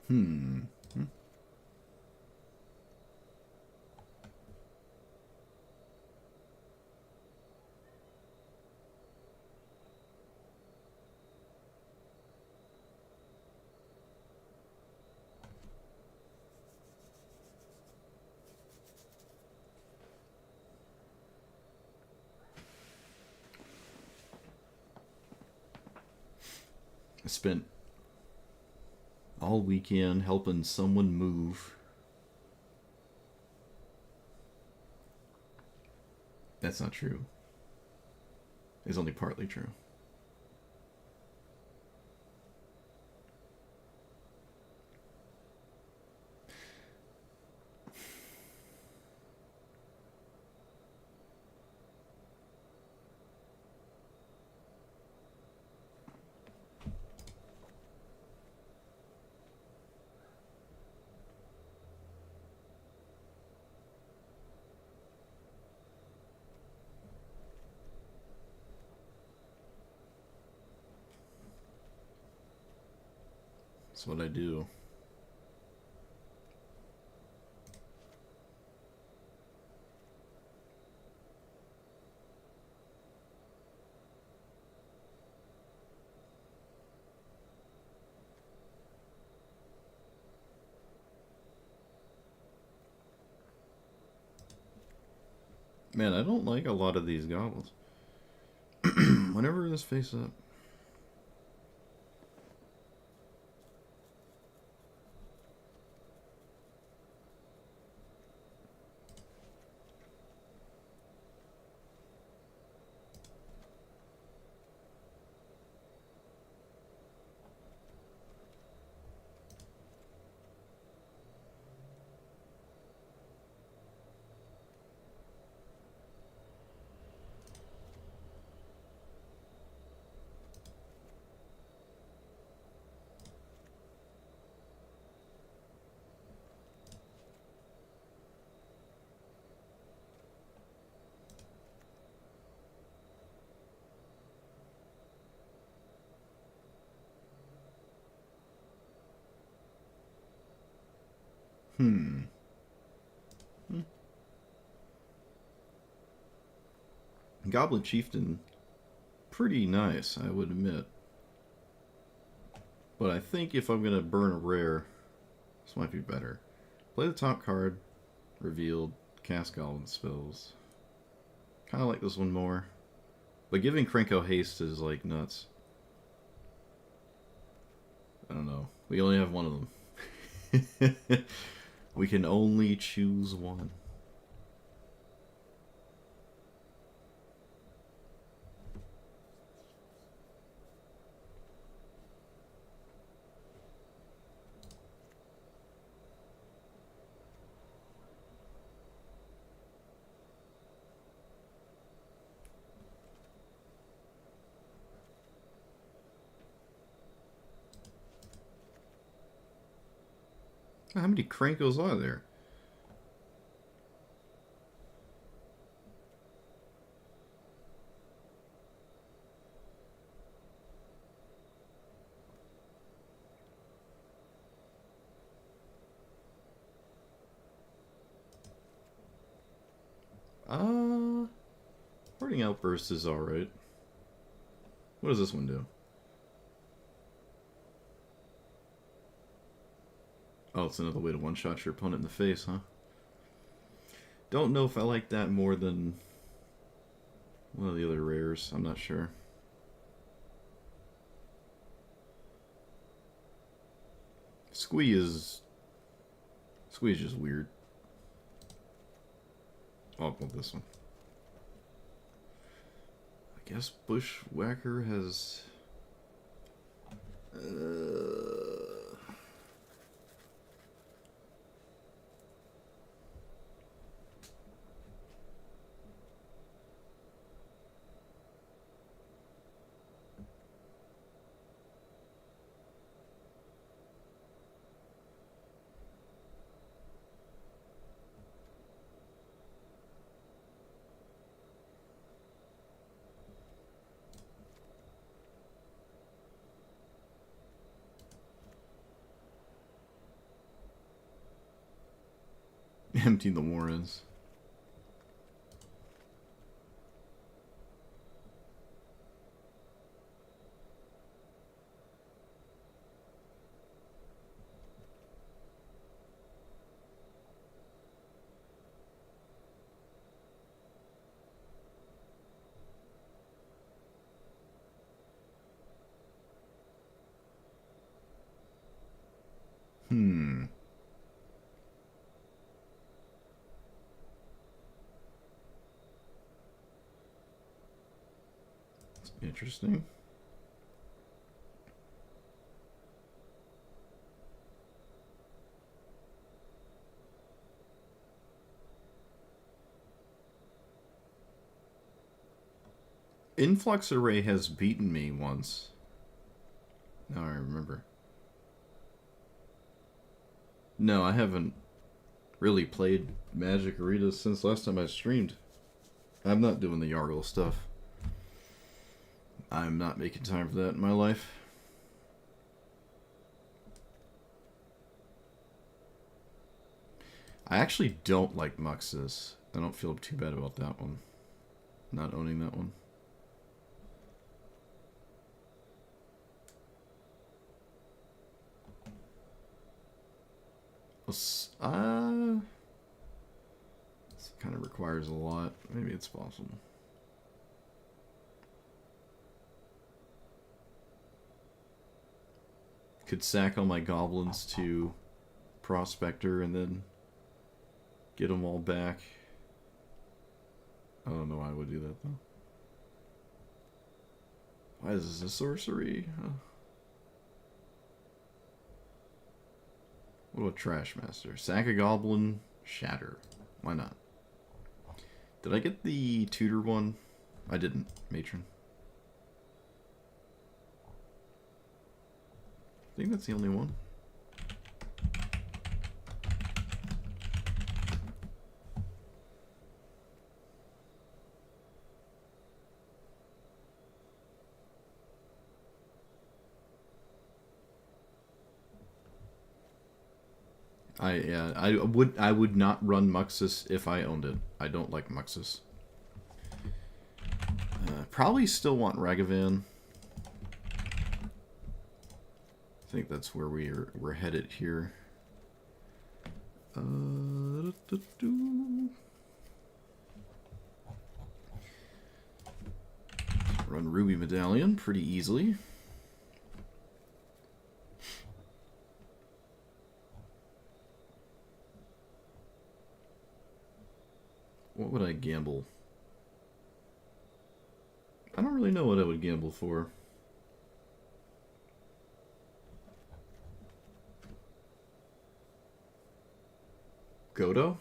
Hmm. I spent all weekend helping someone move. That's not true. It's only partly true. That's what I do. Man, I don't like a lot of these goblins. Whenever this face up. Hmm. Goblin Chieftain, pretty nice, I would admit. But I think if I'm gonna burn a rare, this might be better. Play the top card, revealed, cast goblin spells. Kind of like this one more. But giving Krenko haste is like nuts. I don't know. We only have one of them. We can only choose one. How many Krenkos are there? Parting Outburst is alright. What does this one do? Oh, it's another way to one-shot your opponent in the face, huh? Don't know if I like that more than one of the other rares. I'm not sure. Squee is just weird. I'll pull this one. I guess Bushwhacker has... empty the warrens. Interesting. Influx Array has beaten me once. Now I remember. No, I haven't really played Magic Arena since last time I streamed. I'm not doing the Yargle stuff. I'm not making time for that in my life. I actually don't like Muxus. I don't feel too bad about that one. Not owning that one. This kind of requires a lot. Maybe it's possible. Could sack all my goblins to Prospector and then get them all back. I don't know why I would do that though. Why is this a sorcery? What about Trash Master? Sack a goblin, shatter. Why not? Did I get the tutor one? I didn't. Matron. I think that's the only one. I would not run Muxus if I owned it. I don't like Muxus. Probably still want Ragavan. I think that's where we're headed here. Run Ruby Medallion pretty easily. What would I gamble? I don't really know what I would gamble for. Godo?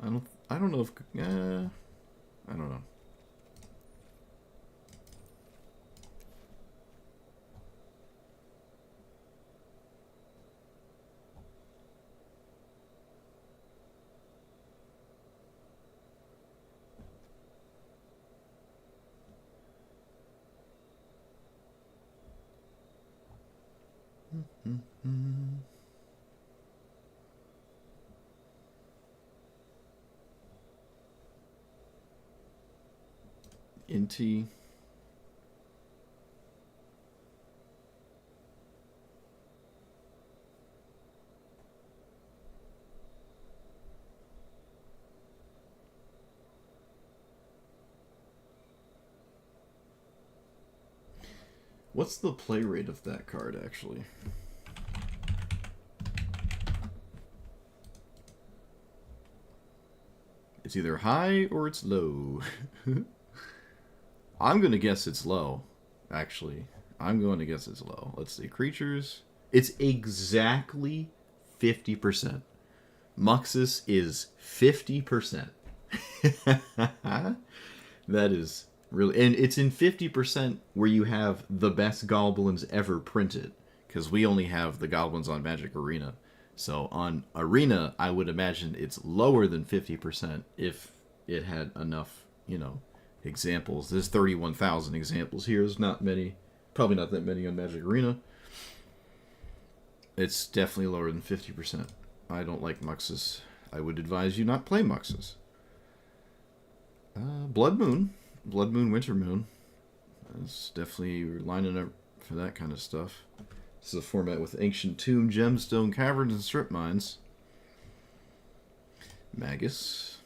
I don't know if I don't know. Inti. What's the play rate of that card, actually? It's either high or it's low. I'm going to guess it's low, actually. I'm going to guess it's low. Let's see. Creatures. It's exactly 50%. Muxus is 50%. That is really... And it's in 50% where you have the best goblins ever printed. Because we only have the goblins on Magic Arena. So on Arena, I would imagine it's lower than 50% if it had enough, you know, examples. There's 31,000 examples here. There's not many, probably not that many on Magic Arena. It's definitely lower than 50%. I don't like Muxus. I would advise you not play Muxus. Blood Moon. Blood Moon, Winter Moon. It's definitely lining up for that kind of stuff. This is a format with Ancient Tomb, Gemstone, Caverns, and Strip Mines. Magus.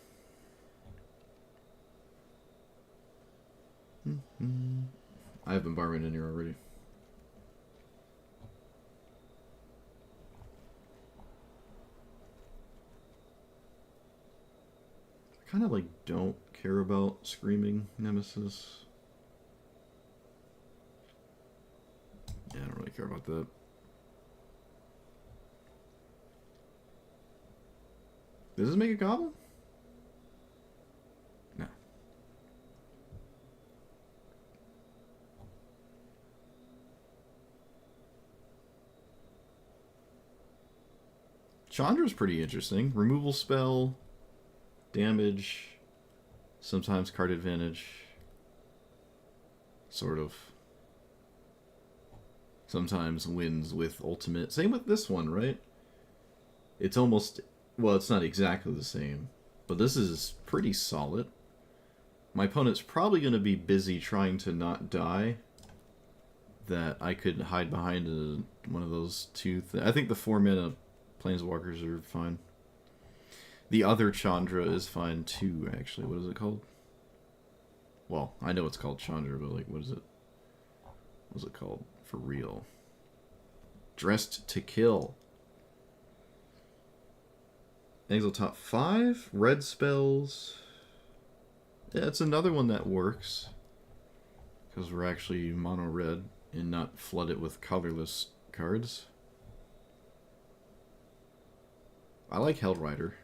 I have Bombardment in here already. I kind of like don't care about Screaming Nemesis. Yeah, I don't really care about that. Does this make a goblin? No. Chandra's pretty interesting. Removal spell, damage, sometimes card advantage. Sort of. Sometimes wins with ultimate. Same with this one, right? It's almost... Well, it's not exactly the same. But this is pretty solid. My opponent's probably going to be busy trying to not die. That I could hide behind one of those two... I think the 4-mana Planeswalkers are fine. The other Chandra is fine too, actually. What is it called? Well, I know it's called Chandra, but like, what is it? What's it called? For real. Dressed to Kill. Exile top 5. Red spells. Yeah, it's another one that works. Because we're actually mono red and not flood it with colorless cards. I like Hellrider.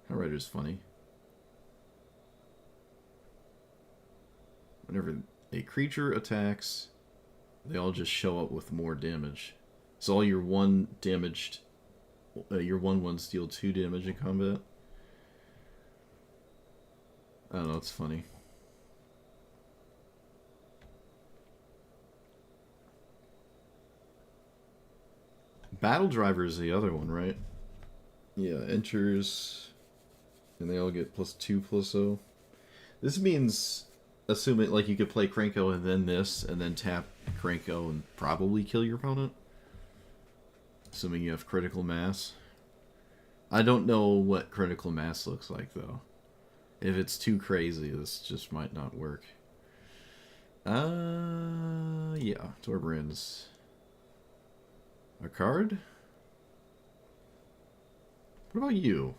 Hellrider's funny. Whenever a creature attacks, they all just show up with more damage. So all your one damaged, your 1/1s deal 2 damage in combat. I don't know, it's funny. Battle Driver is the other one, right? Yeah, enters, and they all get +2/+0. This means, assuming like you could play Krenko and then this, and then tap Krenko and probably kill your opponent. Assuming you have critical mass. I don't know what critical mass looks like though. If it's too crazy, this just might not work. Yeah, Torbrand's a card. What about you?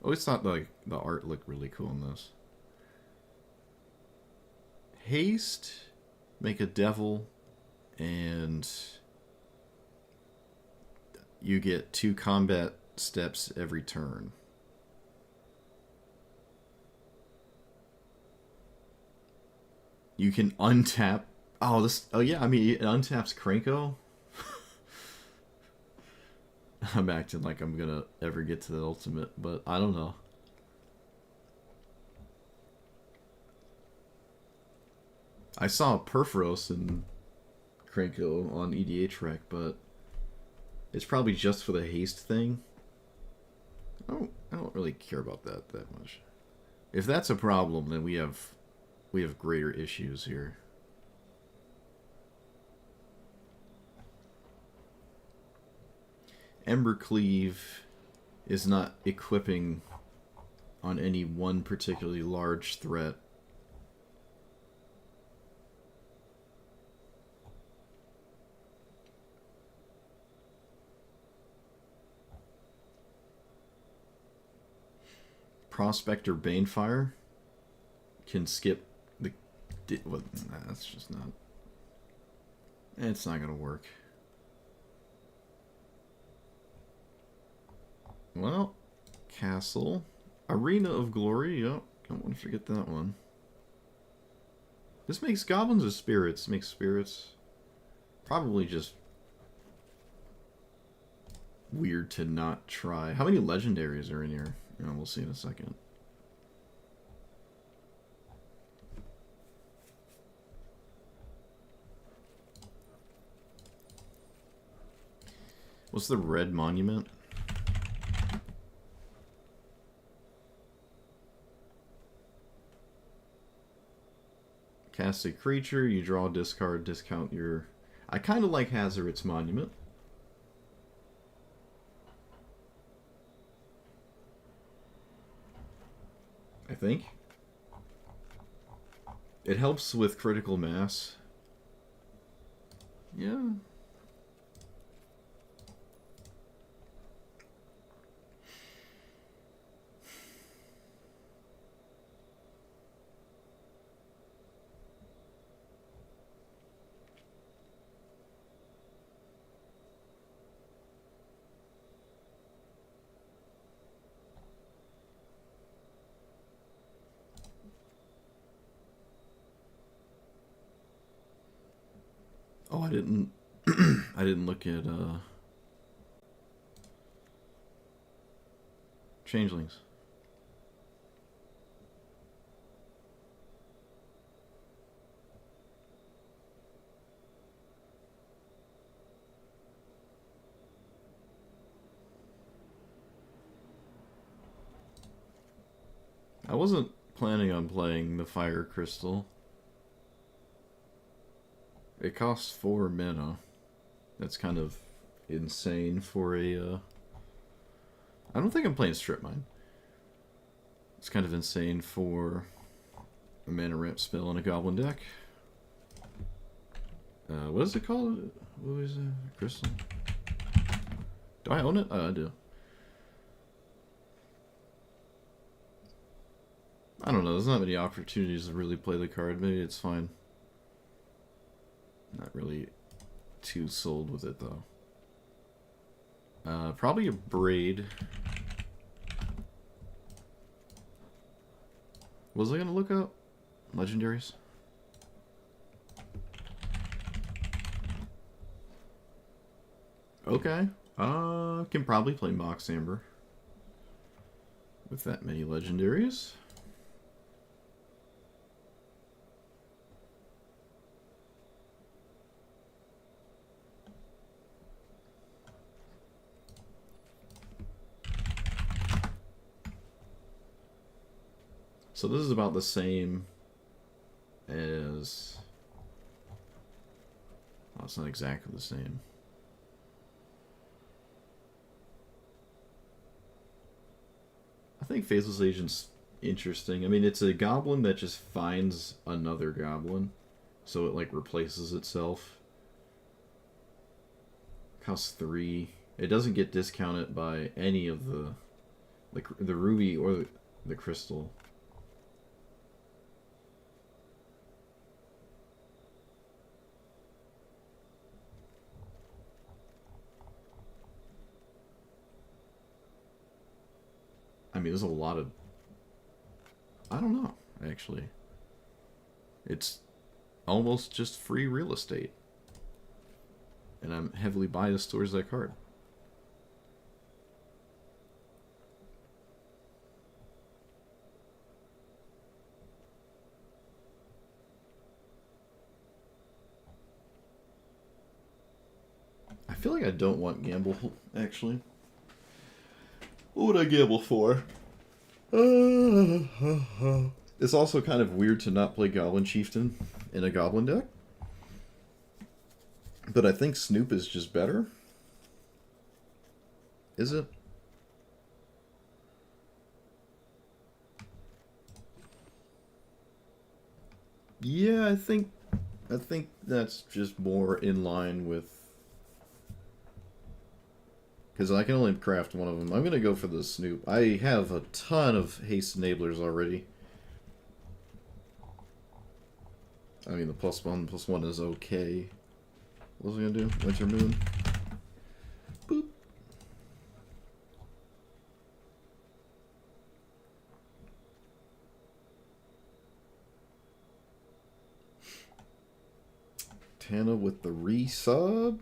Oh, it's not like the art looked really cool in this. Haste, make a devil, and you get 2 combat steps every turn. You can untap. Oh, this. Oh yeah, I mean it untaps Krenko. I'm acting like I'm gonna ever get to the ultimate, but I don't know. I saw Perforos and Krenko on EDH Rec, but it's probably just for the haste thing. I don't really care about that much. If that's a problem, then we have greater issues here. Embercleave is not equipping on any one particularly large threat. Prospector Banefire can skip the... Well, nah, that's just not... It's not going to work. Well, Castle. Arena of Glory. Yep, don't want to forget that one. This makes goblins or spirits? Makes spirits. Probably just weird to not try. How many legendaries are in here? Oh, we'll see in a second. What's the red monument? Cast a creature, you draw a discard, discount your... I kind of like Hazard's Monument. I think. It helps with critical mass. Yeah. Oh, I didn't I didn't look at changelings. I wasn't planning on playing the Fire Crystal. It costs 4 mana. That's kind of insane for a... I don't think I'm playing Strip Mine. It's kind of insane for a mana ramp spell in a Goblin deck. What is it called? What is it? Crystal? Do I own it? I do. I don't know. There's not many opportunities to really play the card. Maybe it's fine. Not really too sold with it, though. Probably a Braid. What was I going to look up? Legendaries? Okay. Can probably play Mox Amber. With that many legendaries. So this is about the same as... Well, it's not exactly the same. I think Faceless Agent's interesting. I mean, it's a goblin that just finds another goblin. So it, like, replaces itself. Costs 3. It doesn't get discounted by any of the ruby or the crystal. I mean, there's a lot of... I don't know, actually. It's almost just free real estate. And I'm heavily biased towards that card. I feel like I don't want gamble, actually. What would I gamble for? It's also kind of weird to not play Goblin Chieftain in a Goblin deck. But I think Snoop is just better. Is it? Yeah, I think that's just more in line with... Because I can only craft one of them. I'm going to go for the Snoop. I have a ton of haste enablers already. I mean, the +1/+1 is okay. What was I going to do? Winter Moon. Boop. Tana with the resub.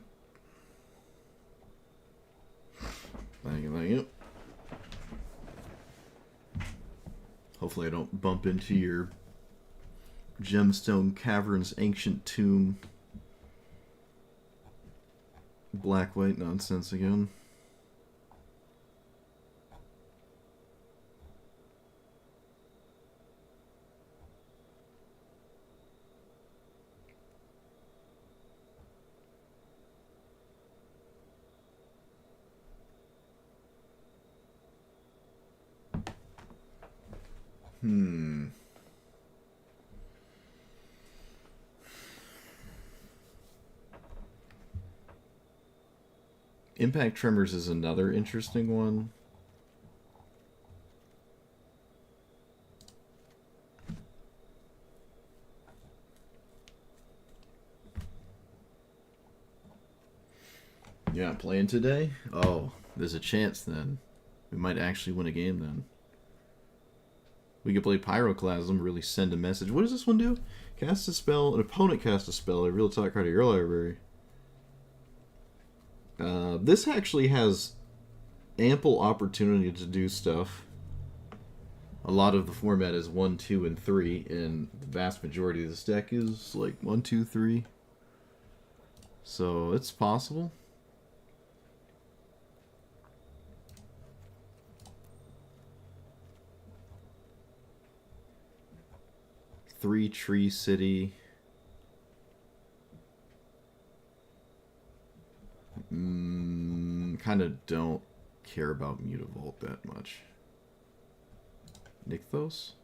Thank you, thank you. Hopefully I don't bump into your Gemstone Caverns Ancient Tomb black-white nonsense again. Impact Tremors is another interesting one. You're not playing today? Oh, there's a chance then. We might actually win a game then. We could play Pyroclasm, really send a message. What does this one do? Cast a spell, an opponent casts a spell, a real top card of your library. This actually has ample opportunity to do stuff. A lot of the format is 1, 2, and 3, and the vast majority of this deck is like 1, 2, 3. So it's possible. Three Tree City. Kind of don't care about Mutavault that much. Nykthos?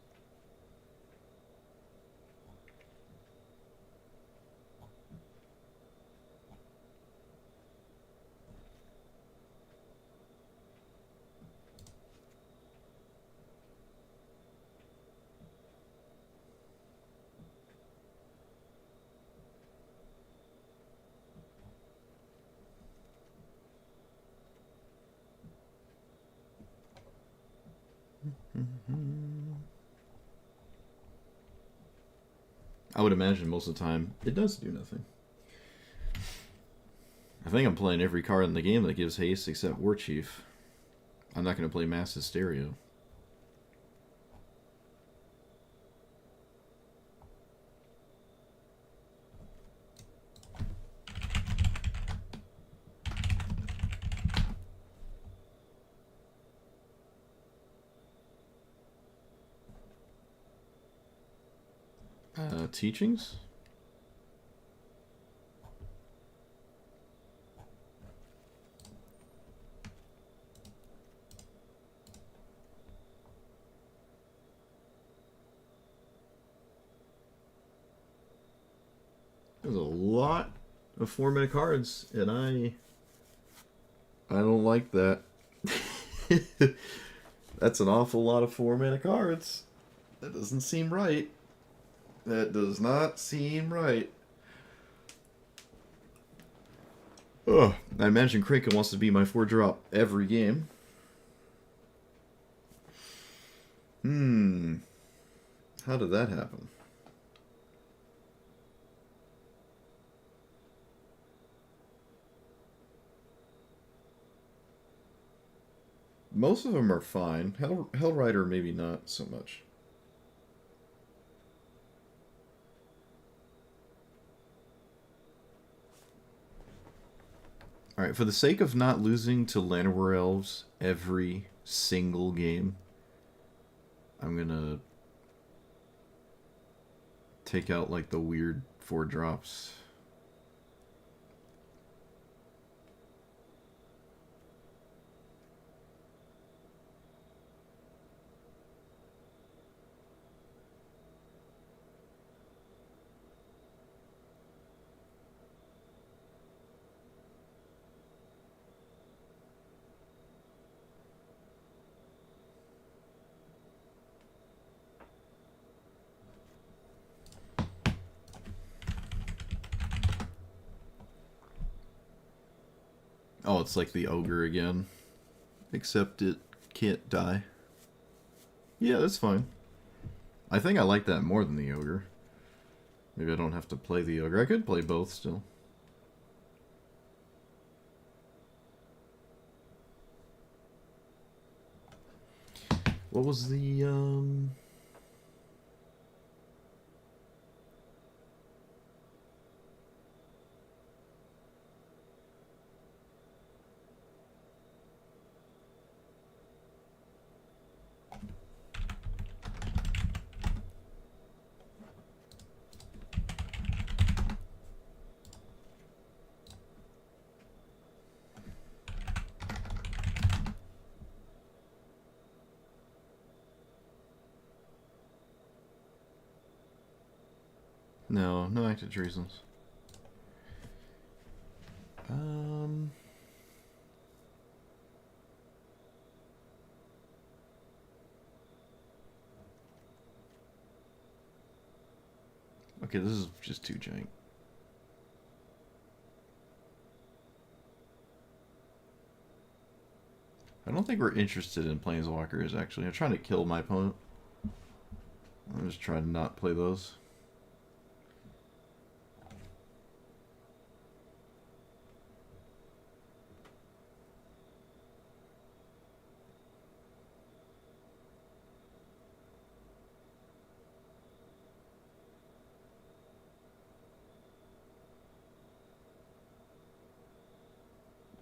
I would imagine most of the time it does do nothing. I think I'm playing every card in the game that gives haste except War Chief. I'm not going to play Mass Hysteria. Teachings? There's a lot of 4-minute cards, and I don't like that. That's an awful lot of 4-minute cards. That doesn't seem right. That does not seem right. Oh, I imagine Krenko wants to be my 4-drop every game. How did that happen? Most of them are fine. Hellrider maybe not so much. Alright, for the sake of not losing to Llanowar Elves every single game, I'm gonna take out like the weird 4-drops. Oh, it's like the ogre again. Except it can't die. Yeah, that's fine. I think I like that more than the ogre. Maybe I don't have to play the ogre. I could play both still. What was the, No, no active treasons. Okay, this is just too jank. I don't think we're interested in planeswalkers, actually. I'm trying to kill my opponent. I'm just trying to not play those.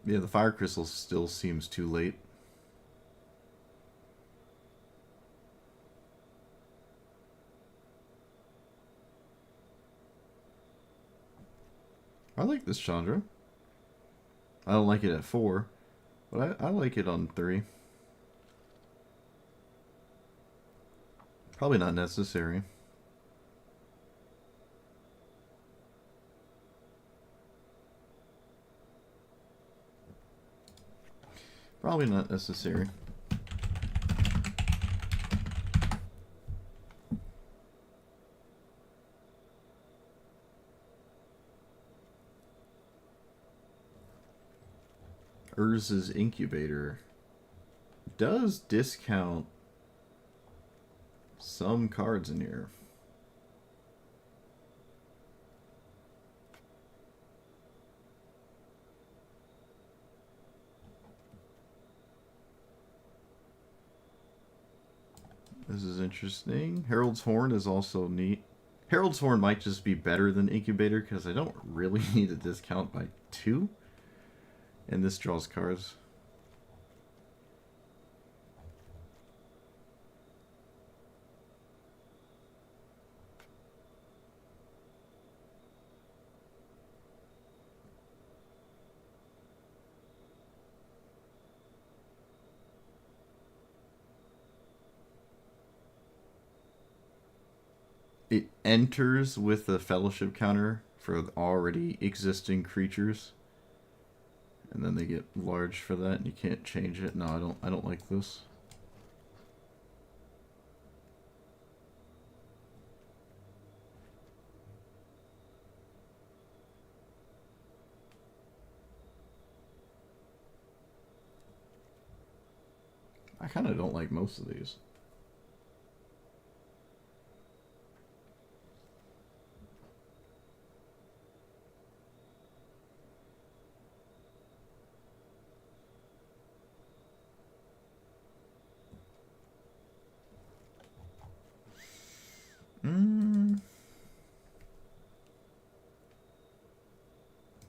Yeah, the fire crystal still seems too late. I like this Chandra. I don't like it at 4, but I like it on 3. Probably not necessary. Probably not necessary. Urz's Incubator does discount some cards in here. This is interesting. Herald's Horn is also neat. Herald's Horn might just be better than Incubator because I don't really need a discount by 2. And this draws cards. It enters with a fellowship counter for already existing creatures. And then they get large for that and you can't change it. No, I don't like this. I kind of don't like most of these.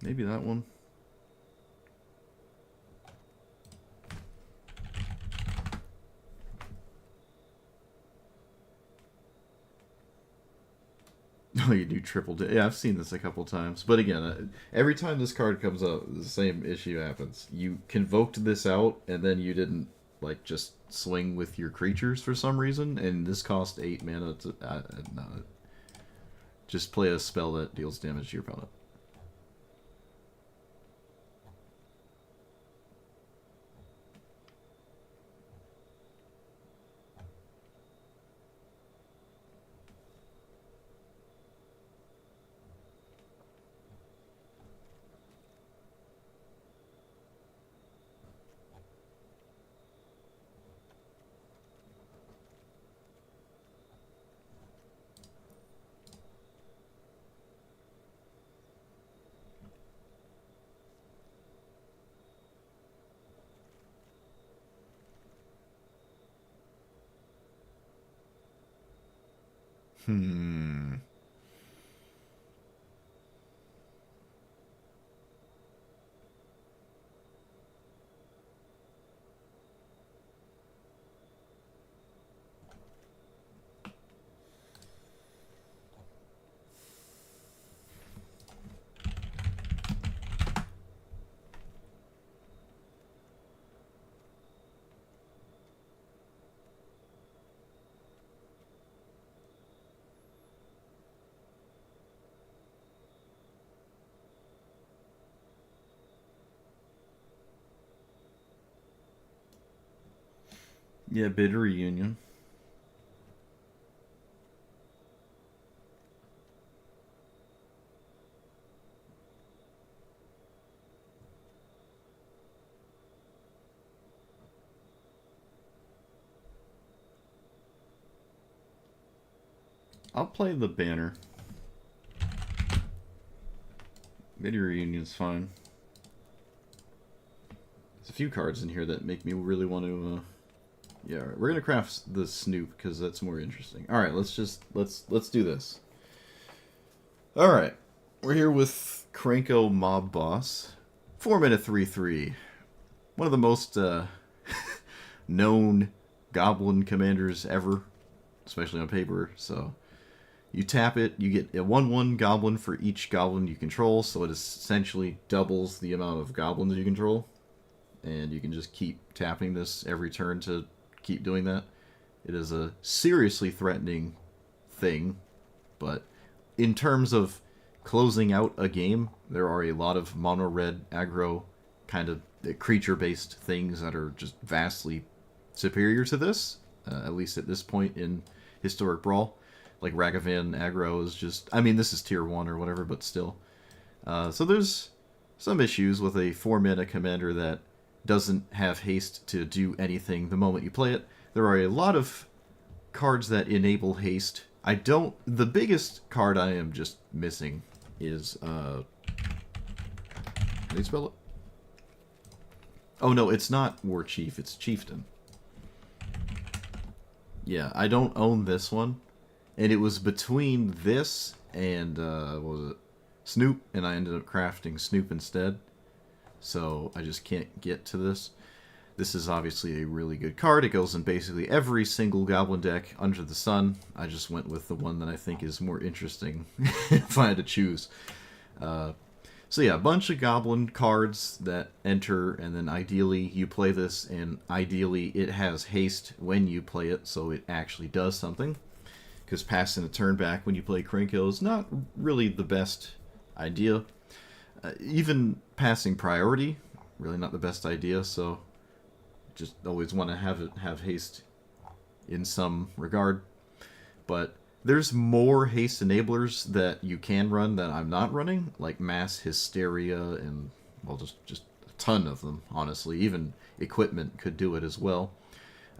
Maybe that one. Oh, you do triple. Yeah, I've seen this a couple times. But again, every time this card comes up, the same issue happens. You convoked this out, and then you didn't like just swing with your creatures for some reason, and this cost 8 mana. No, just play a spell that deals damage to your opponent. Hmm. Yeah, bid reunion. I'll play the banner. Bid reunion's fine. There's a few cards in here that make me really want to. Yeah, all right. We're gonna craft the Snoop because that's more interesting. All right, let's do this. All right, we're here with Krenko Mob Boss, 4-mana 3/3. One of the most known Goblin commanders ever, especially on paper. So you tap it, you get a 1/1 Goblin for each Goblin you control. So it essentially doubles the amount of Goblins you control, and you can just keep tapping this every turn to keep doing that. It is a seriously threatening thing, but in terms of closing out a game, there are a lot of mono red aggro kind of creature based things that are just vastly superior to this, at least at this point in Historic Brawl. Like Ragavan aggro is just, I mean, this is tier 1 or whatever, but still. So there's some issues with a 4-mana commander that doesn't have haste to do anything the moment you play it. There are a lot of cards that enable haste. The biggest card I am just missing is, how do you spell it? Oh no, it's not War Chief, it's Chieftain. Yeah, I don't own this one. And it was between this and, what was it? Snoop, and I ended up crafting Snoop instead. So I just can't get to this. This is obviously a really good card. It goes in basically every single Goblin deck under the sun. I just went with the one that I think is more interesting if I had to choose. So yeah, a bunch of Goblin cards that enter, and then ideally you play this, and ideally it has haste when you play it, so it actually does something. Because passing a turn back when you play Krenko is not really the best idea. Even passing priority, really not the best idea, so just always want to have haste in some regard. But there's more haste enablers that you can run that I'm not running, like Mass Hysteria and, well, just a ton of them, honestly. Even equipment could do it as well.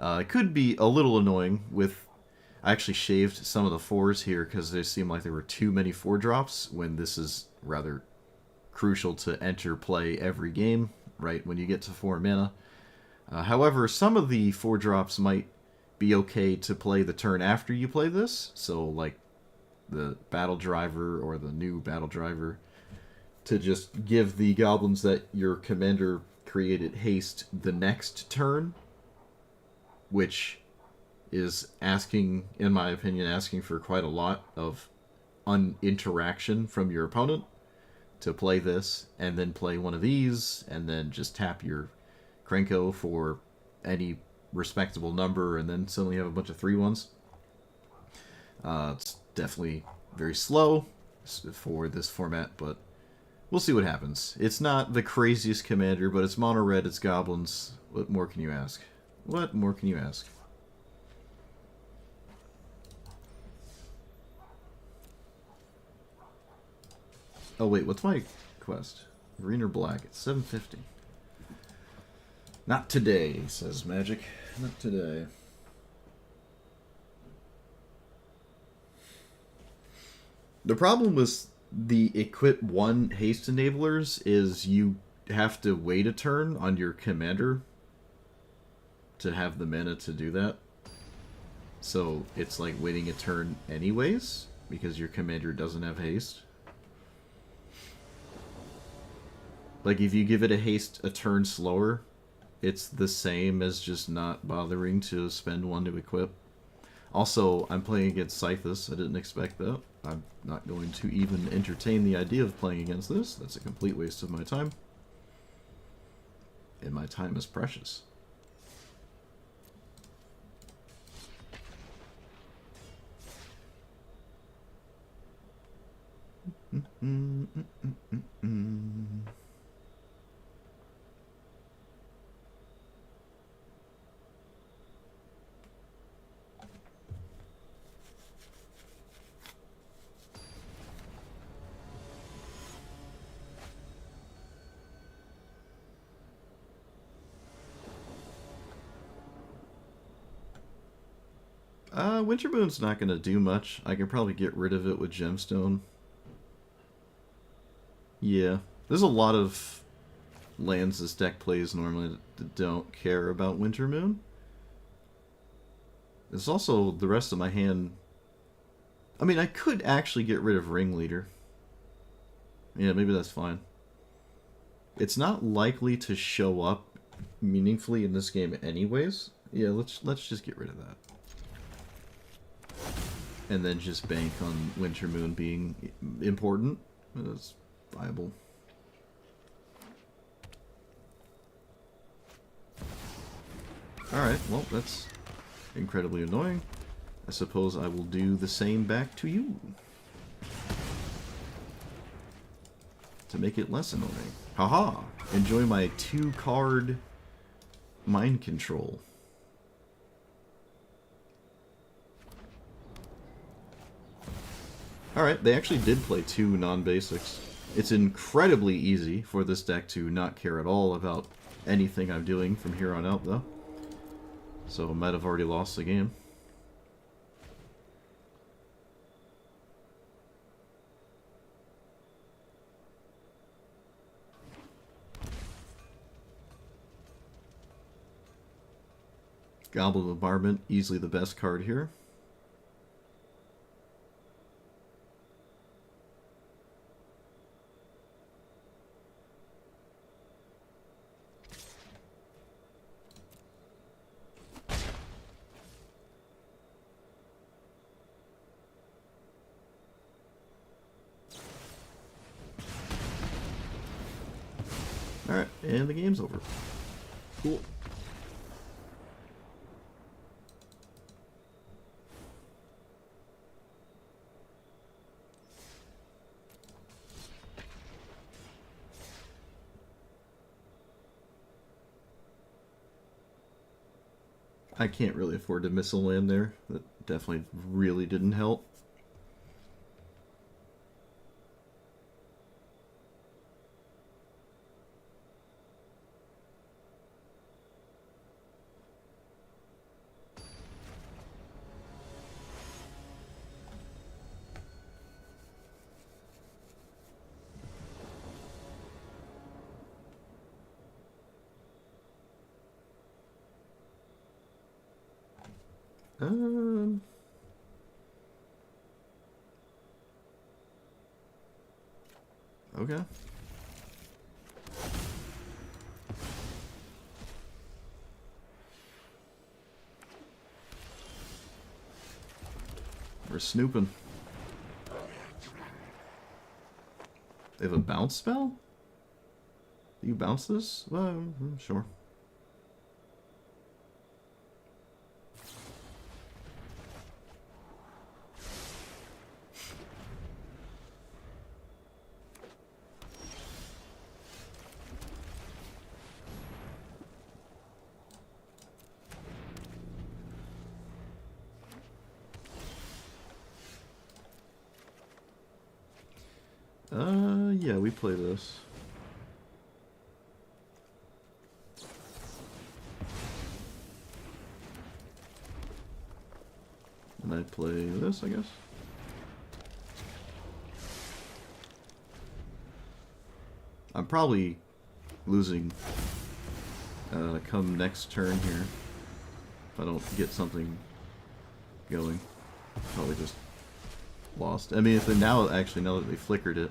It could be a little annoying with... I actually shaved some of the 4s here because they seemed like there were too many 4-drops when this is rather crucial to enter play every game, right when you get to 4 mana. However, some of the 4-drops might be okay to play the turn after you play this, so like the Battle Driver or the new Battle Driver, to just give the goblins that your commander created haste the next turn, which is asking, in my opinion, asking for quite a lot of interaction from your opponent to play this, and then play one of these, and then just tap your Krenko for any respectable number, and then suddenly you have a bunch of 3/1s. It's definitely very slow for this format, but we'll see what happens. It's not the craziest commander, but it's mono red, it's goblins. What more can you ask? What more can you ask? Oh wait, what's my quest? Green or black? It's 750. Not today, says Magic. Not today. The problem with the equip 1 haste enablers is you have to wait a turn on your commander to have the mana to do that. So it's like waiting a turn anyways, because your commander doesn't have haste. Like, if you give it a haste a turn slower, it's the same as just not bothering to spend 1 to equip. Also, I'm playing against Scythus. I didn't expect that. I'm not going to even entertain the idea of playing against this. That's a complete waste of my time. And my time is precious. Winter Moon's not going to do much. I can probably get rid of it with Gemstone. Yeah. There's a lot of lands this deck plays normally that don't care about Winter Moon. There's also the rest of my hand. I mean, I could actually get rid of Ringleader. Yeah, maybe that's fine. It's not likely to show up meaningfully in this game anyways. Yeah, let's just get rid of that. And then just bank on Winter Moon being important. That's viable. Alright, well, that's incredibly annoying. I suppose I will do the same back to you. To make it less annoying. Haha! Enjoy my 2-card mind control. Alright, they actually did play 2 non-basics. It's incredibly easy for this deck to not care at all about anything I'm doing from here on out, though. So I might have already lost the game. Goblin Bombardment, easily the best card here. Alright, and the game's over. Cool. I can't really afford to miss a land there. That definitely really didn't help. Okay. We're snooping. They have a bounce spell? Do you bounce this? Well, sure. Yeah, we play this. And I play this, I guess. I'm probably losing come next turn here. If I don't get something going. Probably just lost. I mean, if they now that they flickered it,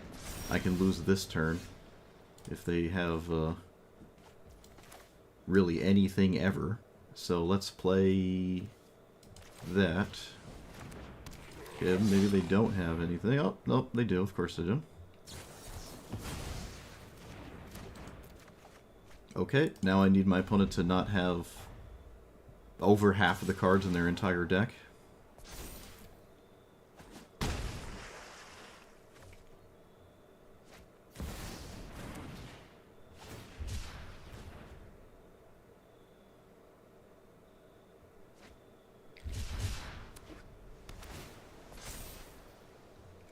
I can lose this turn if they have really anything ever. So let's play that. Okay, maybe they don't have anything. Oh, no, they do. Of course they do. Okay, now I need my opponent to not have over half of the cards in their entire deck.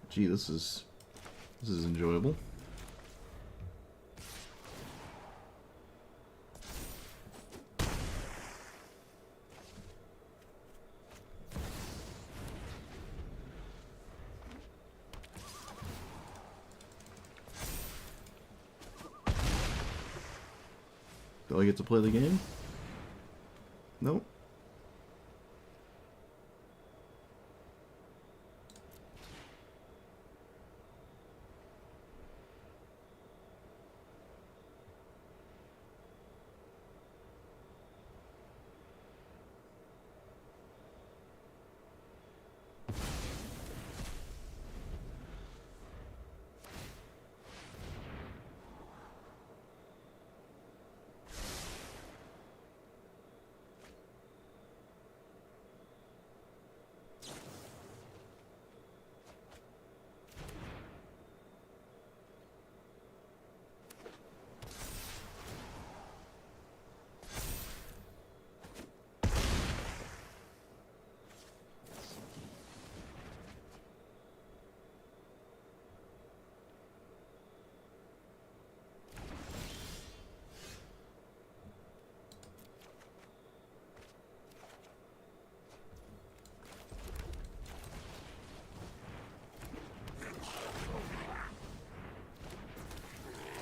Gee, this is enjoyable. Do I get to play the game? Nope.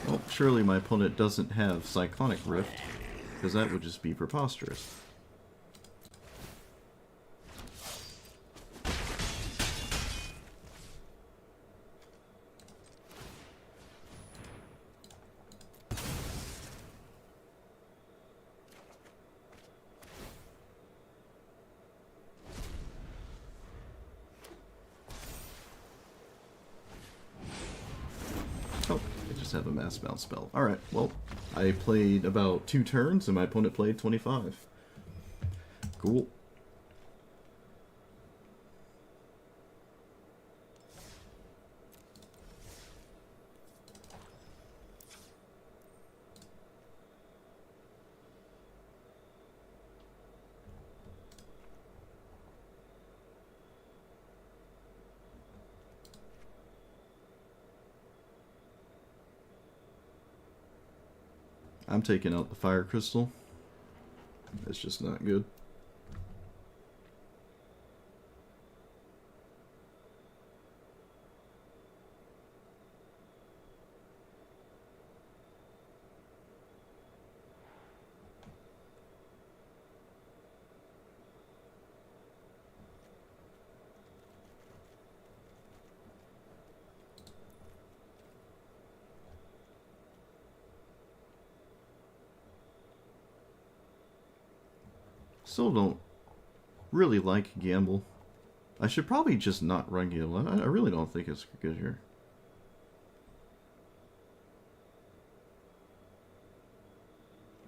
Well, surely my opponent doesn't have Cyclonic Rift, because that would just be preposterous. Oh, I just have a mass bounce spell. Alright, well, I played about 2 turns and my opponent played 25. Cool. I'm taking out the Fire Crystal. That's just not good. Still don't really like Gamble. I should probably just not run Gamble. I really don't think it's good here.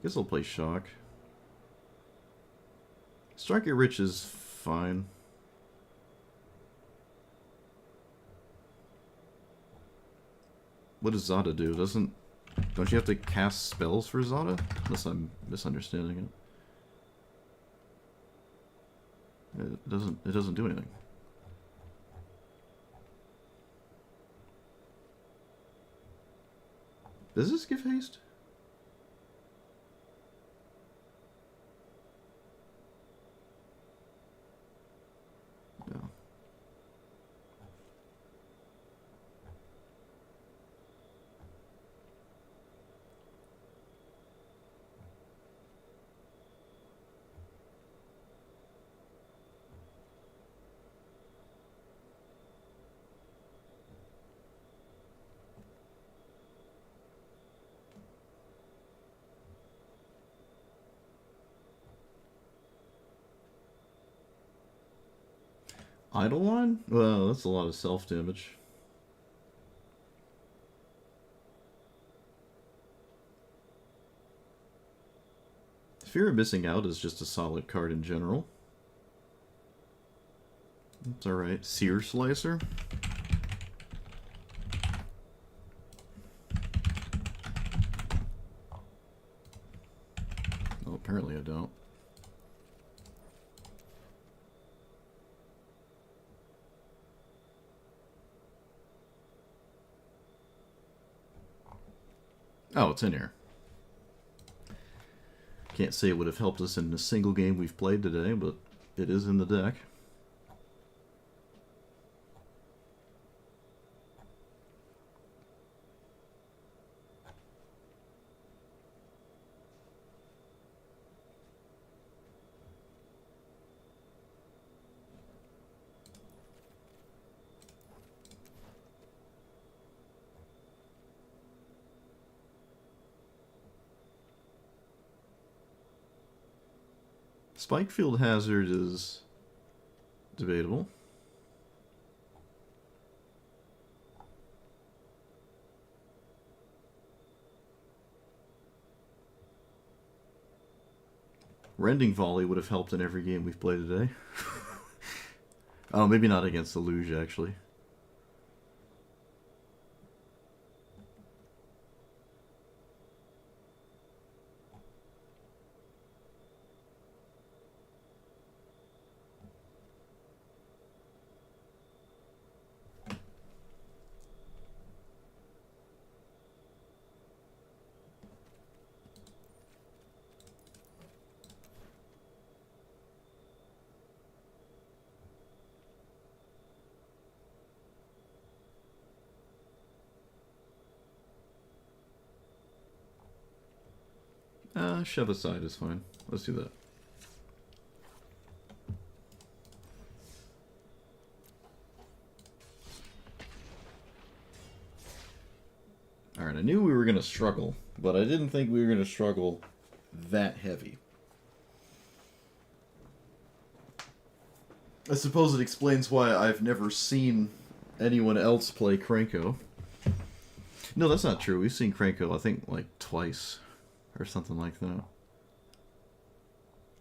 Guess I'll play Shock. Striker Rich is fine. What does Zada do? Don't you have to cast spells for Zada? Unless I'm misunderstanding it. It doesn't do anything. Does this give haste? No. Eidolon? Well, that's a lot of self-damage. Fear of Missing Out is just a solid card in general. It's alright. Seer Slicer? Oh, apparently I don't. Oh, it's in here. Can't say it would have helped us in a single game we've played today, but it is in the deck. Spike Field Hazard is debatable. Rending Volley would have helped in every game we've played today. Oh, maybe not against the Luge, actually. Shove aside is fine. Let's do that. Alright, I knew we were going to struggle, but I didn't think we were going to struggle that heavy. I suppose it explains why I've never seen anyone else play Krenko. No, that's not true. We've seen Krenko, I think, like, twice. Or something like that.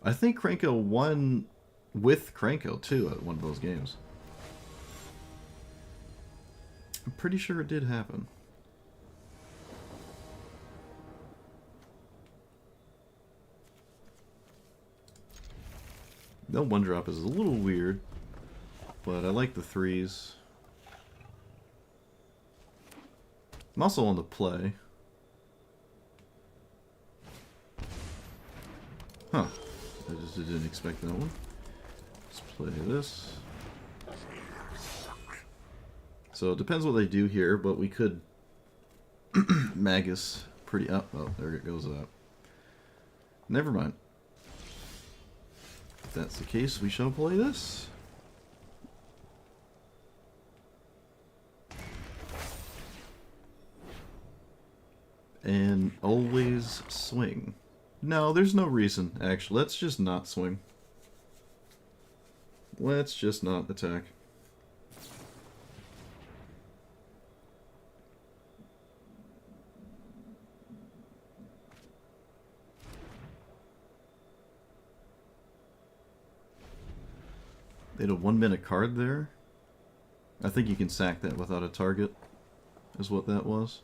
I think Krenko won with Krenko, too, at one of those games. I'm pretty sure it did happen. The one drop is a little weird, but I like the threes. I'm also on the play. Huh. I just didn't expect that one. Let's play this. So it depends what they do here, but we could Magus pretty up. Oh, there it goes up. Never mind. If that's the case, we shall play this. And always swing. No, there's no reason, actually. Let's just not swing. Let's just not attack. They had a 1-minute card there. I think you can sack that without a target, is what that was.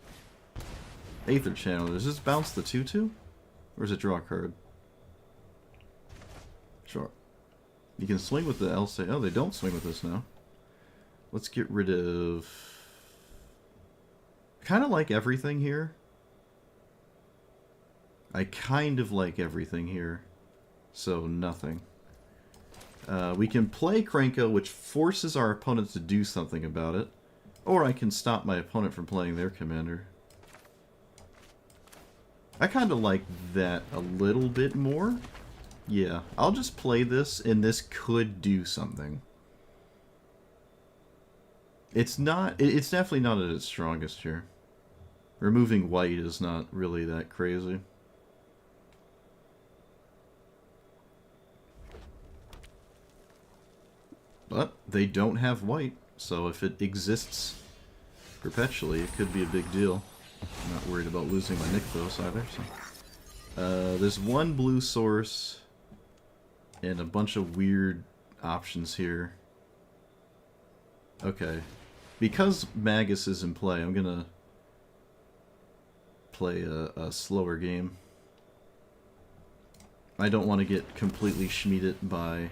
Aether Channel. Does this bounce the 2/2? Or is it draw a card? Sure. You can swing with the L-Say. Oh, they don't swing with this now. Let's get rid of... kind of like everything here. I kind of like everything here. So, nothing. We can play Krenko, which forces our opponent to do something about it. Or I can stop my opponent from playing their commander. I kind of like that a little bit more. Yeah, I'll just play this, and this could do something. It's not... it's definitely not at its strongest here. Removing white is not really that crazy. But they don't have white, so if it exists perpetually, it could be a big deal. I'm not worried about losing my Nykthos either. So. There's one blue source and a bunch of weird options here. Okay. Because Magus is in play, I'm gonna play a slower game. I don't want to get completely schmeeded by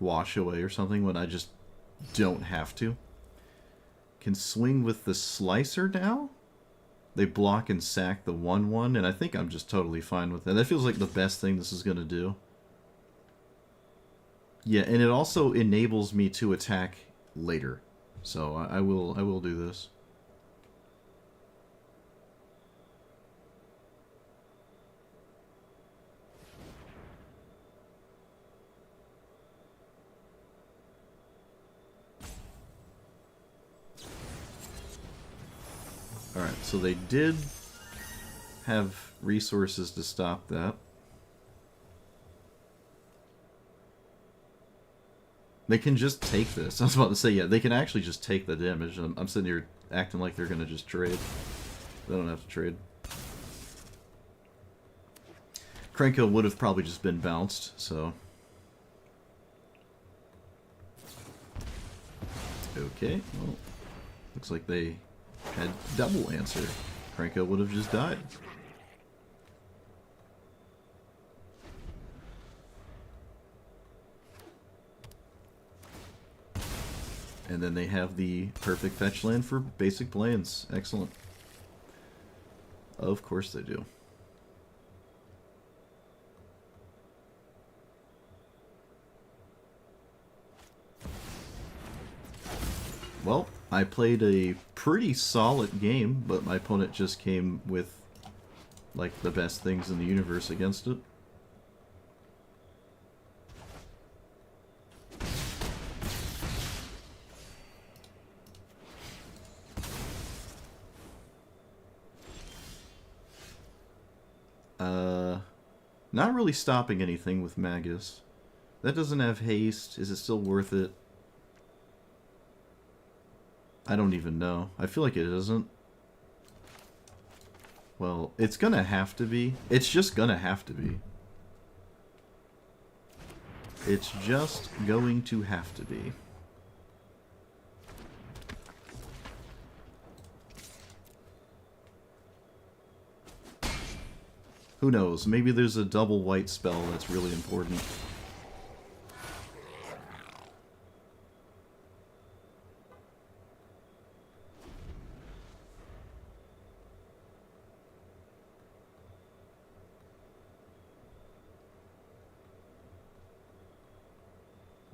Wash Away or something when I just don't have to. Can swing with the Slicer now? They block and sack the 1/1, and I think I'm just totally fine with that. That feels like the best thing this is going to do. Yeah, and it also enables me to attack later. So I will do this. Alright, so they did have resources to stop that. They can just take this. I was about to say, yeah, they can actually just take the damage. I'm sitting here acting like they're going to just trade. They don't have to trade. Krenko would have probably just been bounced, so... Okay, well, looks like they had double answer. Krenko would have just died. And then they have the perfect fetch land for basic plains. Excellent. Of course they do. Well, I played a pretty solid game, but my opponent just came with, like, the best things in the universe against it. Not really stopping anything with Magus. That doesn't have haste. Is it still worth it? I don't even know. I feel like it isn't. Well, it's gonna have to be. It's just gonna have to be. It's just going to have to be. Who knows? Maybe there's a double white spell that's really important.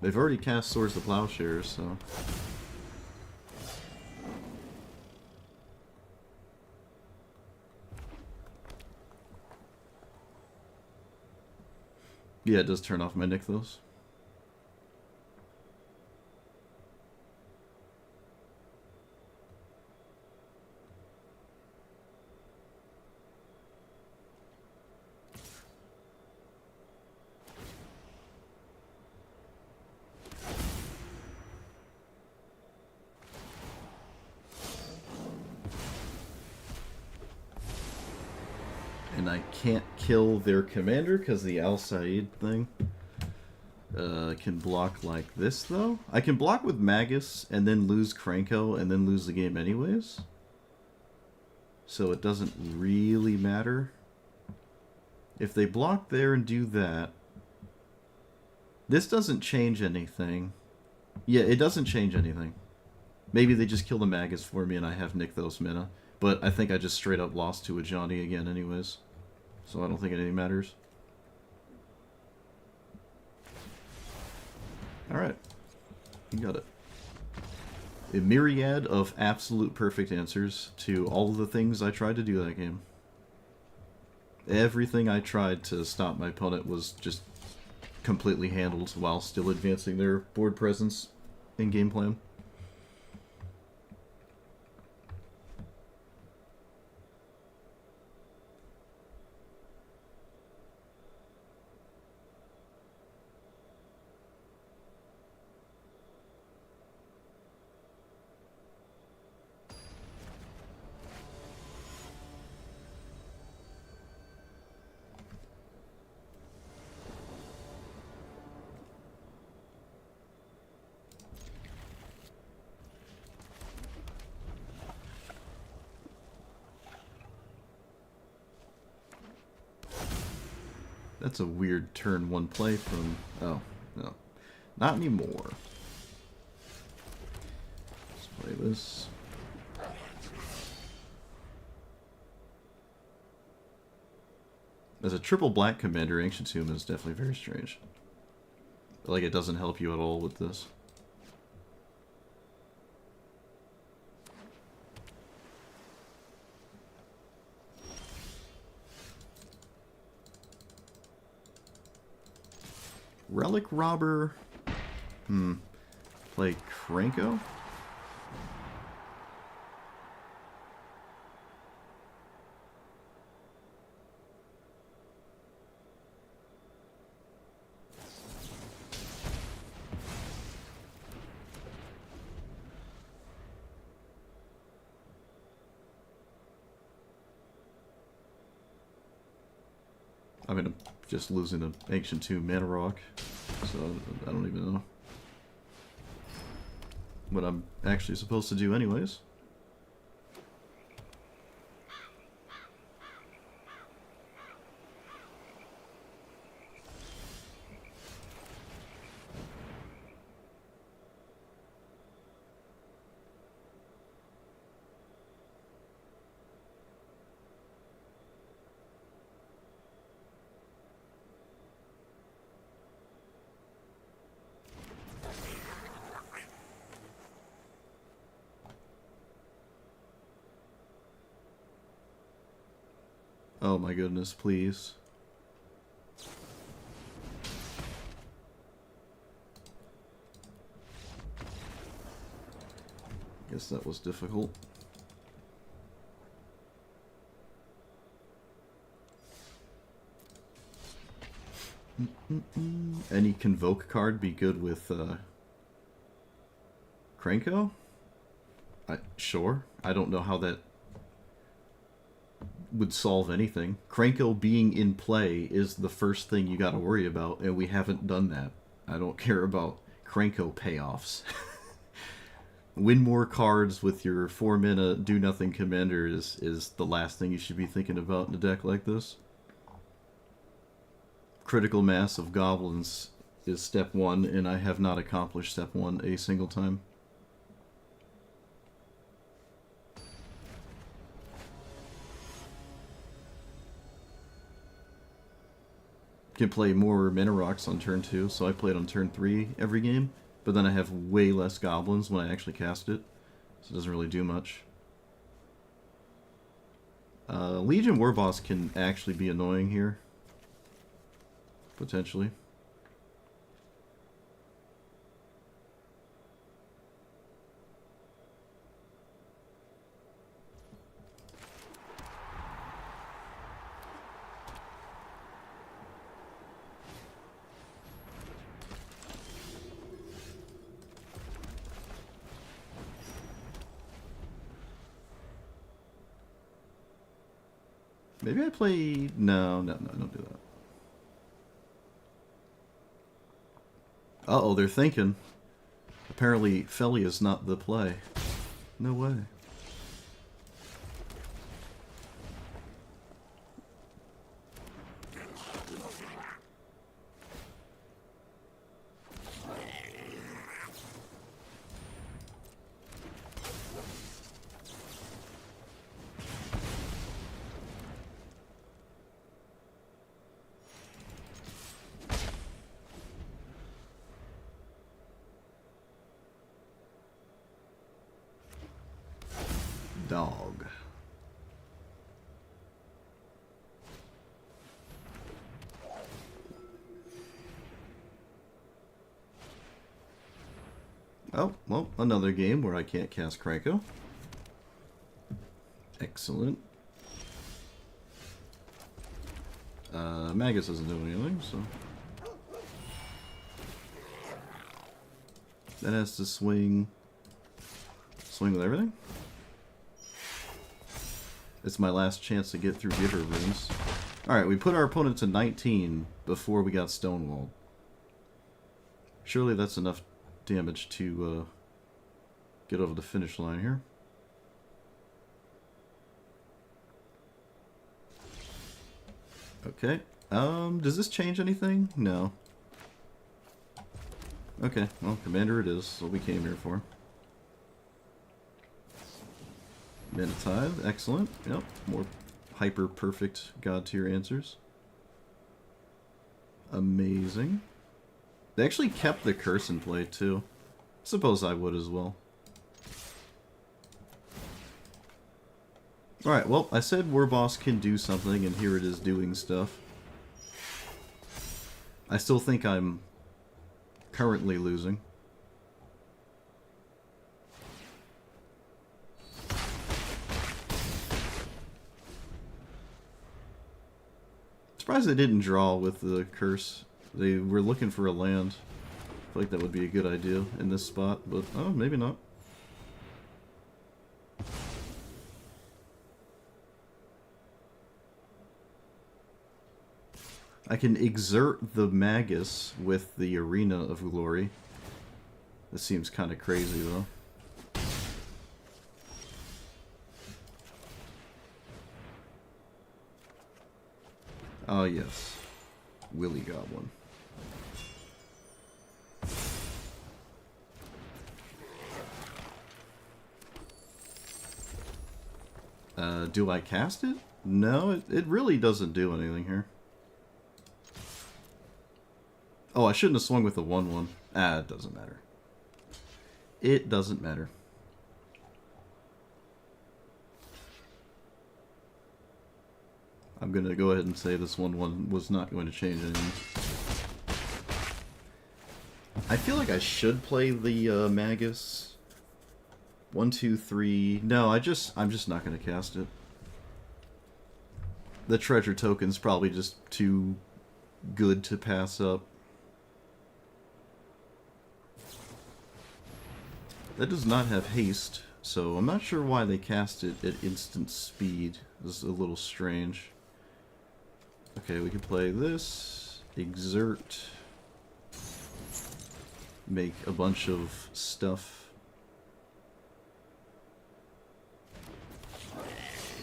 They've already cast Swords to Plowshares, so... Yeah, it does turn off my Nykthos. And I can't kill their commander because the Al Said thing can block like this, though. I can block with Magus and then lose Krenko and then lose the game anyways. So it doesn't really matter. If they block there and do that, this doesn't change anything. Yeah, it doesn't change anything. Maybe they just kill the Magus for me and I have Nykthos mana. But I think I just straight up lost to a Johnny again anyways. So I don't think anything matters. Alright. You got it. A myriad of absolute perfect answers to all of the things I tried to do that game. Everything I tried to stop my opponent was just completely handled while still advancing their board presence and game plan. That's a weird turn one play from... Oh, no. Not anymore. Let's play this. As a triple black commander, Ancient Tomb is definitely very strange. Like, it doesn't help you at all with this. Relic Robber. Play Krenko? I mean, I'm just losing an Ancient Tomb Mana Rock, so I don't even know what I'm actually supposed to do anyways. Oh my goodness, please. Guess that was difficult. Any Convoke card be good with Krenko? Sure. I don't know how that would solve anything. Krenko being in play is the first thing you gotta worry about, and we haven't done that. I don't care about Krenko payoffs. Win more cards with your 4-mana do-nothing commander is the last thing you should be thinking about in a deck like this. Critical mass of goblins is step 1, and I have not accomplished step 1 a single time. Can play more Mana Rocks on turn 2, so I played on turn 3 every game, but then I have way less goblins when I actually cast it, so it doesn't really do much. Legion Warboss can actually be annoying here. Potentially. Maybe I play... No, don't do that. Uh-oh, they're thinking. Apparently, Felly is not the play. No way. Dog. Oh, well, another game where I can't cast Krenko. Excellent. Magus isn't doing anything, so... That has to swing... Swing with everything? It's my last chance to get through Giver Runes. Alright, we put our opponent to 19 before we got stonewalled. Surely that's enough damage to get over the finish line here. Okay. Does this change anything? No. Okay, well, Commander it is. That's what we came here for. Mana Tithe, excellent. Yep, more hyper-perfect God tier answers. Amazing. They actually kept the curse in play, too. Suppose I would as well. Alright, well, I said Warboss can do something, and here it is doing stuff. I still think I'm currently losing. Surprised they didn't draw with the curse. They were looking for a land. I feel like that would be a good idea in this spot, but oh, maybe not. I can exert the Magus with the Arena of Glory. This seems kind of crazy, though. Oh, yes. Willy Goblin. Do I cast it? No, it really doesn't do anything here. Oh, I shouldn't have swung with the 1/1. Ah, it doesn't matter. It doesn't matter. I'm going to go ahead and say this 1/1 was not going to change anything. I feel like I should play the Magus. 1, 2, 3. No, I'm just not going to cast it. The treasure token's probably just too good to pass up. That does not have haste, so I'm not sure why they cast it at instant speed. This is a little strange. Okay, we can play this, exert, make a bunch of stuff.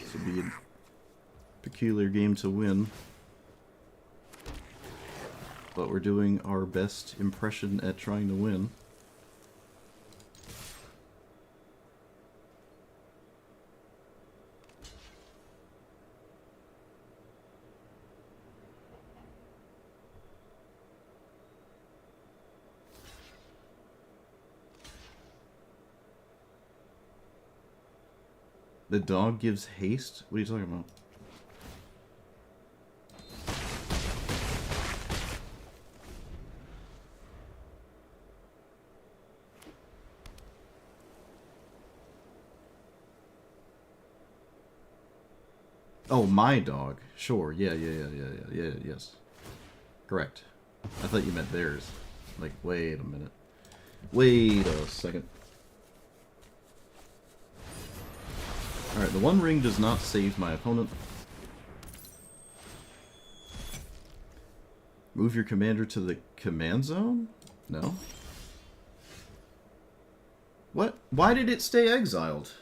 This would be a peculiar game to win. But we're doing our best impression at trying to win. The dog gives haste? What are you talking about? Oh, my dog. Sure. Yeah, yes. Correct. I thought you meant theirs. Like, wait a minute. Wait a second. Alright, the One Ring does not save my opponent. Move your commander to the command zone? No. What? Why did it stay exiled?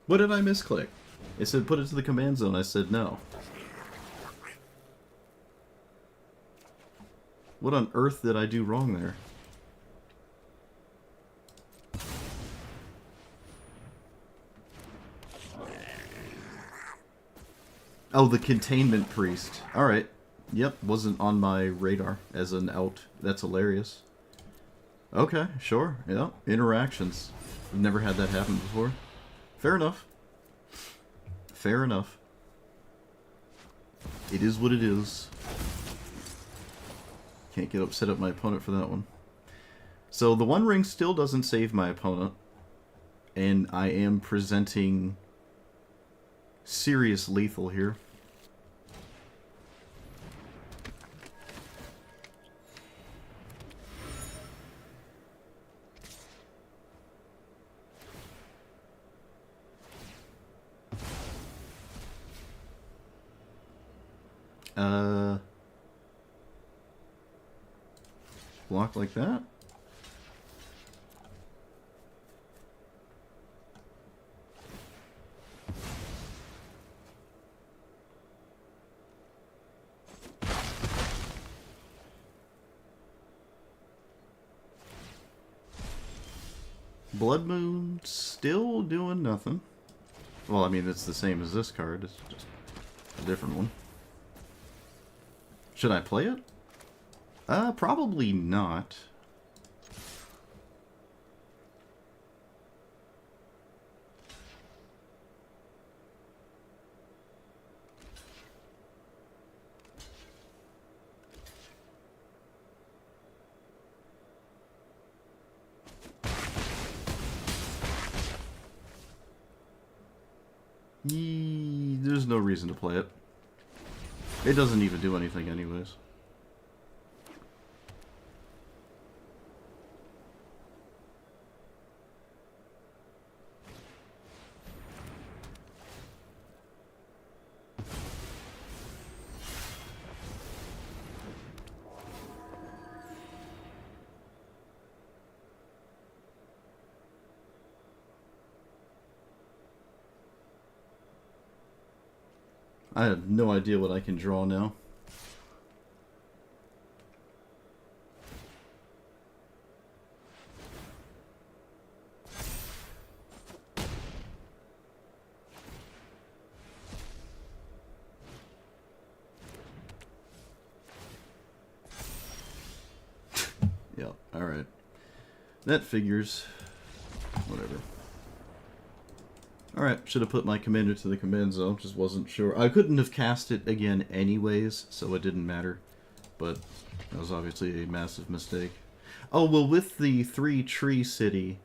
What did I misclick? It said put it to the command zone. I said no. What on earth did I do wrong there? Oh, the Containment Priest. Alright. Yep, wasn't on my radar as an out. That's hilarious. Okay, sure. Yeah, interactions. I've never had that happen before. Fair enough. Fair enough. It is what it is. Can't get upset at my opponent for that one. So the One Ring still doesn't save my opponent. And I am presenting serious lethal here. Block like that. Blood Moon still doing nothing. Well, I mean, it's the same as this card. It's just a different one. Should I play it? Probably not. There's no reason to play it. It doesn't even do anything anyways. I have no idea what I can draw now. Yep, alright. That figures. Whatever. Alright, should have put my commander to the command zone, just wasn't sure. I couldn't have cast it again anyways, so it didn't matter. But that was obviously a massive mistake. Oh, well, with the 3-tree city...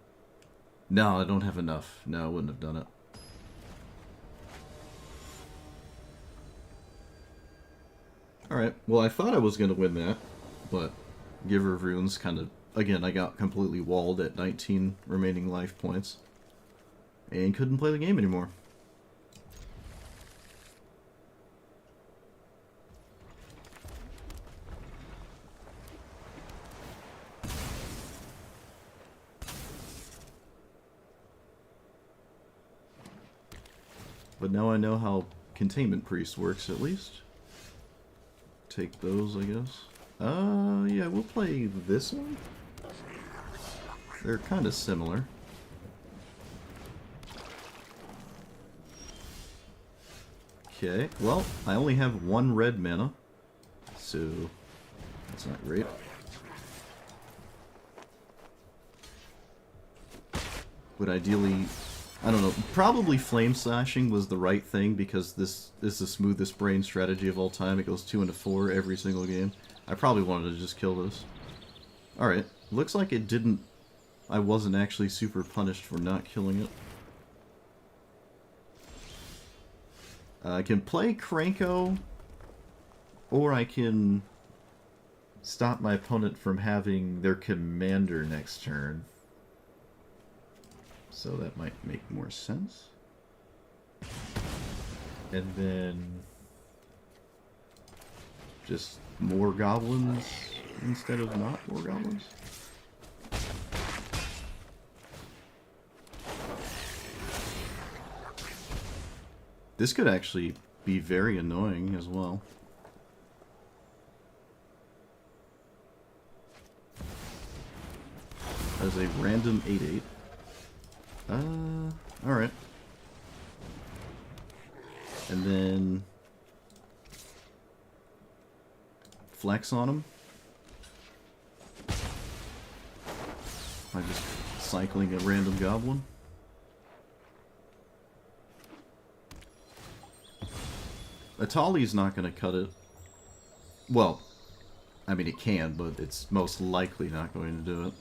No, I don't have enough. No, I wouldn't have done it. Alright, well, I thought I was going to win that, but Giver of Runes kind of... Again, I got completely walled at 19 remaining life points. And couldn't play the game anymore. But now I know how Containment Priest works, at least. Take those, I guess. Yeah, we'll play this one. They're kind of similar. Okay, well, I only have one red mana, so that's not great. Would ideally, I don't know, probably Flame Slashing was the right thing because this is the smoothest brain strategy of all time. It goes 2 into 4 every single game. I probably wanted to just kill this. Alright, looks like it didn't, I wasn't actually super punished for not killing it. I can play Krenko, or I can stop my opponent from having their commander next turn. So that might make more sense. And then just more goblins instead of not more goblins. This could actually be very annoying as well. As a random 8/8. Alright. And then flex on him. By just cycling a random goblin. Atali's not going to cut it. Well, I mean it can, but it's most likely not going to do it.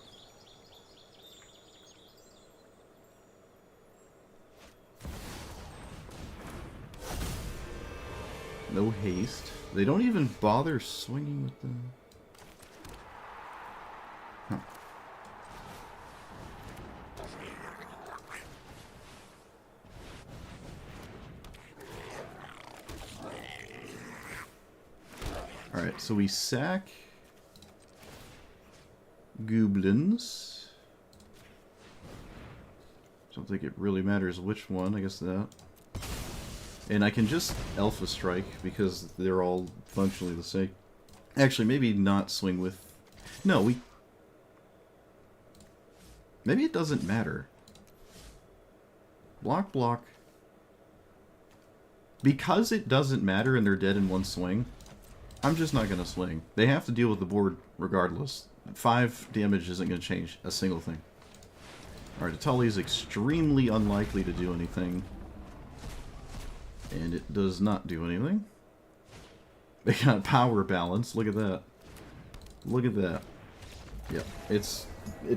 No haste. They don't even bother swinging with the... Huh. Alright, so we sack Goblins. Don't think it really matters which one, I guess that. And I can just Alpha Strike because they're all functionally the same. Actually, maybe not swing with... No, we... Maybe it doesn't matter. Block, block. Because it doesn't matter and they're dead in one swing, I'm just not going to swing. They have to deal with the board regardless. 5 damage isn't going to change a single thing. Alright, Atali is extremely unlikely to do anything. And it does not do anything. They got power balance. Look at that. Look at that. Yep. It's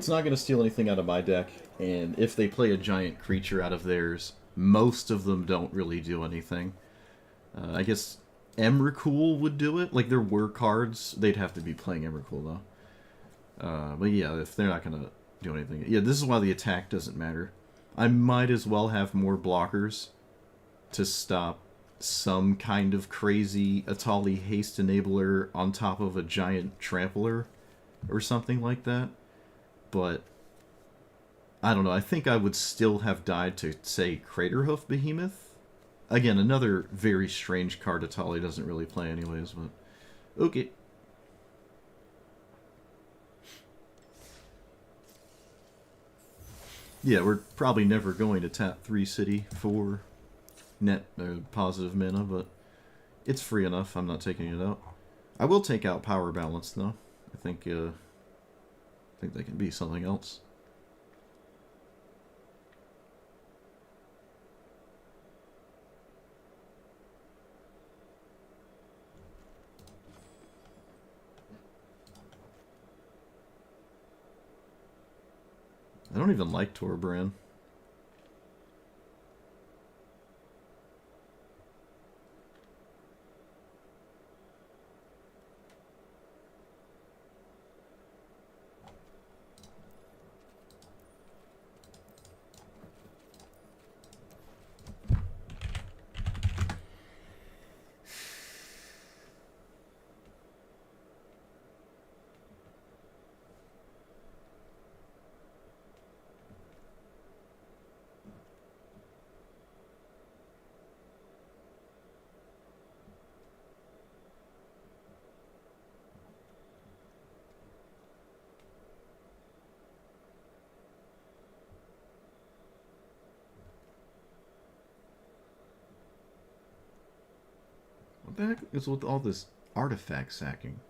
not going to steal anything out of my deck. And if they play a giant creature out of theirs, most of them don't really do anything. I guess Emrakul would do it. Like, there were cards. They'd have to be playing Emrakul, though. But yeah, if they're not going to do anything. Yeah, this is why the attack doesn't matter. I might as well have more blockers to stop some kind of crazy Atali haste enabler on top of a giant trampler or something like that. But I don't know, I think I would still have died to, say, Craterhoof Behemoth. Again, another very strange card Atali doesn't really play anyways, but... Okay. Yeah, we're probably never going to tap 3 city for net positive mana, but it's free enough. I'm not taking it out. I will take out power balance though. I think they can be something else. I don't even like Torbran. What the heck is with all this artifact sacking?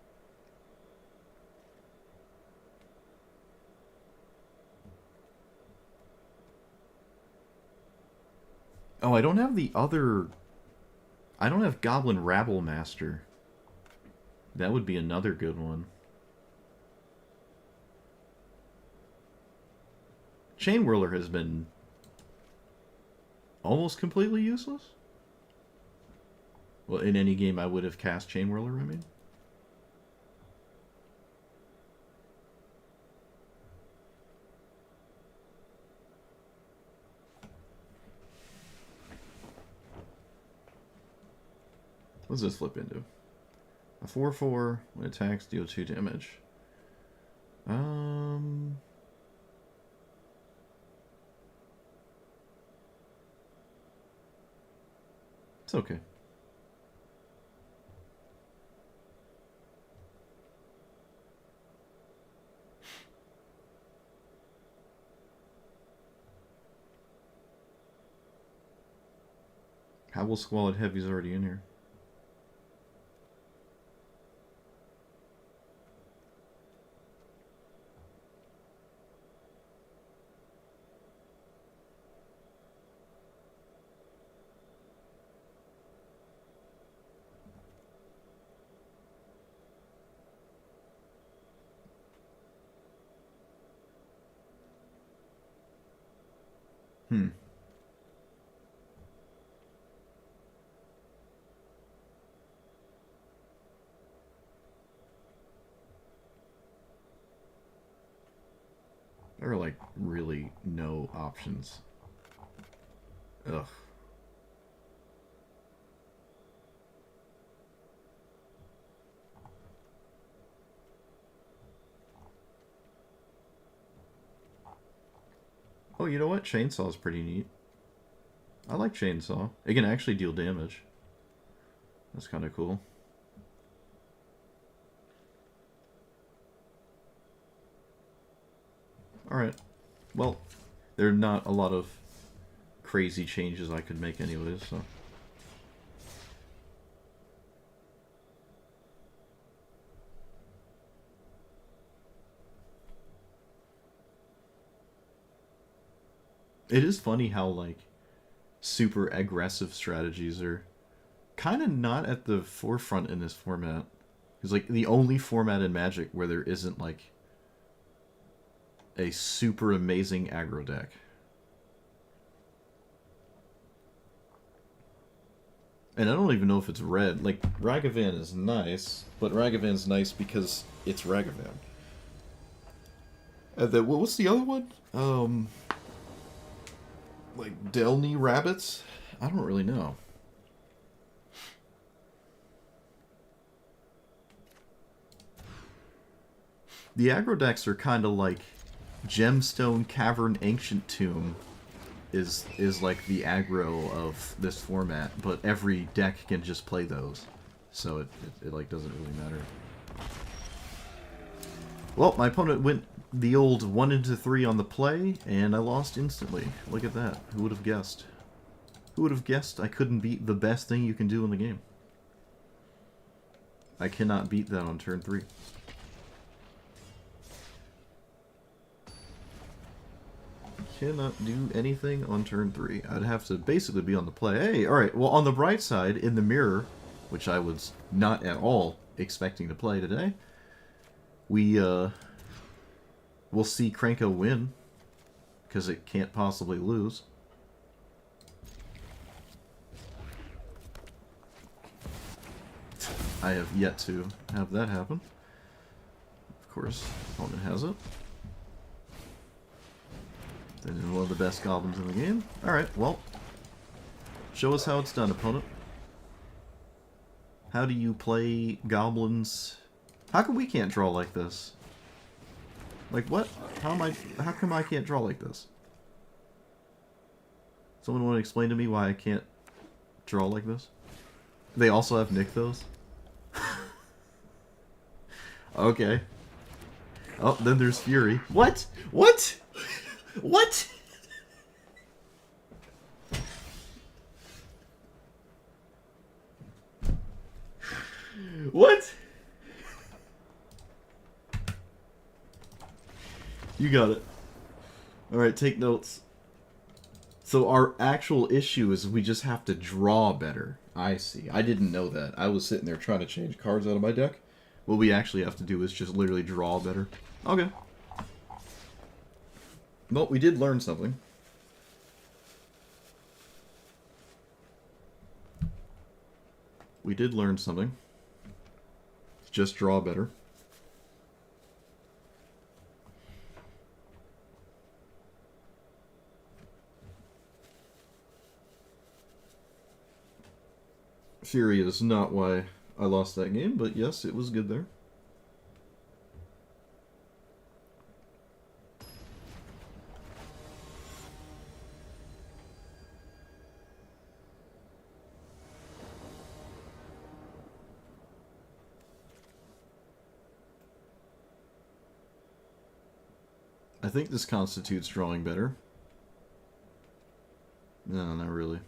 Oh, I don't have the other... I don't have Goblin Rabble Master. That would be another good one. Chain Whirler has been almost completely useless. Well, in any game I would have cast Chain Whirler, I mean. What does this flip into? A 4/4 when attacks deal 2 damage. It's okay. How will Squalid Heavy's already in here? There are, like, really no options. Ugh. Oh, you know what? Chainsaw is pretty neat. I like Chainsaw. It can actually deal damage. That's kind of cool. Alright. Well, there are not a lot of crazy changes I could make anyways, so... It is funny how, like, super aggressive strategies are kind of not at the forefront in this format. It's like the only format in Magic where there isn't, like, a super amazing aggro deck. And I don't even know if it's red. Like, Ragavan is nice, but Ragavan's nice because it's Ragavan. And then, what's the other one? Like, Delney Rabbits? I don't really know. The aggro decks are kind of like Gemstone Cavern Ancient Tomb is like the aggro of this format, but every deck can just play those, so it like doesn't really matter. Well, my opponent went the old 1 into 3 on the play, and I lost instantly. Look at that. Who would have guessed? Who would have guessed I couldn't beat the best thing you can do in the game? I cannot beat that on turn 3. Cannot do anything on turn 3. I'd have to basically be on the play. Hey, alright, well on the bright side, in the mirror, which I was not at all expecting to play today, we'll see Krenko win, because it can't possibly lose. I have yet to have that happen. Of course, opponent has it. Then one of the best goblins in the game. Alright, well. Show us how it's done, opponent. How do you play goblins? How come we can't draw like this? Like what? How come I can't draw like this? Someone want to explain to me why I can't draw like this? They also have Nykthos? Okay. Oh, then there's Fury. What? What? What? What? You got it. Alright, take notes. So our actual issue is we just have to draw better. I see. I didn't know that. I was sitting there trying to change cards out of my deck. What we actually have to do is just literally draw better. Okay. Well, we did learn something. We did learn something. Just draw better. Fury is not why I lost that game, but yes, it was good there. I think this constitutes drawing better. No, not really.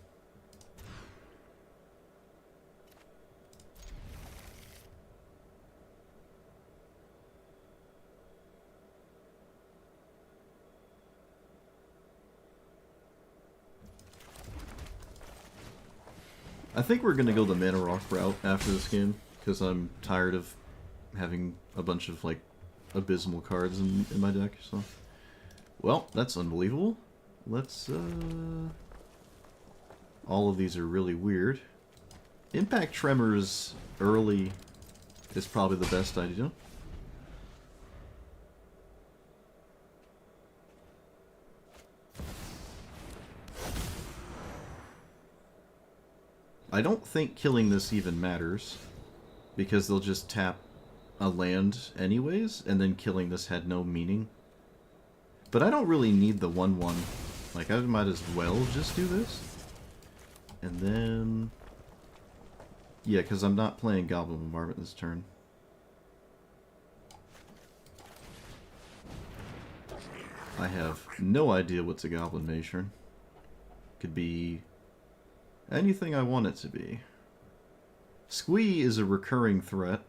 I think we're going to go the Mana Rock route after this game, because I'm tired of having a bunch of, like, abysmal cards in my deck, so... Well, that's unbelievable. Let's, all of these are really weird. Impact Tremors early is probably the best idea. I don't think killing this even matters, because they'll just tap a land anyways, and then killing this had no meaning. But I don't really need the 1/1. Like, I might as well just do this. And then... Yeah, because I'm not playing Goblin Bombardment this turn. I have no idea what's a Goblin Matron. Could be... anything I want it to be. Squee is a recurring threat.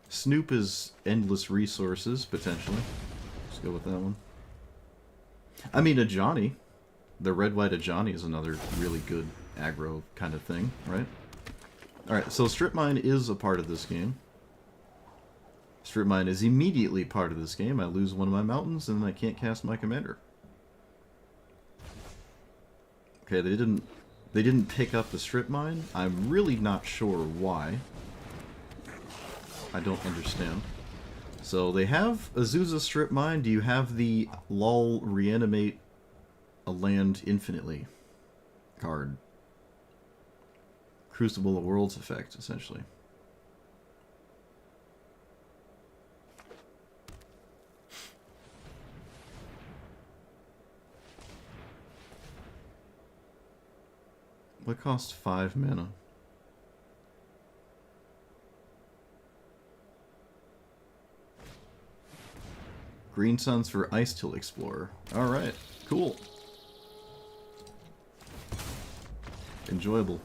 Snoop is endless resources, potentially. Let's go with that one. I mean, Ajani. The red-white Ajani is another really good aggro kind of thing, right? Alright, so Strip Mine is a part of this game. Strip Mine is immediately part of this game. I lose one of my mountains, and I can't cast my commander. Okay, they didn't pick up the Strip Mine. I'm really not sure why. I don't understand. So they have Azusa Strip Mine. Do you have the LOL Reanimate a Land Infinitely card? Crucible of Worlds effect, essentially. What costs 5 mana? Green Suns for Ice Till Explorer. Alright, cool. Enjoyable.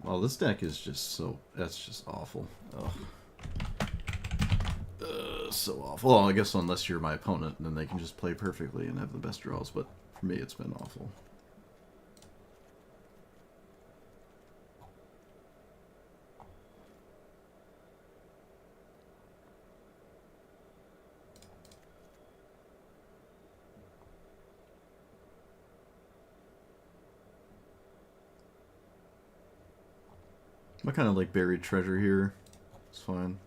Oh, this deck is just so... That's just awful. Ugh. So awful. Well, I guess unless you're my opponent, then they can just play perfectly and have the best draws, but for me it's been awful. I kind of like Buried Treasure here. It's fine.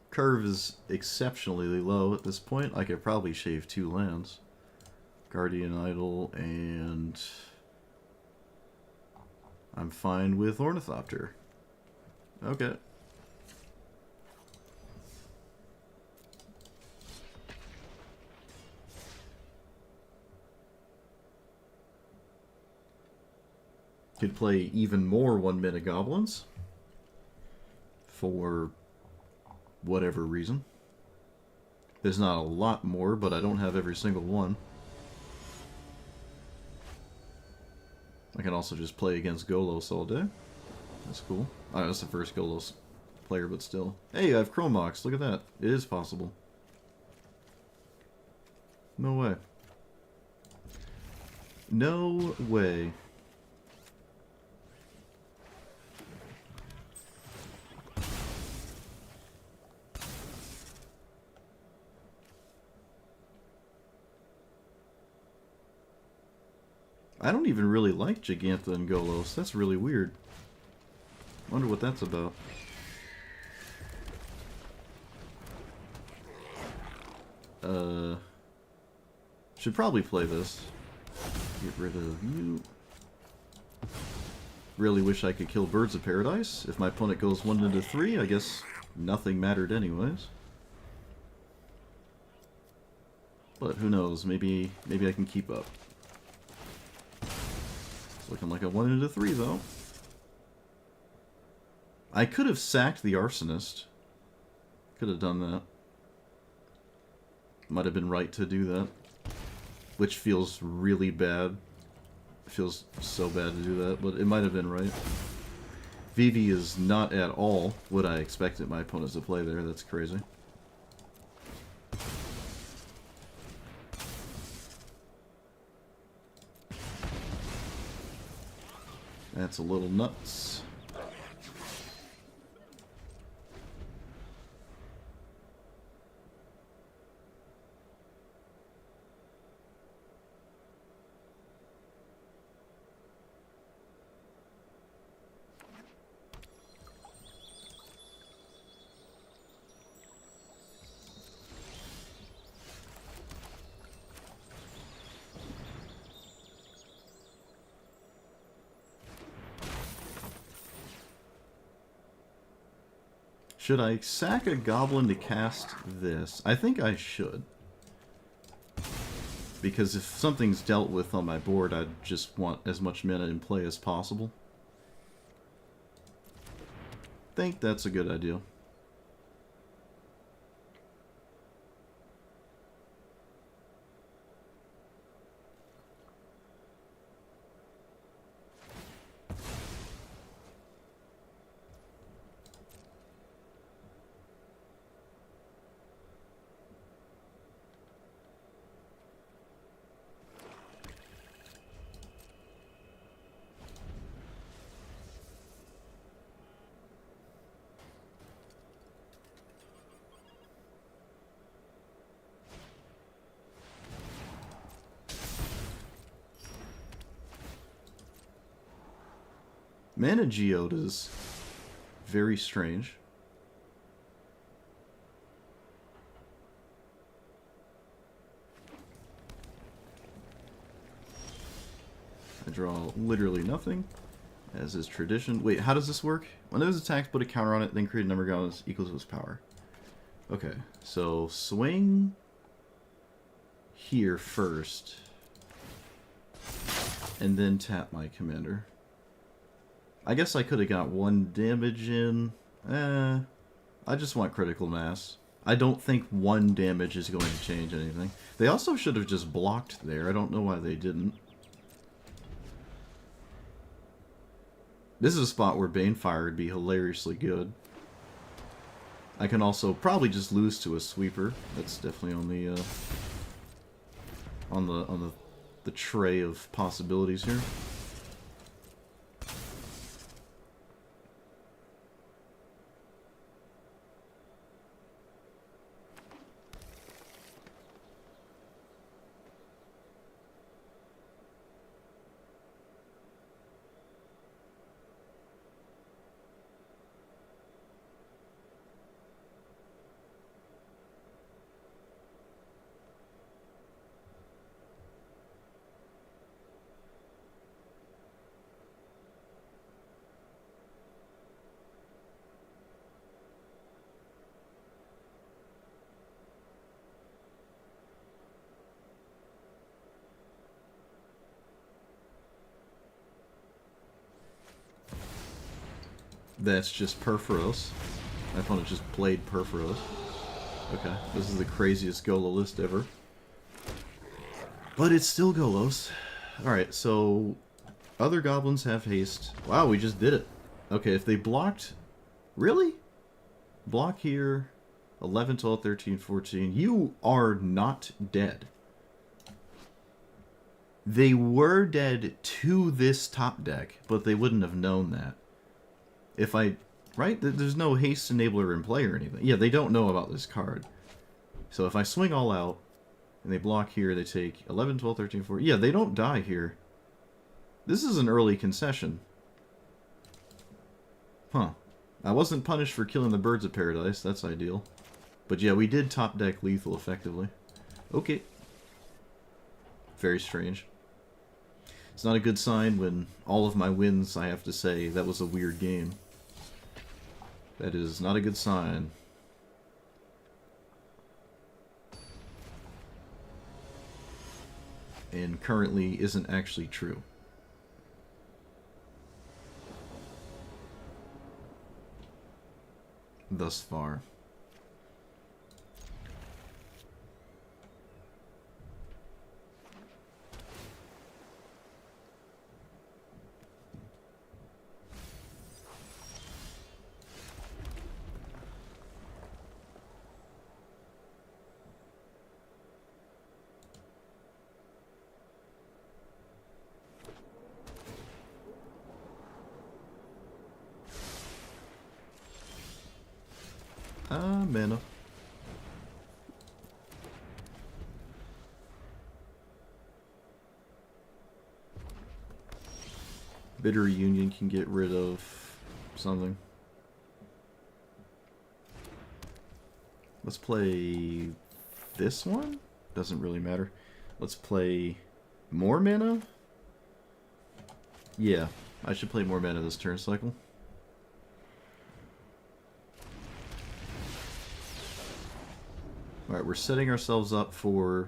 Curve is exceptionally low at this point. I could probably shave 2 lands. Guardian Idol, and I'm fine with Ornithopter. Okay. Could play even more 1-mana goblins for whatever reason. There's not a lot more, but I don't have every single one. I can also just play against Golos all day. That's cool. I was the first Golos player, but still. Hey, I have Chromox. Look at that. It is possible. No way. No way. I don't even really like Giganta and Golos. That's really weird. Wonder what that's about. Should probably play this. Get rid of you. Really wish I could kill Birds of Paradise. If my opponent goes 1 into 3, I guess nothing mattered anyways. But who knows? Maybe I can keep up. It's looking like a 1 into 3 though. I could have sacked the Arsonist. Could have done that. Might have been right to do that. Which feels really bad. It feels so bad to do that, but it might have been right. Vivi is not at all what I expected my opponents to play there. That's crazy. That's a little nuts. Should I sack a goblin to cast this? I think I should. Because if something's dealt with on my board, I just want as much mana in play as possible. Think that's a good idea. Mana Geode is very strange. I draw literally nothing, as is tradition. Wait, how does this work? When those attacks put a counter on it, then create a number of goblins equal to its power. Okay, so swing here first, and then tap my commander. I guess I could have got 1 damage in. I just want critical mass. I don't think 1 damage is going to change anything. They also should have just blocked there. I don't know why they didn't. This is a spot where Banefire would be hilariously good. I can also probably just lose to a sweeper. That's definitely on the tray of possibilities here. That's just Perforos. My opponent just played Perforos. Okay, this is the craziest Golo list ever. But it's still Golos. Alright, so other goblins have haste. Wow, we just did it. Okay, if they blocked... Really? Block here. 11, 12, 13, 14. You are not dead. They were dead to this top deck, but they wouldn't have known that. If I... Right? There's no haste enabler in play or anything. Yeah, they don't know about this card. So if I swing all out, and they block here, they take 11, 12, 13, 14... Yeah, they don't die here. This is an early concession. Huh. I wasn't punished for killing the Birds of Paradise. That's ideal. But yeah, we did top deck lethal effectively. Okay. Very strange. It's not a good sign when all of my wins, I have to say, that was a weird game. That is not a good sign. And currently isn't actually true. Thus far. Mana. Bitter Union can get rid of something. Let's play this one? Doesn't really matter. Let's play more mana? Yeah, I should play more mana this turn cycle. we're setting ourselves up for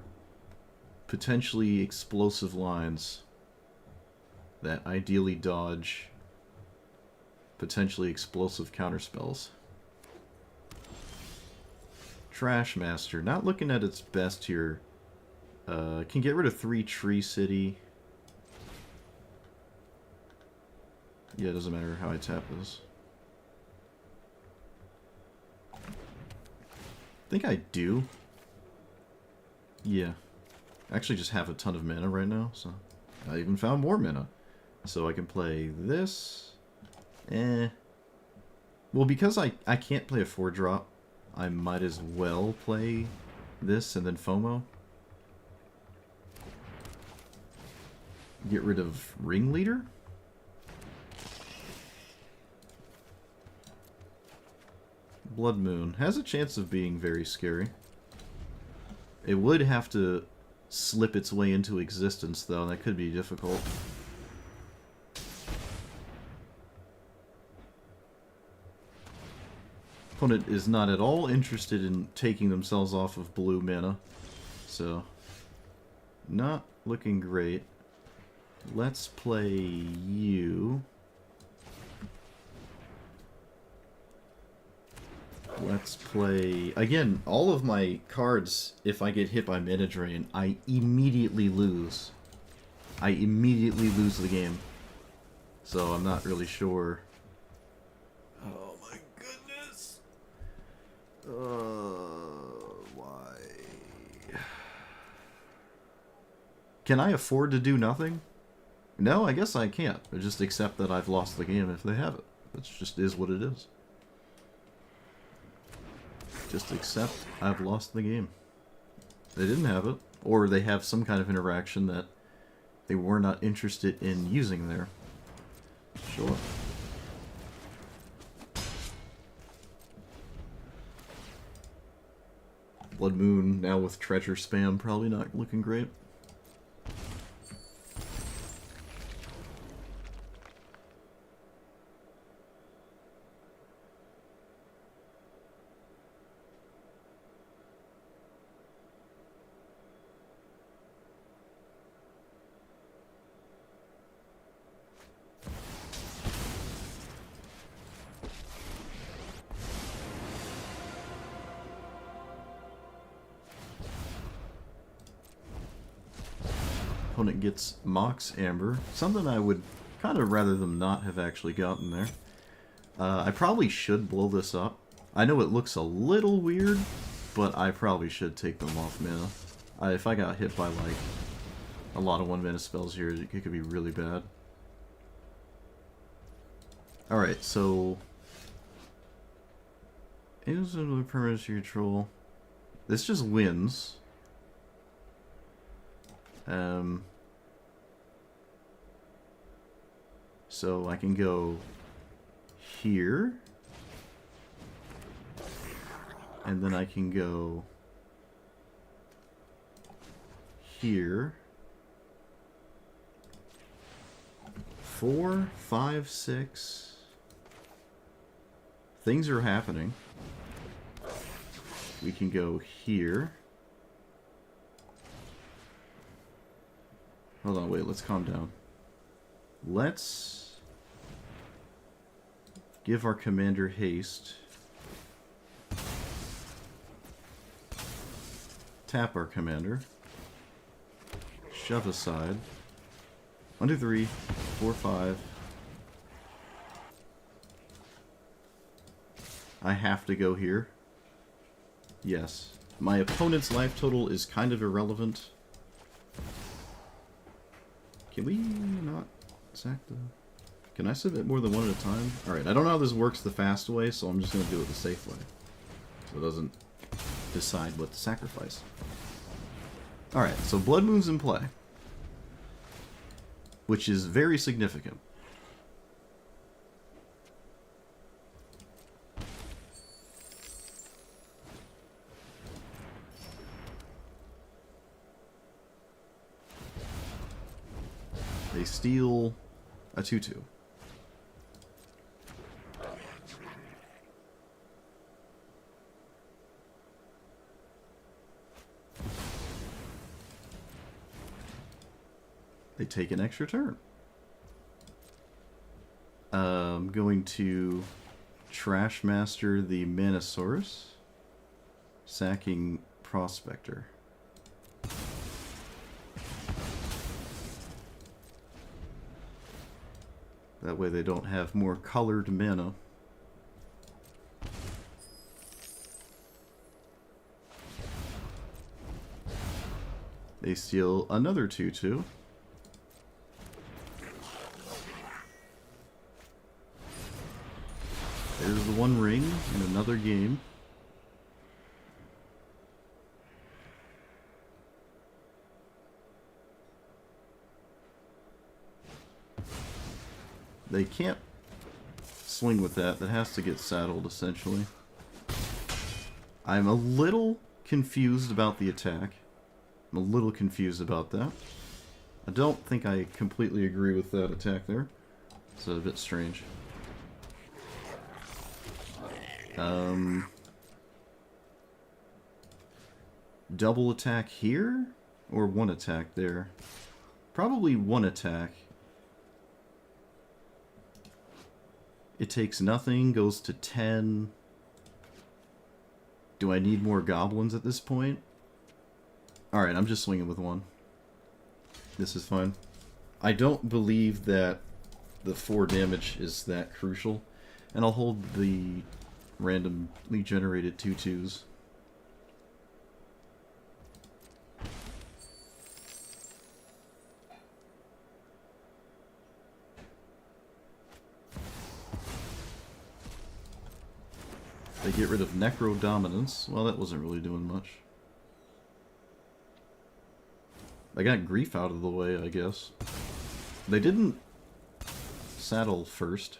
potentially explosive lines that ideally dodge potentially explosive counterspells. Trash Master, not looking at its best here. Can get rid of 3 Tree City. Yeah, it doesn't matter how I tap this. I think I do. Yeah. I actually just have a ton of mana right now, so I even found more mana. So I can play this. Well, because I can't play a 4-drop, I might as well play this and then FOMO. Get rid of Ringleader. Blood Moon has a chance of being very scary. It would have to slip its way into existence, though, and that could be difficult. Opponent is not at all interested in taking themselves off of blue mana, so not looking great. Let's play you. Let's play... Again, all of my cards, if I get hit by mana drain, I immediately lose. I immediately lose the game. So I'm not really sure. Oh my goodness! Why? Can I afford to do nothing? No, I guess I can't. I just accept that I've lost the game if they have it. That just is what it is. Just accept I've lost the game. They didn't have it, or they have some kind of interaction that they were not interested in using there. Sure. Blood Moon now with treasure spam, probably not looking great. Opponent gets Mox Amber, something I would kind of rather them not have actually gotten there. I probably should blow this up. I know it looks a little weird, but I probably should take them off mana. If I got hit by like a lot of 1-mana spells here, it could be really bad. Alright, so... Is another permanent to control. This just wins. So I can go here, and then I can go here. 4, 5, 6. Things are happening. We can go here. Hold on, wait, let's calm down. Let's give our commander haste. Tap our commander. Shove aside. 1, 2, 3, 4, 5. I have to go here. Yes. My opponent's life total is kind of irrelevant. Can we not sack the... Can I submit more than one at a time? Alright, I don't know how this works the fast way, so I'm just going to do it the safe way. So it doesn't decide what to sacrifice. Alright, so Blood Moon's in play. Which is very significant. They steal a 2/2. they take an extra turn. I'm going to Trash Master the Manosaurus, sacking Prospector. That way they don't have more colored mana. They steal another 2/2. There's the one ring in another game. They can't swing with that. That has to get saddled, essentially. I'm a little confused about the attack. I'm a little confused about that. I don't think I completely agree with that attack there. It's a bit strange. Double attack here? Or one attack there? Probably one attack. It takes nothing, goes to 10. Do I need more goblins at this point? Alright, I'm just swinging with one. This is fine. I don't believe that the 4 damage is that crucial. And I'll hold the randomly generated 2/2s. They get rid of Necro Dominance. Well, that wasn't really doing much. I got Grief out of the way, I guess. They didn't saddle first.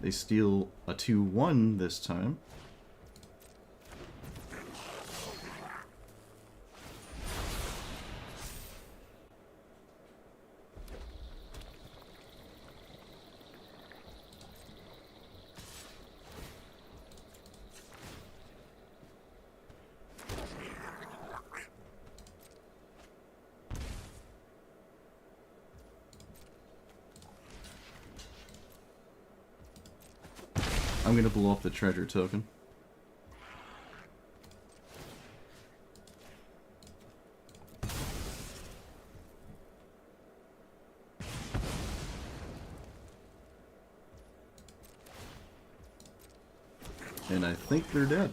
They steal a 2/1 this time. I'm gonna blow up the treasure token. And I think they're dead.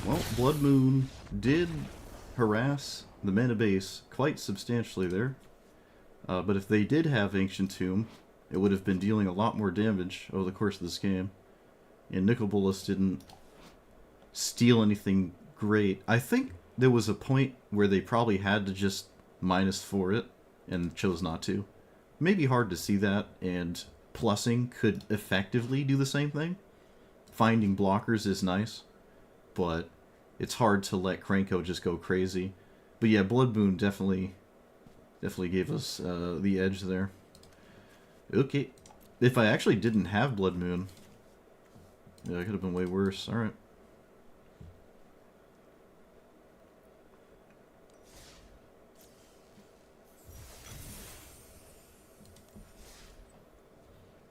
Well, Blood Moon did harass the mana base quite substantially there. But if they did have Ancient Tomb, it would have been dealing a lot more damage over the course of this game. And Nicol Bolas didn't steal anything great. I think there was a point where they probably had to just -4 it and chose not to. Maybe hard to see that, and plussing could effectively do the same thing. Finding blockers is nice, but it's hard to let Krenko just go crazy. But yeah, Blood Moon definitely gave us the edge there. Okay. If I actually didn't have Blood Moon, yeah, it could have been way worse. Alright.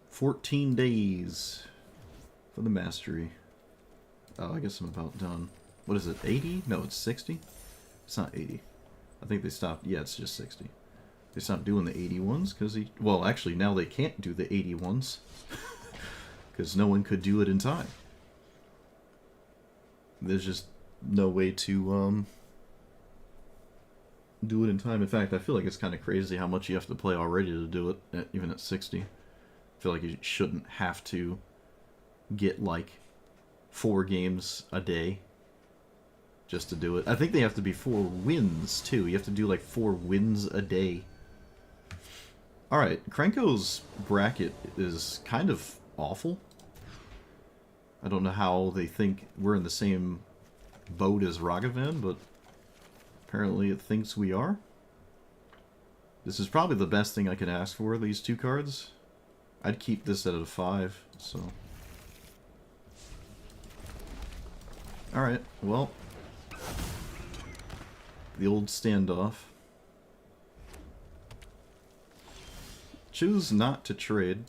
"14 days for the mastery." Oh, I guess I'm about done. What is it, 80? No, it's 60? It's not 80. I think they stopped. Yeah, it's just 60. They stopped doing the 81s because he... Well, actually, now they can't do the 81s. Because no one could do it in time. There's just no way to do it in time. In fact, I feel like it's kind of crazy how much you have to play already to do it, even at 60. I feel like you shouldn't have to get, like, 4 games a day just to do it. I think they have to be 4 wins, too. You have to do, like, 4 wins a day Alright, Krenko's bracket is kind of awful. I don't know how they think we're in the same boat as Ragavan, but apparently it thinks we are. This is probably the best thing I could ask for, these two cards. I'd keep this at a 5, so... Alright, well... The old standoff. Choose not to trade.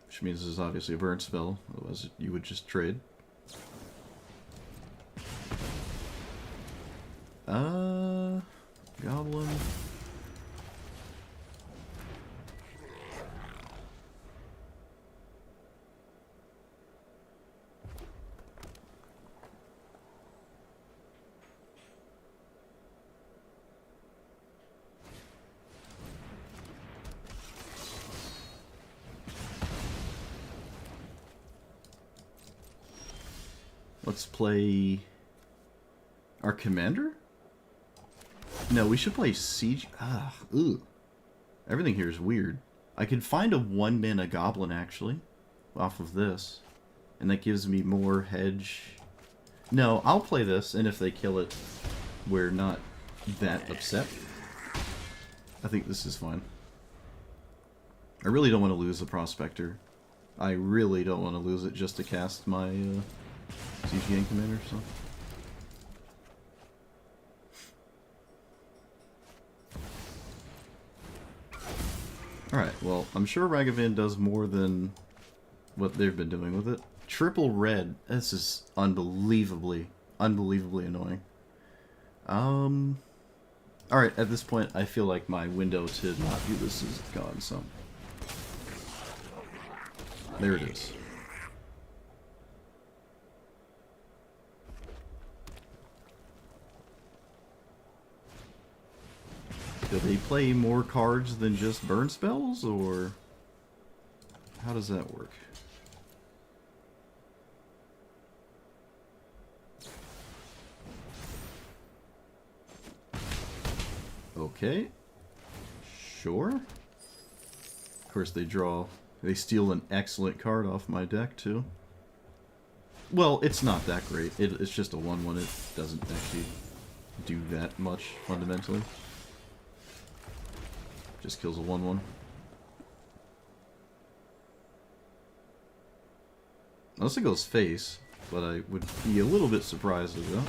Which means this is obviously a burn spell, otherwise you would just trade. Goblin. Let's play our commander? No, we should play Siege. Ugh. Everything here is weird. I could find a 1-mana goblin, actually, off of this. And that gives me more hedge. No, I'll play this, and if they kill it, we're not that upset. I think this is fine. I really don't want to lose the Prospector. I really don't want to lose it just to cast my Siege Gang Commander, so... Alright, well, I'm sure Ragavan does more than what they've been doing with it. Triple red. This is unbelievably annoying. Alright, at this point, I feel like my window to not do this is gone, so... There it is. Do they play more cards than just burn spells, or how does that work? Okay. Sure. Of course they steal an excellent card off my deck, too. Well, it's not that great. It's just a 1/1. It doesn't actually do that much, fundamentally. Just kills a 1/1. Unless it goes face, but I would be a little bit surprised if that.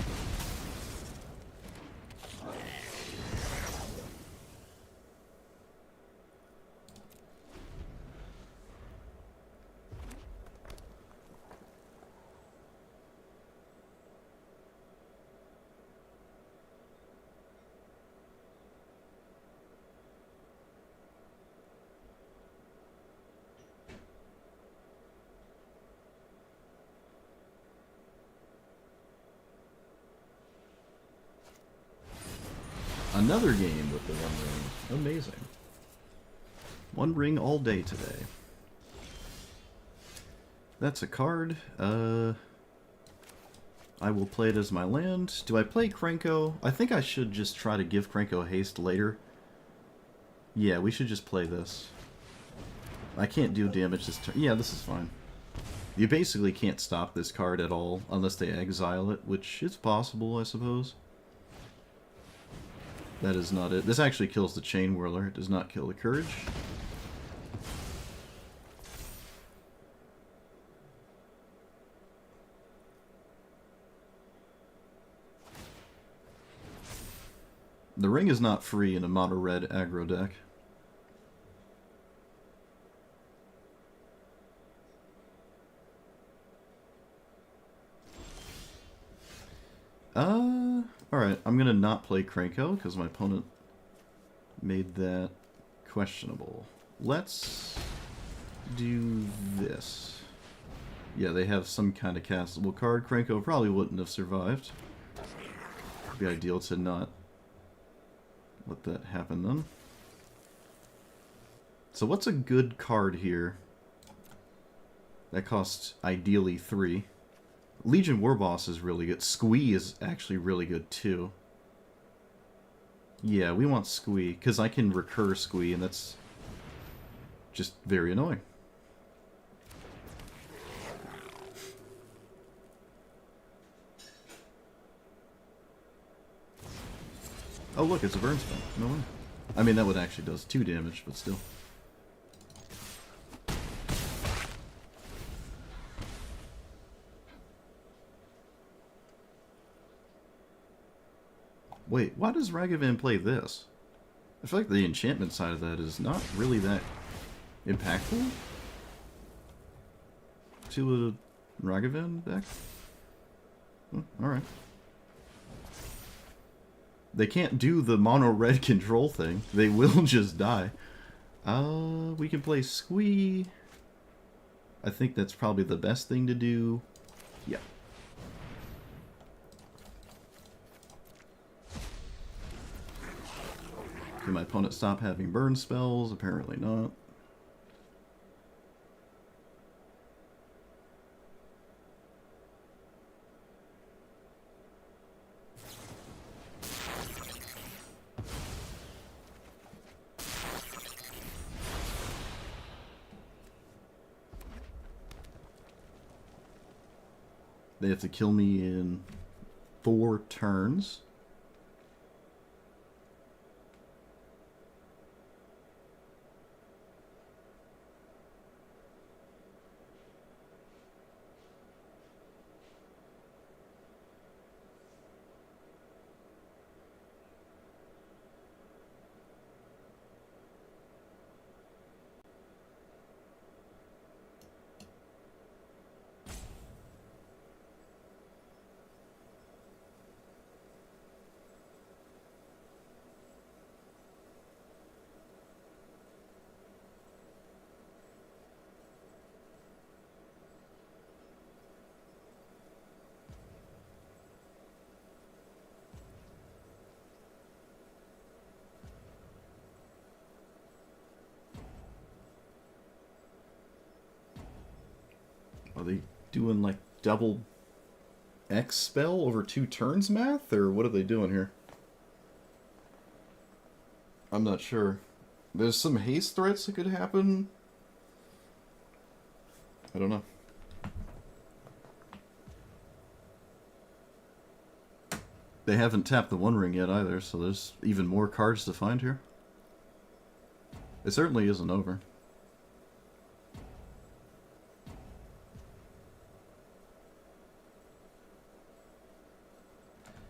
Another game with the One Ring. Amazing. One Ring all day today. That's a card. I will play it as my land. Do I play Krenko? I think I should just try to give Krenko haste later. Yeah, we should just play this. I can't do damage this turn. Yeah, this is fine. You basically can't stop this card at all unless they exile it, which is possible, I suppose. That is not it. This actually kills the Chain Whirler. It does not kill the Courage. The ring is not free in a mono red aggro deck. Alright, I'm gonna not play Krenko because my opponent made that questionable. Let's do this. Yeah, they have some kind of castable card. Krenko probably wouldn't have survived. It'd be ideal to not let that happen then. So what's a good card here that costs ideally 3? Legion Warboss is really good. Squee is actually really good too. Yeah, we want Squee, because I can recur Squee, and that's just very annoying. Oh look, it's a burn spell. No way. I mean, that one actually does 2 damage, but still. Wait, why does Ragavan play this? I feel like the enchantment side of that is not really that impactful to a Ragavan deck. Oh, alright. They can't do the mono-red control thing. They will just die. We can play Squee. I think that's probably the best thing to do. Yeah. Can my opponent stop having burn spells? Apparently not. They have to kill me in 4 turns. Are they doing like double X spell over 2 turns math? Or what are they doing here? I'm not sure. There's some haste threats that could happen. I don't know. They haven't tapped the One Ring yet either, so there's even more cards to find here. It certainly isn't over.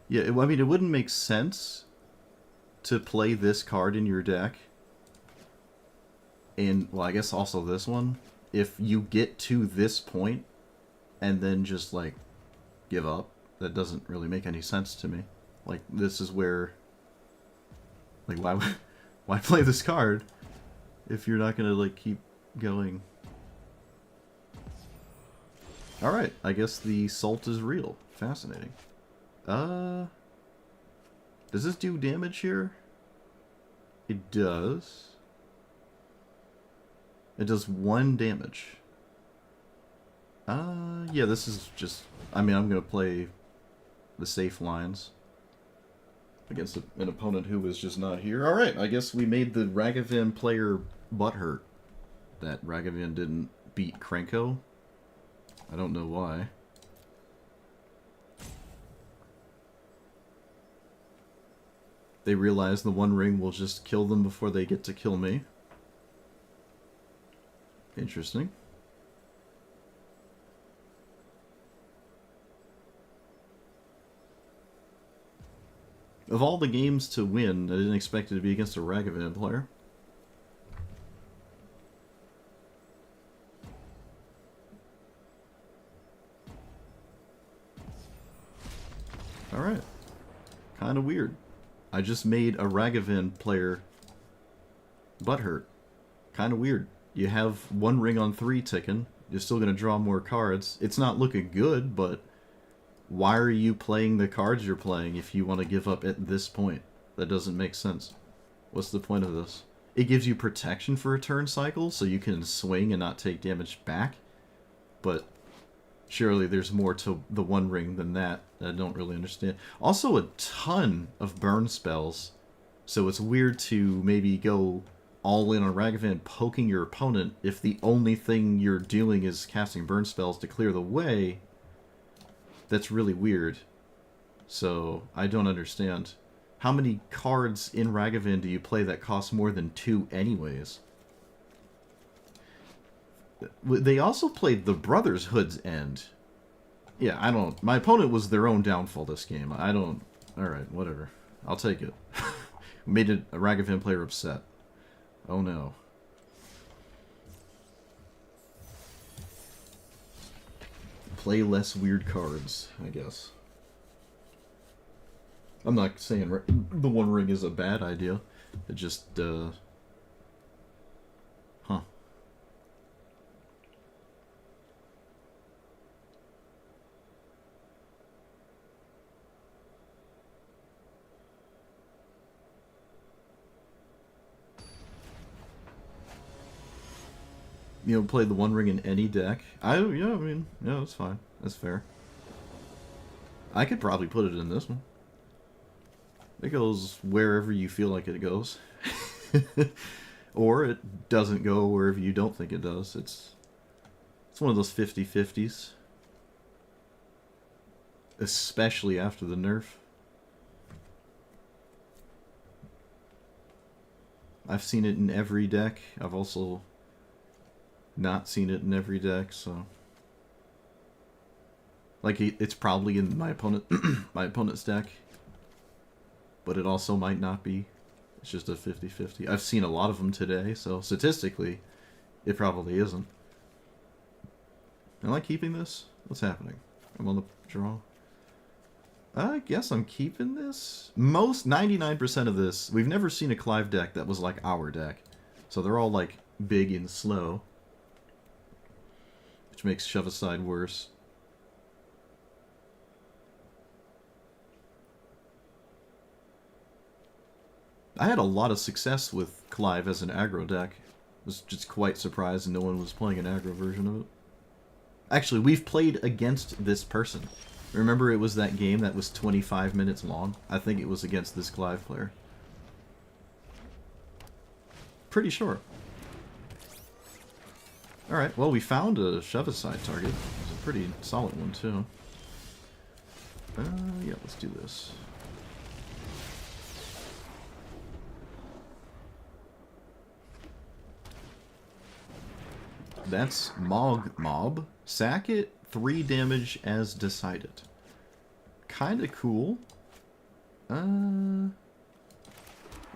Yeah, I mean, it wouldn't make sense to play this card in your deck, and, well, I guess also this one, if you get to this point and then just, like, give up. That doesn't really make any sense to me. Like, this is where, like, why play this card if you're not gonna, like, keep going? Alright, I guess the salt is real. Fascinating. Does this do damage here? It does. It does 1 damage. Yeah, this is just... I mean, I'm gonna play the safe lines against an opponent who was just not here. Alright, I guess we made the Ragavan player butthurt that Ragavan didn't beat Krenko. I don't know why. They realize the One Ring will just kill them before they get to kill me. Interesting. Of all the games to win, I didn't expect it to be against a Ragavan player. Alright. Kinda weird. I just made a Ragavan player butthurt. Kinda weird. You have One Ring on 3 ticking. You're still gonna draw more cards. It's not looking good, but why are you playing the cards you're playing if you want to give up at this point? That doesn't make sense. What's the point of this? It gives you protection for a turn cycle, so you can swing and not take damage back. But surely there's more to the One Ring than that. I don't really understand. Also, a ton of burn spells So it's weird to maybe go all in on Ragavan poking your opponent if the only thing you're doing is casting burn spells to clear the way. That's really weird. So I don't understand. How many cards in Ragavan do you play that cost more than 2 anyways? They also played the Brothers Hood's End. Yeah, I don't... My opponent was their own downfall this game. I don't... Alright, whatever. I'll take it. Made a Ragavan player upset. Oh no. Play less weird cards, I guess. I'm not saying the One Ring is a bad idea. It just, huh. You know, play the One Ring in any deck. Yeah, I mean, yeah, that's fine. That's fair. I could probably put it in this one. It goes wherever you feel like it goes. Or it doesn't go wherever you don't think it does. It's one of those 50-50s. Especially after the nerf. I've seen it in every deck. I've also not seen it in every deck, so... Like, it's probably in my opponent's deck. But it also might not be. It's just a 50-50. I've seen a lot of them today, so statistically, it probably isn't. Am I keeping this? What's happening? I'm on the draw. I guess I'm keeping this. 99% of this, we've never seen a Clive deck that was like our deck. So they're all like big and slow. Which makes Shove Aside worse. I had a lot of success with Clive as an aggro deck. I was just quite surprised no one was playing an aggro version of it. Actually, we've played against this person. Remember it was that game that was 25 minutes long? I think it was against this Clive player. Pretty sure. Alright, well we found a Shove Aside target. It's a pretty solid one too. Yeah, let's do this. That's Mog Mob. Sack it, 3 damage as decided. Kinda cool.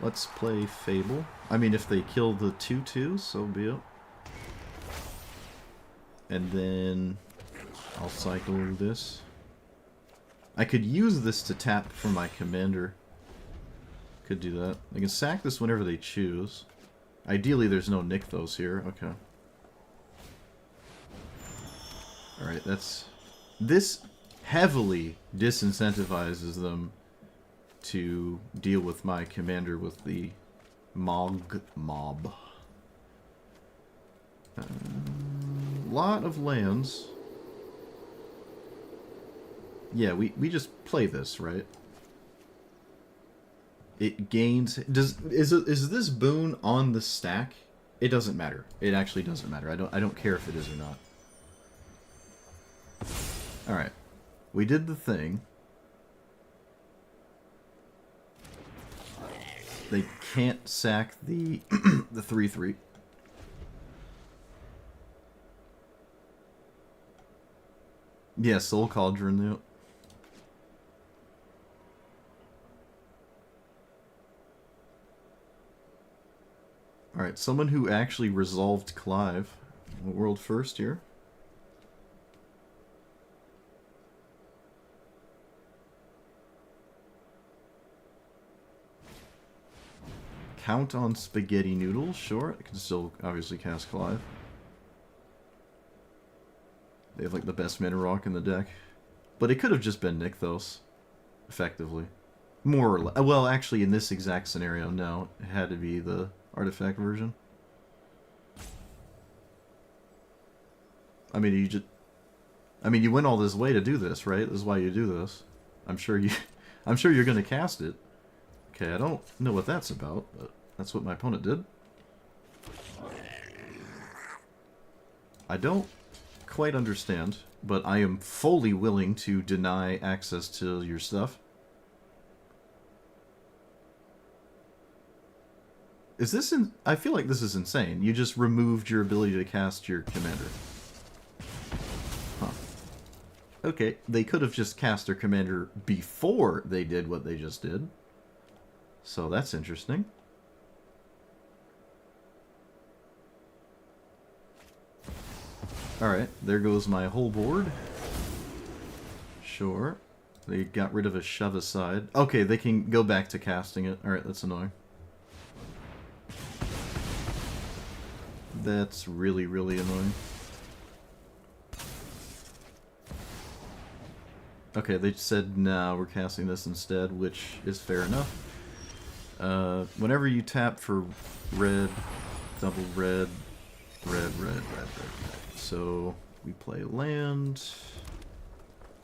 Let's play Fable. I mean, if they kill the 2/2, so be it. And then I'll cycle this. I could use this to tap for my commander. Could do that. They can sack this whenever they choose. Ideally, there's no Nykthos here. Okay. Alright, that's... This heavily disincentivizes them to deal with my commander with the Mog Mob. Lot of lands. Yeah, we just play this, right? It gains... Is this boon on the stack? It doesn't matter. It actually doesn't matter. I don't care if it is or not. Alright. We did the thing. They can't sack the the 3/3. Yeah, Soul Cauldron, yeah. Alright, someone who actually resolved Clive. World first here. Count on Spaghetti Noodles, sure. I can still obviously cast Clive. They have like the best mana rock in the deck. But it could have just been Nykthos, effectively. More or less. Well, actually, in this exact scenario, no. It had to be the artifact version. I mean, you went all this way to do this, right? This is why you do this. I'm sure you're gonna cast it. Okay, I don't know what that's about, but that's what my opponent did. I don't quite understand, but I am fully willing to deny access to your stuff. Is this I feel like this is insane. You just removed your ability to cast your commander. Huh. Okay, they could have just cast their commander before they did what they just did. So that's interesting. Alright, there goes my whole board. Sure. They got rid of a shove aside. Okay, they can go back to casting it. Alright, that's annoying. That's really, really annoying. Okay, they said, nah, we're casting this instead, which is fair enough. Whenever you tap for red, double red, red. So, we play land.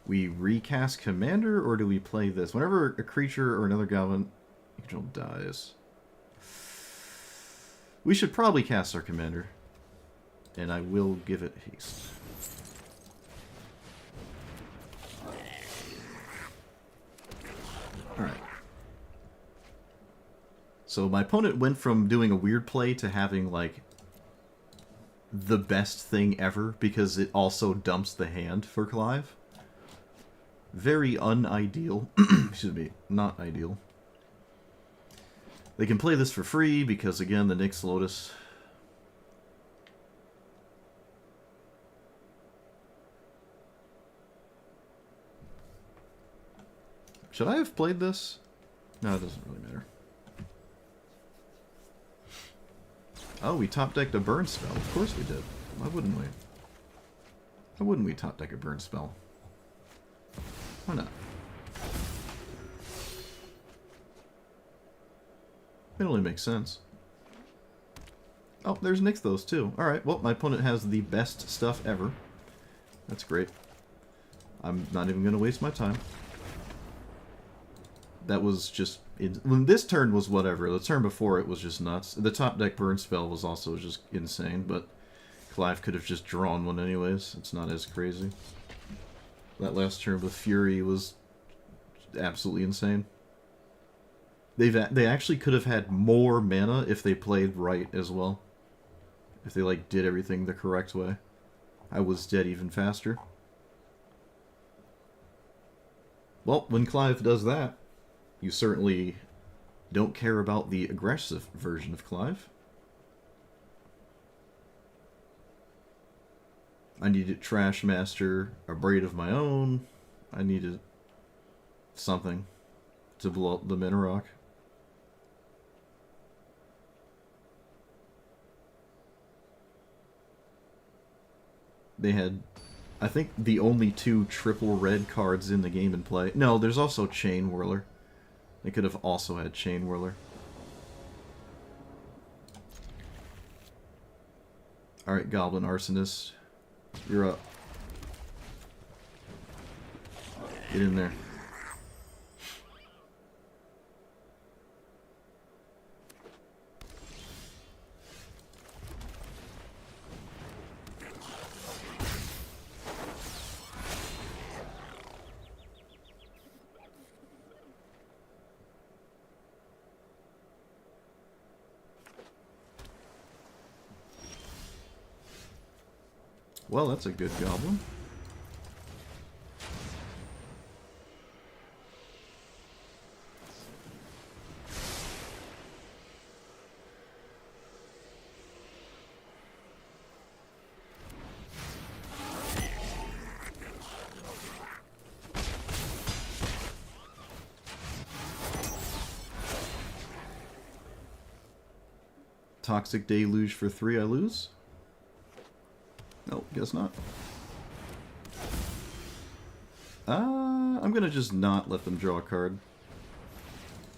We recast commander, or do we play this? Whenever a creature or another goblin control dies. We should probably cast our commander. And I will give it haste. Alright. So my opponent went from doing a weird play to having, like, the best thing ever, because it also dumps the hand for Clive. Very unideal. Excuse me, not ideal. They can play this for free, because, again, the Nyx Lotus. Should I have played this? No, it doesn't really matter. Oh, we top-decked a burn spell. Of course we did. Why wouldn't we? Why wouldn't we top-deck a burn spell? Why not? It only makes sense. Oh, there's Nixthos too. Alright, well, my opponent has the best stuff ever. That's great. I'm not even going to waste my time. That was just... this turn was whatever. The turn before it was just nuts. The top deck burn spell was also just insane, but Clive could have just drawn one anyways. It's not as crazy. That last turn with Fury was absolutely insane. They actually could have had more mana if they played right as well. If they, like, did everything the correct way. I was dead even faster. Well, when Clive does that, you certainly don't care about the aggressive version of Clive. I needed Trash Master, a Braid of my own. I needed something to blow up the Minerock. They had, I think, the only 2 triple red cards in the game in play. No, there's also Chain Whirler. They could have also had Chain Whirler. Alright, Goblin Arsonist. You're up. Get in there. Well, that's a good goblin. Toxic Deluge for 3, I lose? No, guess not. I'm gonna just not let them draw a card.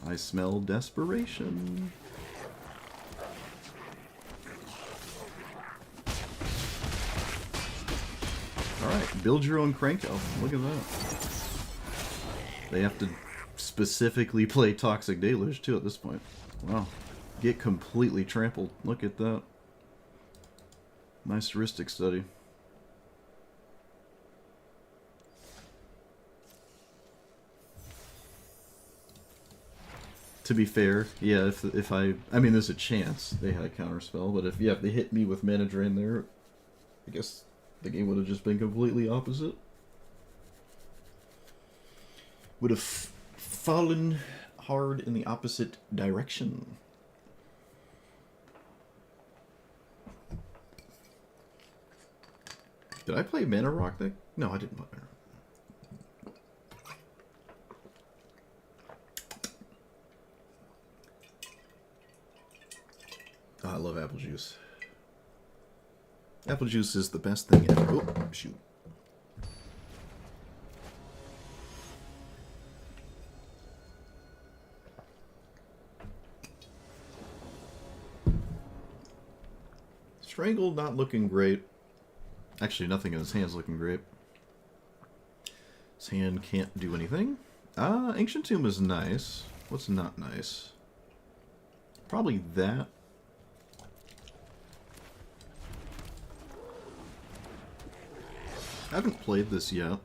I smell desperation. Alright, build your own Krenko. Look at that. They have to specifically play Toxic Deluge, too, at this point. Wow. Get completely trampled. Look at that. Nice heuristic study. To be fair, yeah, if I mean, there's a chance they had a counterspell, but if they hit me with Mana Drain there, I guess the game would have just been completely opposite. Would have fallen hard in the opposite direction. Did I play Mana Rock deck? No, I didn't play Mana Rock. Oh, I love apple juice. Apple juice is the best thing ever. Oh, shoot. Strangled not looking great. Actually, nothing in his hand's looking great. His hand can't do anything. Ancient Tomb is nice. What's not nice? Probably that. I haven't played this yet.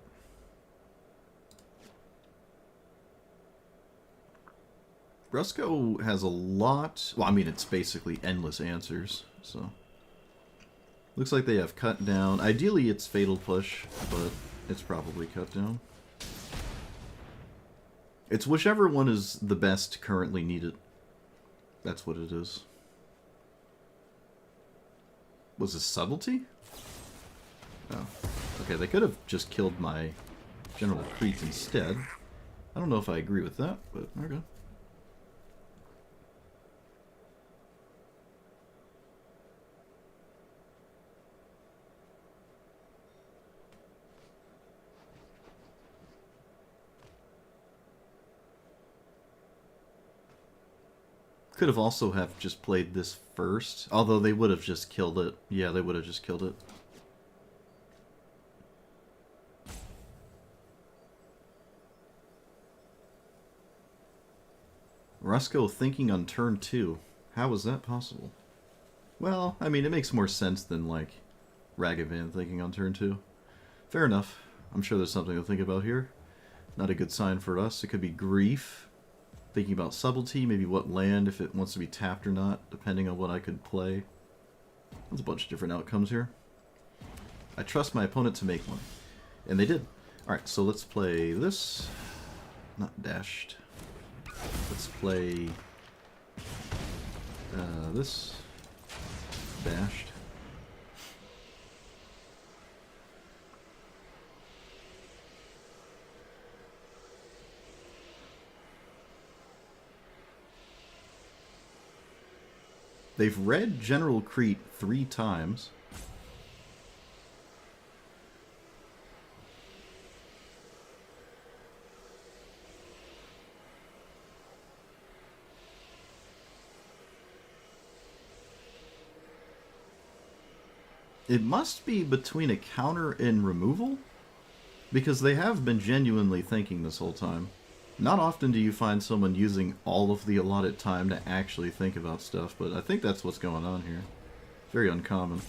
Brusco has a lot... Well, I mean, it's basically endless answers, so... Looks like they have cut down. Ideally, it's Fatal Push, but it's probably cut down. It's whichever one is the best currently needed. That's what it is. Was this Subtlety? Oh. Okay, they could have just killed my General Creep instead. I don't know if I agree with that, but okay. Could have also have just played this first, although they would have just killed it. Yeah, they would have just killed it. Rusko thinking on turn 2. How was that possible? Well, I mean, it makes more sense than, like, Ragavan thinking on turn 2. Fair enough. I'm sure there's something to think about here. Not a good sign for us. It could be Grief. Thinking about Subtlety, maybe what land, if it wants to be tapped or not, depending on what I could play. There's a bunch of different outcomes here. I trust my opponent to make one. And they did. Alright, so let's play this. Not dashed. Let's play this. Dashed. They've read General Crete 3 times. It must be between a counter and removal, because they have been genuinely thinking this whole time. Not often do you find someone using all of the allotted time to actually think about stuff, but I think that's what's going on here. Very uncommon.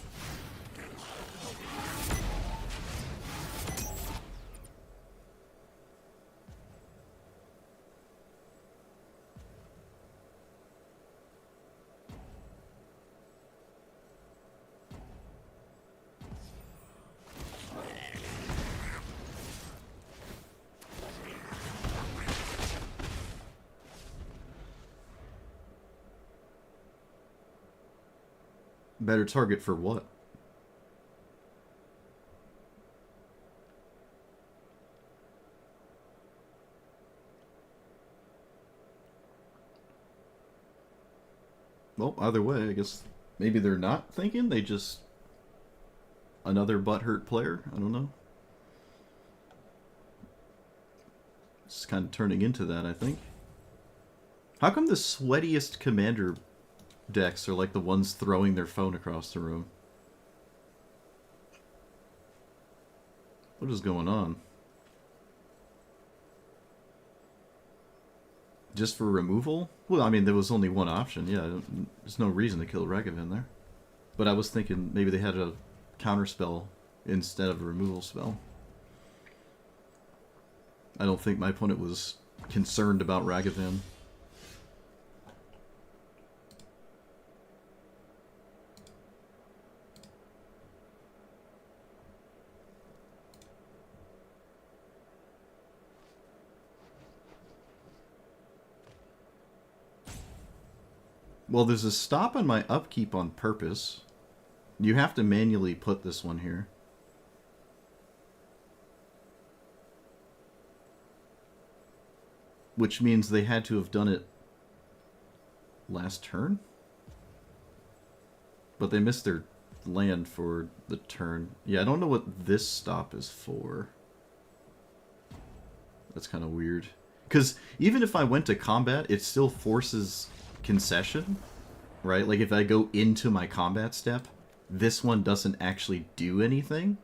Better target for what? Well, either way, I guess maybe they're not thinking, they just... Another butthurt player? I don't know. It's kind of turning into that, I think. How come the sweatiest commander decks are like the ones throwing their phone across the room? What is going on? Just for removal? Well, I mean, there was only one option. Yeah, there's no reason to kill Ragavan there. But I was thinking maybe they had a counter spell instead of a removal spell. I don't think my opponent was concerned about Ragavan. Well, there's a stop on my upkeep on purpose. You have to manually put this one here. Which means they had to have done it last turn? But they missed their land for the turn. Yeah, I don't know what this stop is for. That's kind of weird. Because even if I went to combat, it still forces concession, right? Like if I go into my combat step, this one doesn't actually do anything.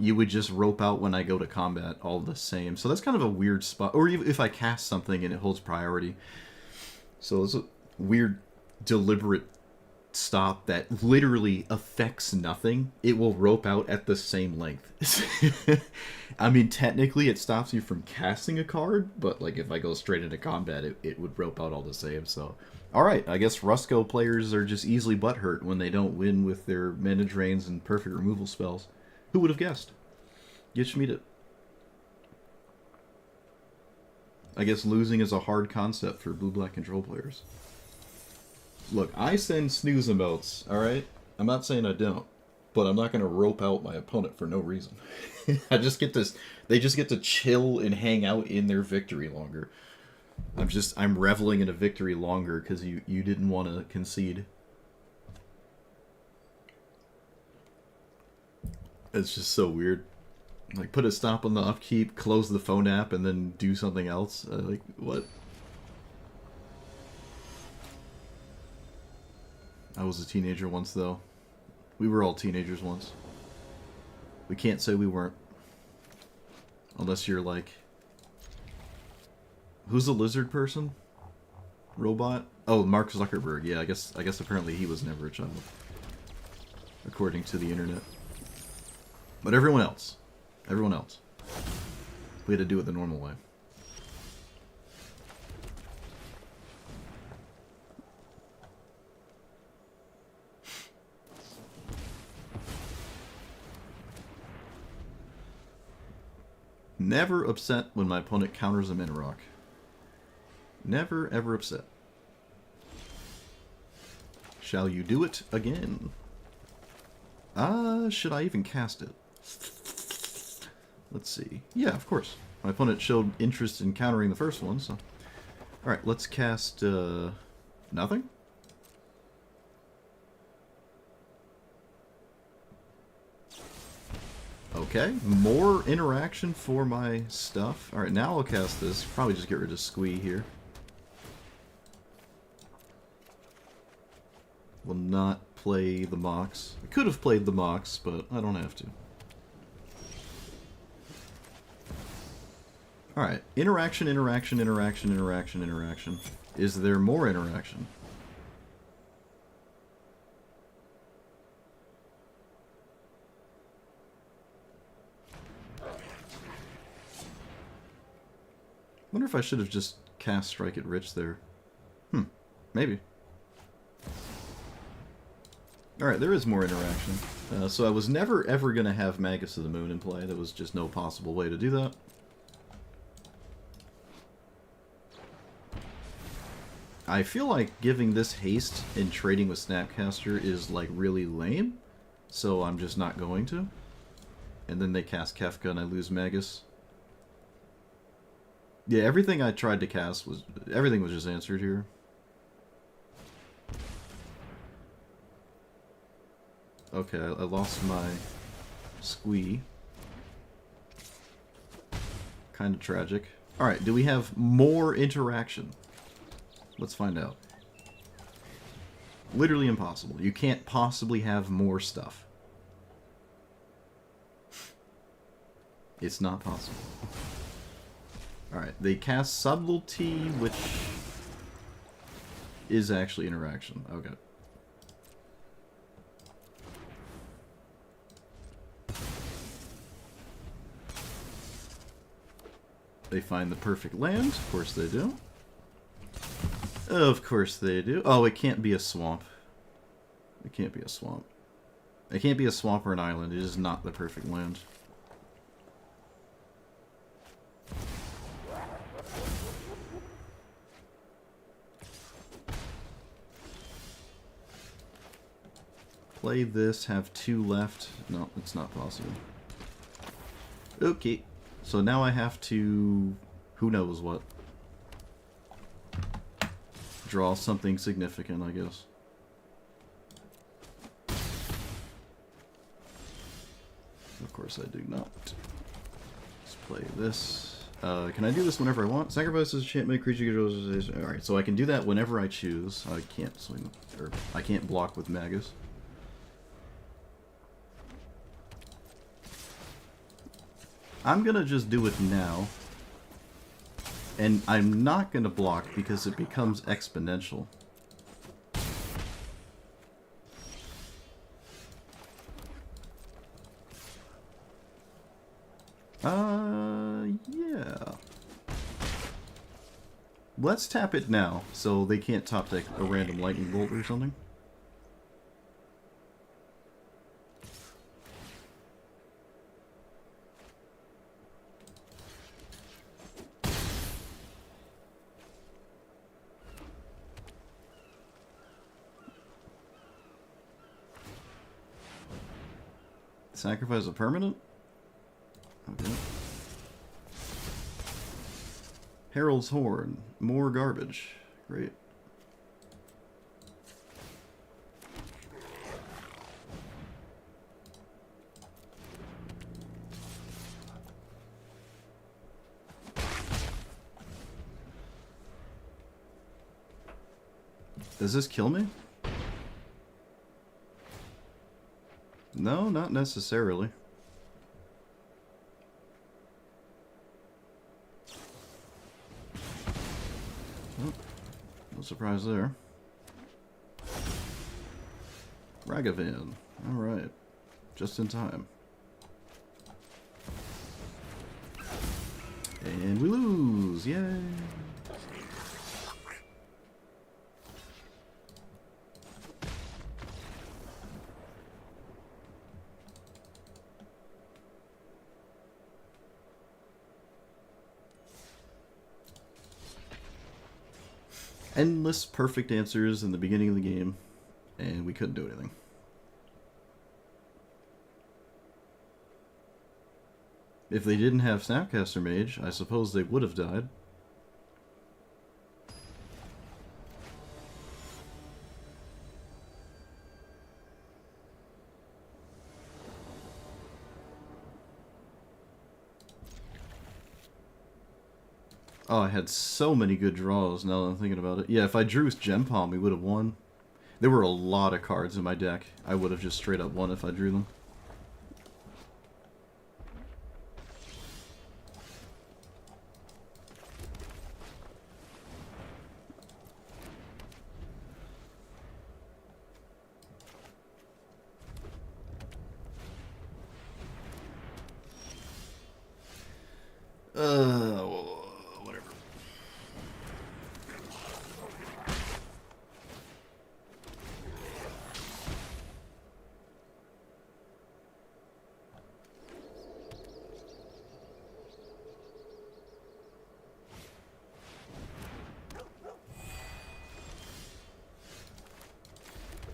You would just rope out when I go to combat all the same. So that's kind of a weird spot. Or if I cast something and it holds priority. So it's a weird, deliberate stop that literally affects nothing. It will rope out at the same length. I mean, technically it stops you from casting a card, but like if I go straight into combat, it would rope out all the same. So, alright, I guess Rusko players are just easily butthurt when they don't win with their mana drains and perfect removal spells. Who would have guessed? Gitschmied. I guess losing is a hard concept for blue-black control players. Look, I send snooze emotes, alright? I'm not saying I don't, but I'm not going to rope out my opponent for no reason. I just get this... They just get to chill and hang out in their victory longer. I'm reveling in a victory longer because you didn't want to concede. It's just so weird. Like, put a stop on the upkeep, close the phone app, and then do something else. Like, what? I was a teenager once, though. We were all teenagers once. We can't say we weren't. Unless you're like... Who's the lizard person? Robot? Oh, Mark Zuckerberg. Yeah, I guess apparently he was never a child. According to the internet. But everyone else, we had to do it the normal way. Never upset when my opponent counters a Mana Rock. Never, ever upset. Shall you do it again? Should I even cast it? Let's see. Yeah, of course. My opponent showed interest in countering the first one, so... Alright, let's cast, nothing? Okay, more interaction for my stuff. Alright, now I'll cast this. Probably just get rid of Squee here. Will not play the Mox. I could have played the Mox, but I don't have to. Alright, interaction, interaction, interaction, interaction, interaction. Is there more interaction? Wonder if I should have just cast Strike it Rich there. Maybe. Alright, there is more interaction. So I was never ever going to have Magus of the Moon in play. There was just no possible way to do that. I feel like giving this haste and trading with Snapcaster is like really lame, so I'm just not going to. And then they cast Kefka and I lose Magus. Yeah, everything I tried to cast was... everything was just answered here. Okay, I lost my Squee. Kind of tragic. Alright, do we have more interaction? Let's find out. Literally impossible. You can't possibly have more stuff. It's not possible. Alright, they cast Subtlety, which is actually interaction. Okay. They find the perfect land. Of course they do. Of course they do. Oh, it can't be a swamp. It can't be a swamp. It can't be a swamp or an island. It is not the perfect land. Play this, have 2 left. No, it's not possible. Okay. So now I have to... who knows what. Draw something significant, I guess. Of course I do not. Let's play this. Can I do this whenever I want? Sacrifices enchantment creature controls. Alright, so I can do that whenever I choose. I can't swing, or I can't block with Magus. I'm gonna just do it now. And I'm not gonna block because it becomes exponential. Yeah. Let's tap it now, so they can't top deck a random lightning bolt or something. Sacrifice a permanent? Okay. Herald's Horn. More garbage. Great. Does this kill me? No, not necessarily. Oh, no surprise there. Ragavan. Alright. Just in time. And we lose! Yay! Endless perfect answers in the beginning of the game, and we couldn't do anything. If they didn't have Snapcaster Mage, I suppose they would have died. Oh, I had so many good draws now that I'm thinking about it. Yeah, if I drew Gem Palm, we would have won. There were a lot of cards in my deck. I would have just straight up won if I drew them. Whatever.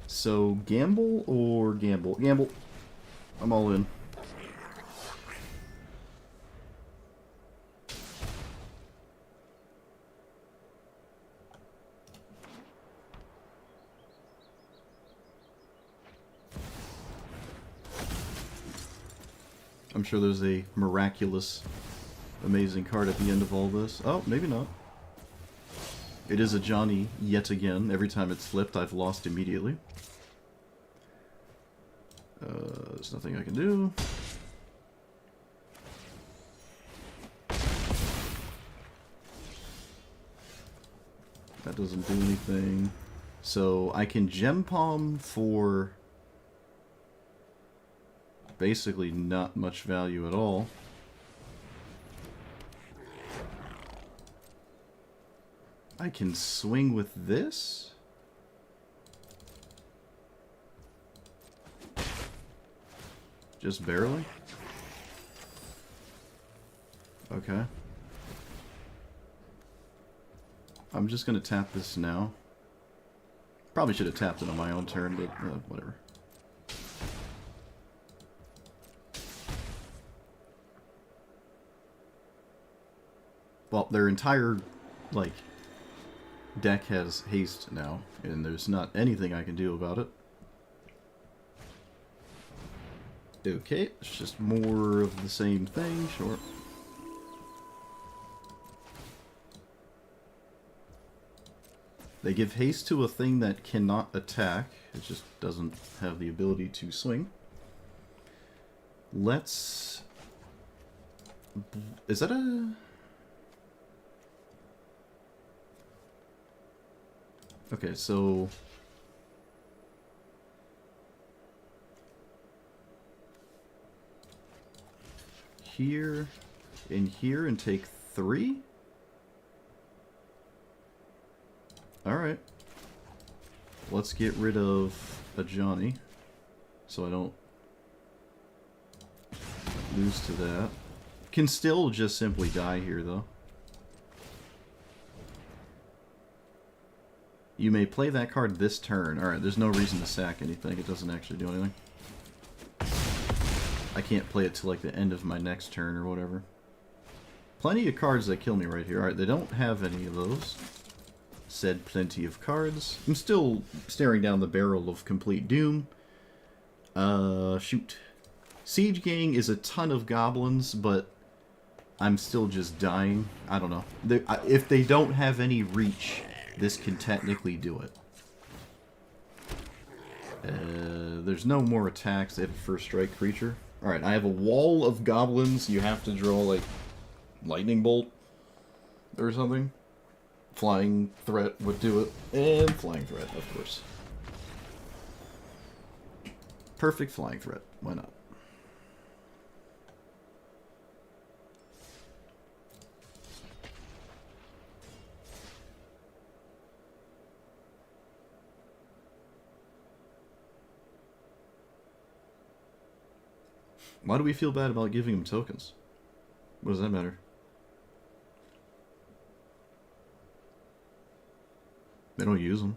So, gamble or gamble? Gamble. I'm all in. I'm sure there's a miraculous, amazing card at the end of all this. Oh, maybe not. It is a Johnny yet again. Every time it's flipped, I've lost immediately. There's nothing I can do. doesn't do anything. So I can Gem Palm for basically not much value at all. I can swing with this. Just barely. Okay. I'm just gonna tap this now. Probably should have tapped it on my own turn, but whatever. Well, their entire, like, deck has haste now, and there's not anything I can do about it. Okay, it's just more of the same thing, sure. They give haste to a thing that cannot attack. It just doesn't have the ability to swing. Let's... Is that a... Okay, so... Here, and here, and take 3? Alright. Let's get rid of a Johnny, so I don't lose to that. Can still just simply die here, though. You may play that card this turn. Alright, there's no reason to sack anything. It doesn't actually do anything. I can't play it till like the end of my next turn or whatever. Plenty of cards that kill me right here. Alright, they don't have any of those. Said plenty of cards. I'm still staring down the barrel of complete doom. Shoot. Siege Gang is a ton of goblins, but I'm still just dying. I don't know. If they don't have any reach, this can technically do it. There's no more attacks. They have a first strike creature. Alright, I have a wall of goblins. You have to draw, like, lightning bolt or something. Flying threat would do it. And flying threat, of course. Perfect flying threat. Why not? Why do we feel bad about giving them tokens? What does that matter? They don't use them.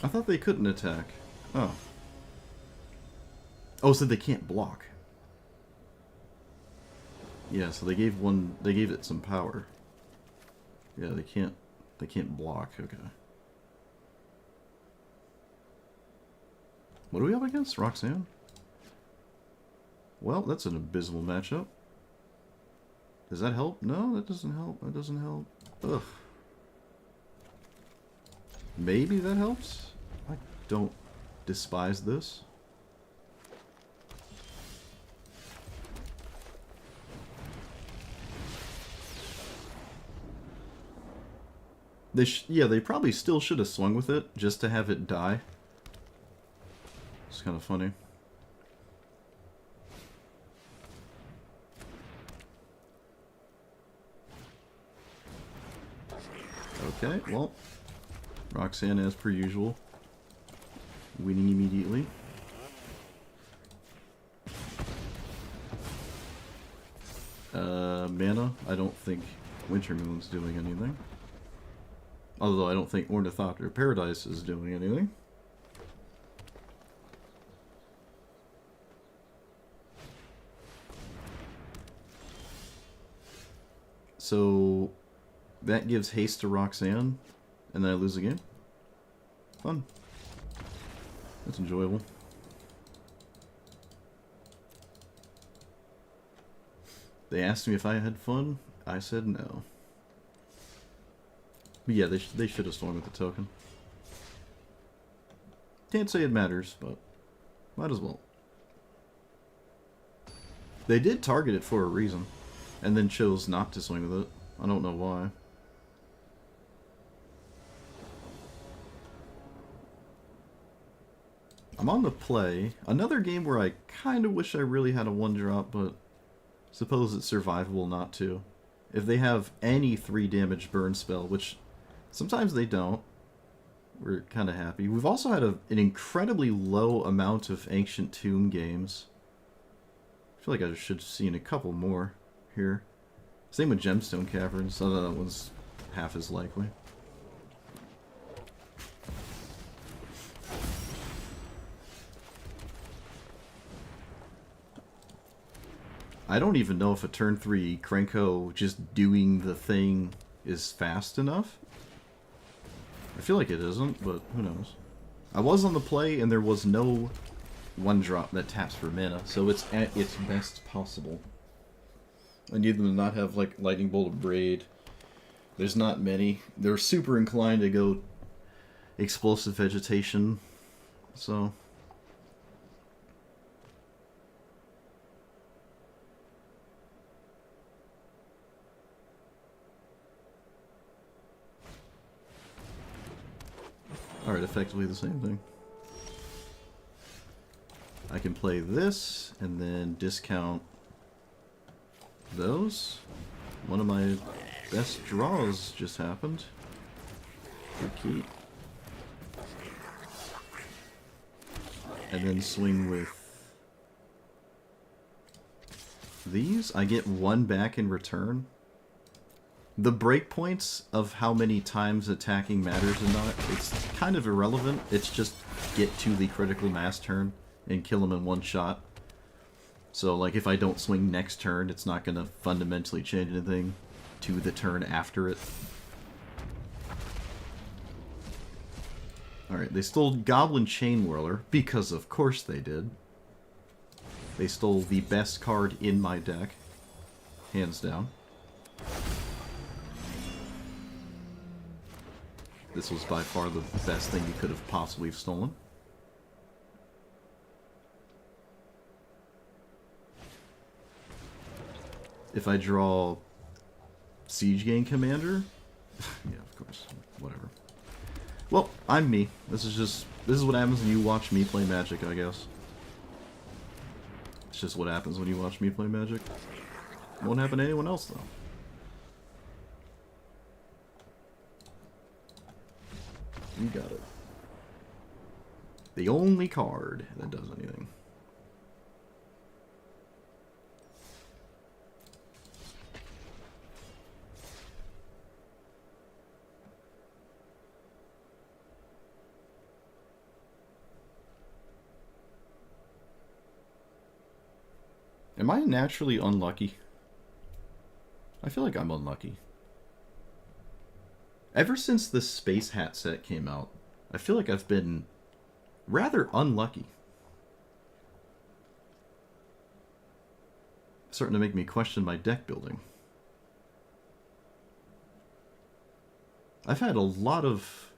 I thought they couldn't attack. Oh. Oh, so they can't block. Yeah, so they gave it some power. Yeah, they can't block, okay. What are we up against? Roxanne? Well, that's an abysmal matchup. Does that help? No, that doesn't help. That doesn't help. Ugh. Maybe that helps? I don't despise this. They probably still should have swung with it, just to have it die. It's kind of funny. Okay, well, Roxanne, as per usual, winning immediately. Mana, I don't think Wintermoon's doing anything. Although I don't think Ornithopter Paradise is doing anything. So That gives haste to Roxanne, and then I lose again. Fun. That's enjoyable. They asked me if I had fun. I said no. But yeah, they should have swung with the token. Can't say it matters, but might as well. They did target it for a reason, and then chose not to swing with it. I don't know why. I'm on the play. Another game where I kind of wish I really had a 1-drop, but suppose it's survivable not to. If they have any 3 damage burn spell, which sometimes they don't, we're kind of happy. We've also had an incredibly low amount of Ancient Tomb games. I feel like I should have seen a couple more here. Same with Gemstone Caverns, although that one's half as likely. I don't even know if a turn 3 Krenko just doing the thing is fast enough. I feel like it isn't, but who knows. I was on the play and there was no 1-drop that taps for mana, so it's at its best possible. I need them to not have like Lightning Bolt or Braid. There's not many. They're super inclined to go Explosive Vegetation, so... Alright, effectively the same thing. I can play this, and then discount those. One of my best draws just happened. Good key. And then swing with these. I get 1 back in return. The breakpoints of how many times attacking matters or not, it's kind of irrelevant. It's just get to the critical mass turn and kill them in 1 shot. So, like, if I don't swing next turn, it's not going to fundamentally change anything to the turn after it. Alright, they stole Goblin Chain Whirler, because of course they did. They stole the best card in my deck, hands down. This was by far the best thing you could have possibly stolen. If I draw Siege Gang Commander, yeah, of course, whatever. Well, I'm me. This is what happens when you watch me play Magic, I guess. It's just what happens when you watch me play Magic. Won't happen to anyone else, though. You got it. The only card that does anything. Am I naturally unlucky? I feel like I'm unlucky. Ever since the Space Hat set came out, I feel like I've been rather unlucky. It's starting to make me question my deck building. I've had a lot of...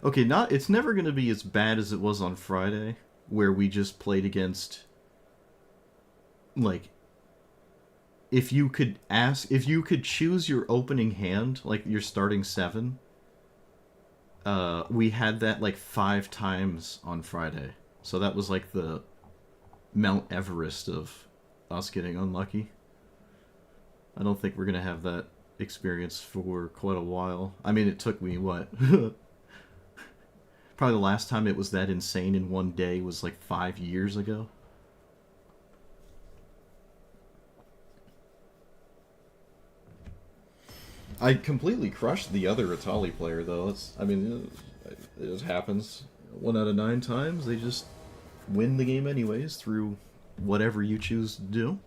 Okay, it's never going to be as bad as it was on Friday, where we just played against... Like... If you could choose your opening hand, like your starting 7, we had that like 5 times on Friday. So that was like the Mount Everest of us getting unlucky. I don't think we're going to have that experience for quite a while. I mean, it took me, what? Probably the last time it was that insane in one day was like 5 years ago. I completely crushed the other Atali player, though. It just happens. 1 out of 9 times, they just win the game anyways through whatever you choose to do.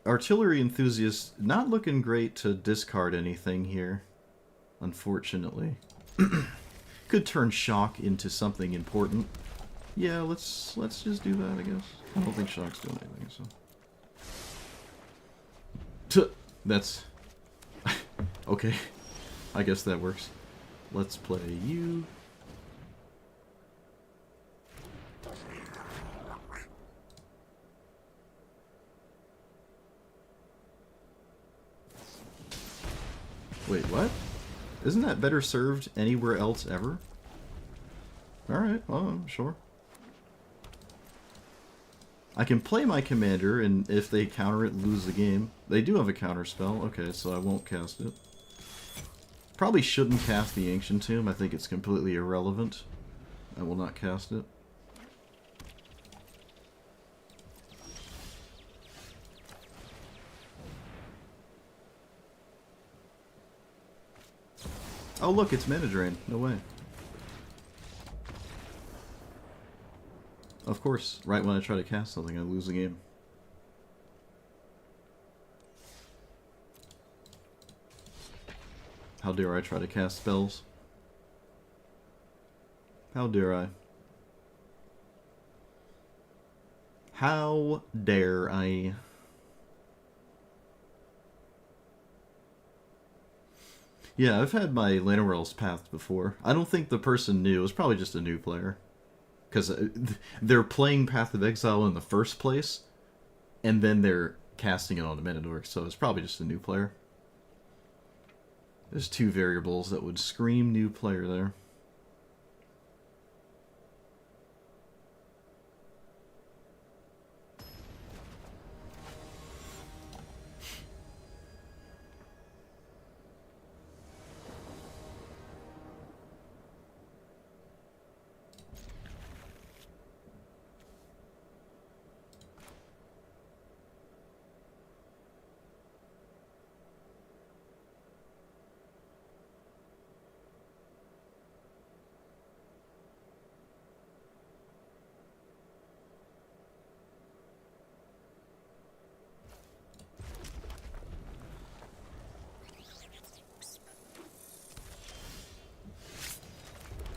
artillery enthusiast, not looking great to discard anything here, unfortunately. Could turn shock into something important. Yeah, let's just do that, I guess. I don't think shock's doing anything, so. That's... okay. I guess that works. Let's play you. Wait, what? Isn't that better served anywhere else ever? Alright, well, sure. I can play my commander, and if they counter it, lose the game. They do have a counter spell. Okay, so I won't cast it. Probably shouldn't cast the Ancient Tomb. I think it's completely irrelevant. I will not cast it. Oh look, it's mana drain. No way. Of course, right when I try to cast something, I lose the game. How dare I try to cast spells? How dare I? How dare I? Yeah, I've had my Llanowar's Path before. I don't think the person knew. It was probably just a new player. Because they're playing Path of Exile in the first place, and then they're casting it on the Menador, so it's probably just a new player. There's two variables that would scream new player there.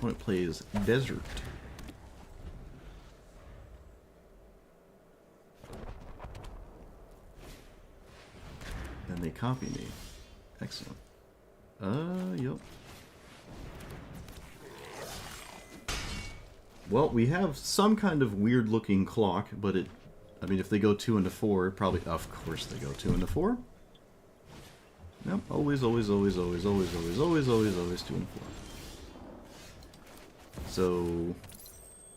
When it plays Desert. And they copy me. Excellent. Yep. Well, we have some kind of weird looking clock, but it... I mean, if they go 2 into 4, probably... Of course they go 2 into 4. Yep, always, always, always, always, always, always, always, always, always 2 and 4. So,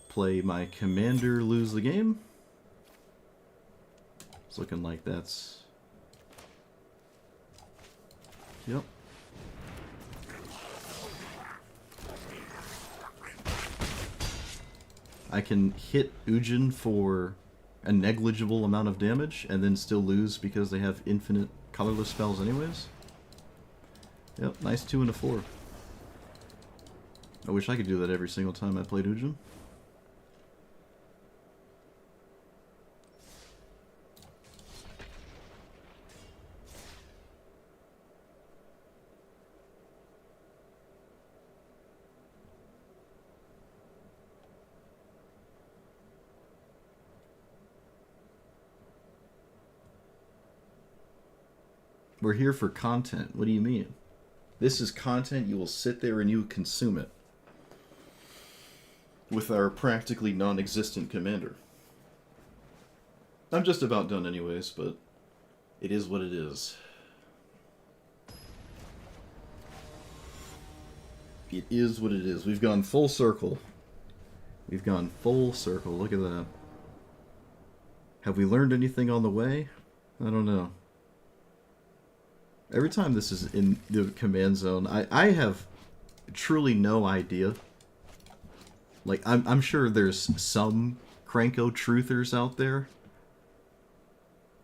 play my commander, lose the game. It's looking like that's... Yep. I can hit Ujin for a negligible amount of damage and then still lose because they have infinite colorless spells anyways. Yep, nice 2 and a 4. I wish I could do that every single time I played Ujin. We're here for content. What do you mean? This is content, you will sit there and you consume it. With our practically non-existent commander. I'm just about done anyways, but it is what it is. It is what it is. We've gone full circle. We've gone full circle. Look at that. Have we learned anything on the way? I don't know. Every time this is in the command zone, I have truly no idea. Like, I'm sure there's some Krenko truthers out there,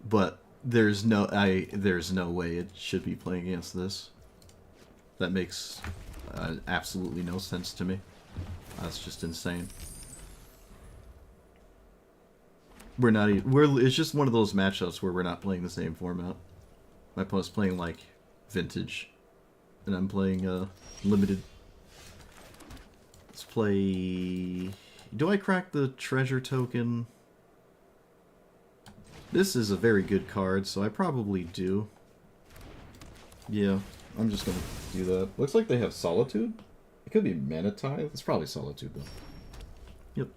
but there's no way it should be playing against this. That makes absolutely no sense to me. That's just insane. We're not even, we're it's just one of those matchups where we're not playing the same format. My opponent's playing like vintage, and I'm playing limited. Let's play. Do I crack the treasure token? This is a very good card, so I probably do. Yeah, I'm just gonna do that. Looks like they have Solitude. It could be Mana Tithe. It's probably Solitude though. Yep.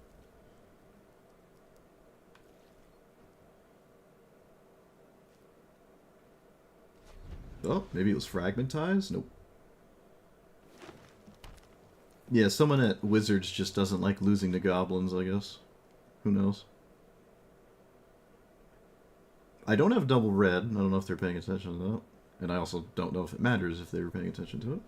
Oh, maybe it was Fragmentize? Nope. Yeah, someone at Wizards just doesn't like losing to goblins, I guess. Who knows? I don't have double red. I don't know if they're paying attention to that. And I also don't know if it matters if they were paying attention to it.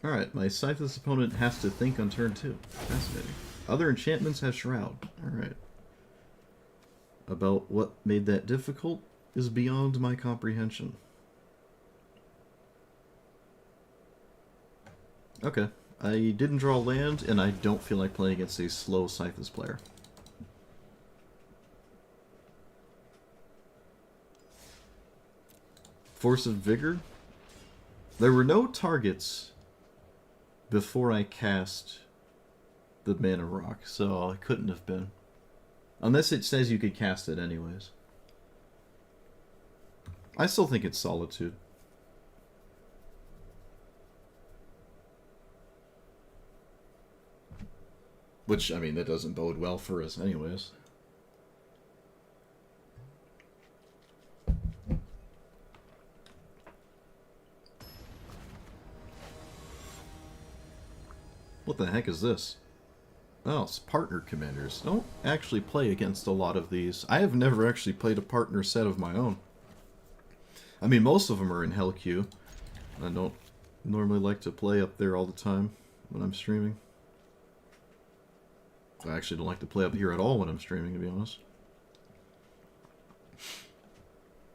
Alright, my Scytheless opponent has to think on turn 2. Fascinating. Other enchantments have Shroud. Alright. About what made that difficult is beyond my comprehension. Okay. I didn't draw land, and I don't feel like playing against a slow Scytheless player. Force of Vigor? There were no targets before I cast the Mana Rock, so it couldn't have been. Unless it says you could cast it anyways. I still think it's Solitude. Which, I mean, that doesn't bode well for us anyways. What the heck is this? Oh, it's partner commanders. Don't actually play against a lot of these. I have never actually played a partner set of my own. I mean, most of them are in Hell Queue. I don't normally like to play up there all the time when I'm streaming. I actually don't like to play up here at all when I'm streaming, to be honest.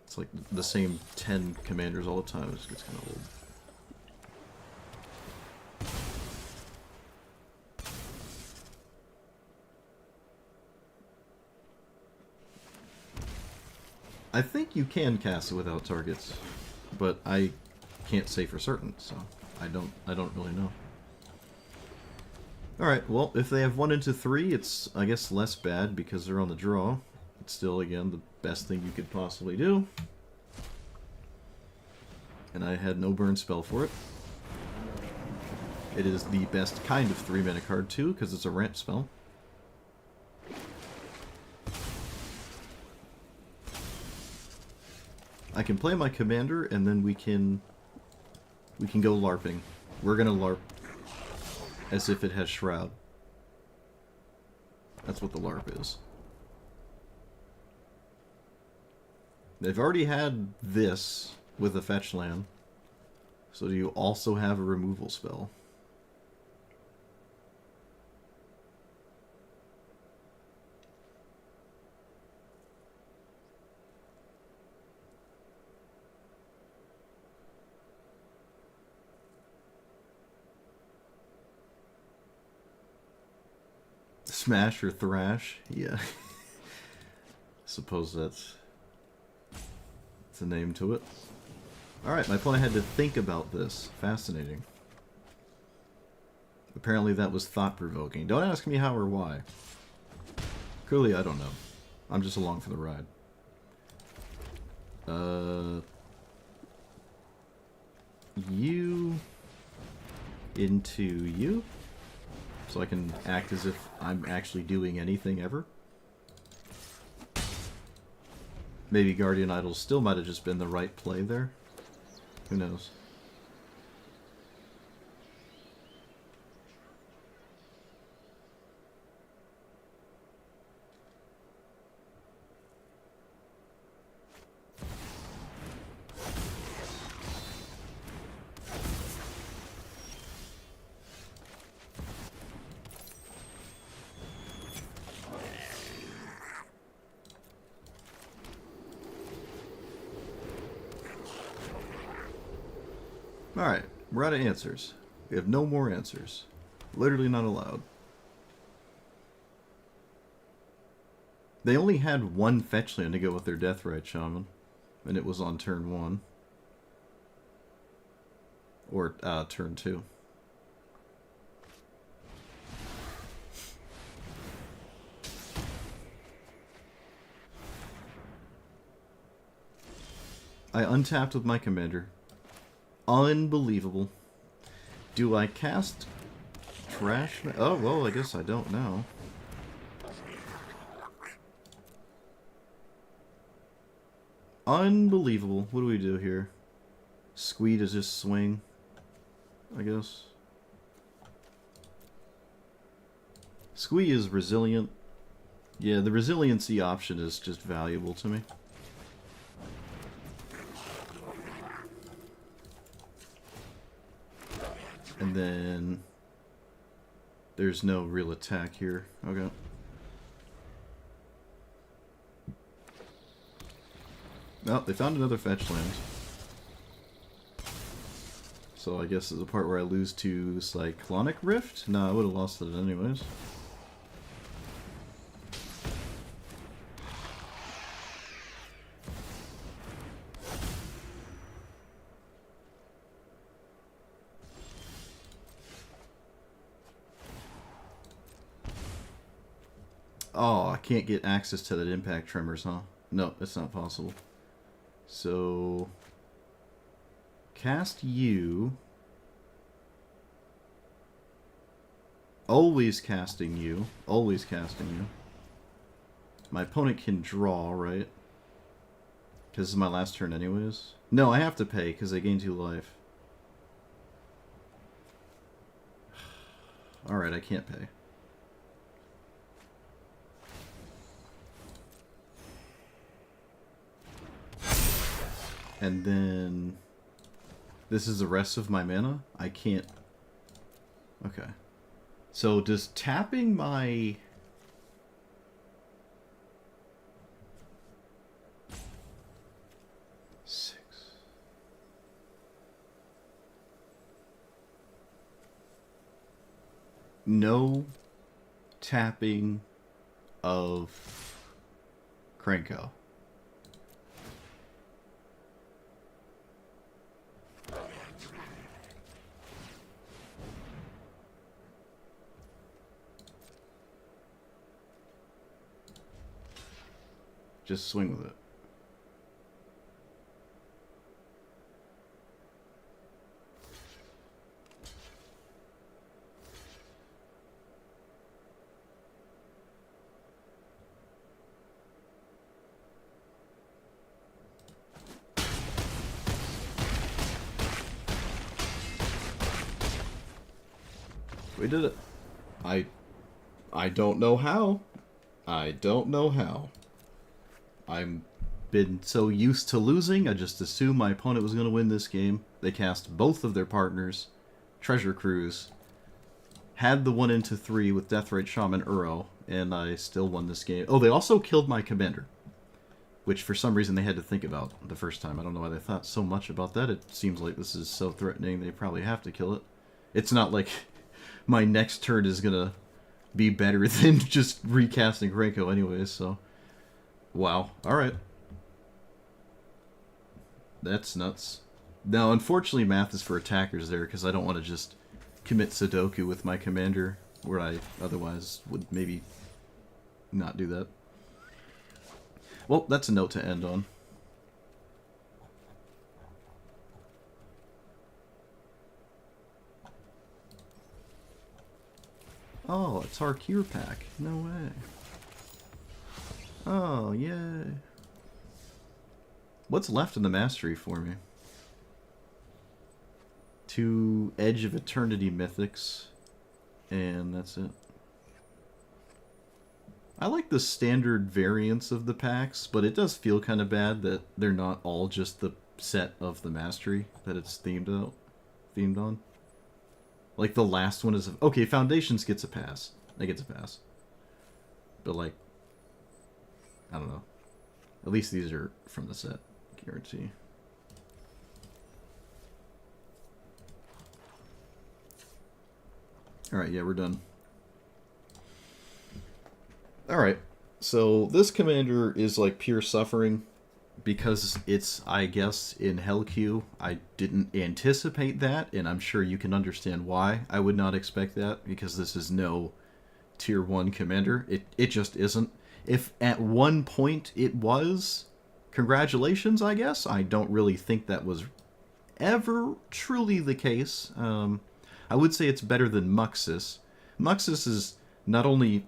It's like the same 10 commanders all the time. It just gets kind of old. I think you can cast it without targets, but I can't say for certain, so I don't really know. Alright, well, if they have 1 into 3, it's, I guess, less bad because they're on the draw. It's still, again, the best thing you could possibly do. And I had no burn spell for it. It is the best kind of 3-mana card, too, because it's a ramp spell. I can play my commander, and then we can go LARPing. We're gonna LARP as if it has Shroud. That's what the LARP is. They've already had this with a fetch land. So do you also have a removal spell? Smash or Thrash? Yeah. Suppose that's a name to it. Alright, my opponent had to think about this. Fascinating. Apparently that was thought-provoking. Don't ask me how or why. Clearly I don't know. I'm just along for the ride. You into you? So I can act as if I'm actually doing anything ever. Maybe Guardian Idol still might have just been the right play there. Who knows? Alright, we're out of answers. We have no more answers. Literally not allowed. They only had one fetch land to go with their Deathrite Shaman, and it was on turn 1. Or turn 2. I untapped with my commander. Unbelievable. Do I cast Trash? Oh, well, I guess I don't know. Unbelievable. What do we do here? Squeed is just swing, I guess. Squee is resilient. Yeah, the resiliency option is just valuable to me. And then there's no real attack here. Okay. Oh, they found another fetch land. So I guess it's the part where I lose to Cyclonic Rift? No, I would have lost it anyways. Oh, I can't get access to that impact tremors, huh? No, it's not possible. So, cast you. Always casting you. Always casting you. My opponent can draw, right? Because this is my last turn anyways. No, I have to pay because I gain 2 life. Alright, I can't pay. And then this is the rest of my mana? I can't... Okay. So does tapping my... No tapping of Krenko. Just swing with it. We did it. I don't know how. I don't know how. I'm been so used to losing, I just assumed my opponent was going to win this game. They cast both of their partners, Treasure Cruise, had the 1 into 3 with Deathrite Shaman Uro, and I still won this game. Oh, they also killed my commander, which for some reason they had to think about the first time. I don't know why they thought so much about that. It seems like this is so threatening they probably have to kill it. It's not like my next turn is going to be better than just recasting Krenko anyways, so... Wow. Alright. That's nuts. Now, unfortunately, math is for attackers there, because I don't want to just commit Sudoku with my commander, where I otherwise would maybe not do that. Well, that's a note to end on. Oh, it's our cure pack. No way. Oh, yay. What's left in the mastery for me? 2 Edge of Eternity mythics, and that's it. I like the standard variants of the packs, but it does feel kind of bad that they're not all just the set of the mastery that it's themed on. Like the last one is... Okay, Foundations gets a pass. It gets a pass. But like... I don't know. At least these are from the set. Guarantee. Alright, yeah, we're done. Alright, so this commander is like pure suffering because it's, I guess, in Hell Q. I didn't anticipate that, and I'm sure you can understand why I would not expect that, because this is no tier 1 commander. It just isn't. If at one point it was, congratulations, I guess. I don't really think that was ever truly the case. I would say it's better than Muxus. Muxus is not only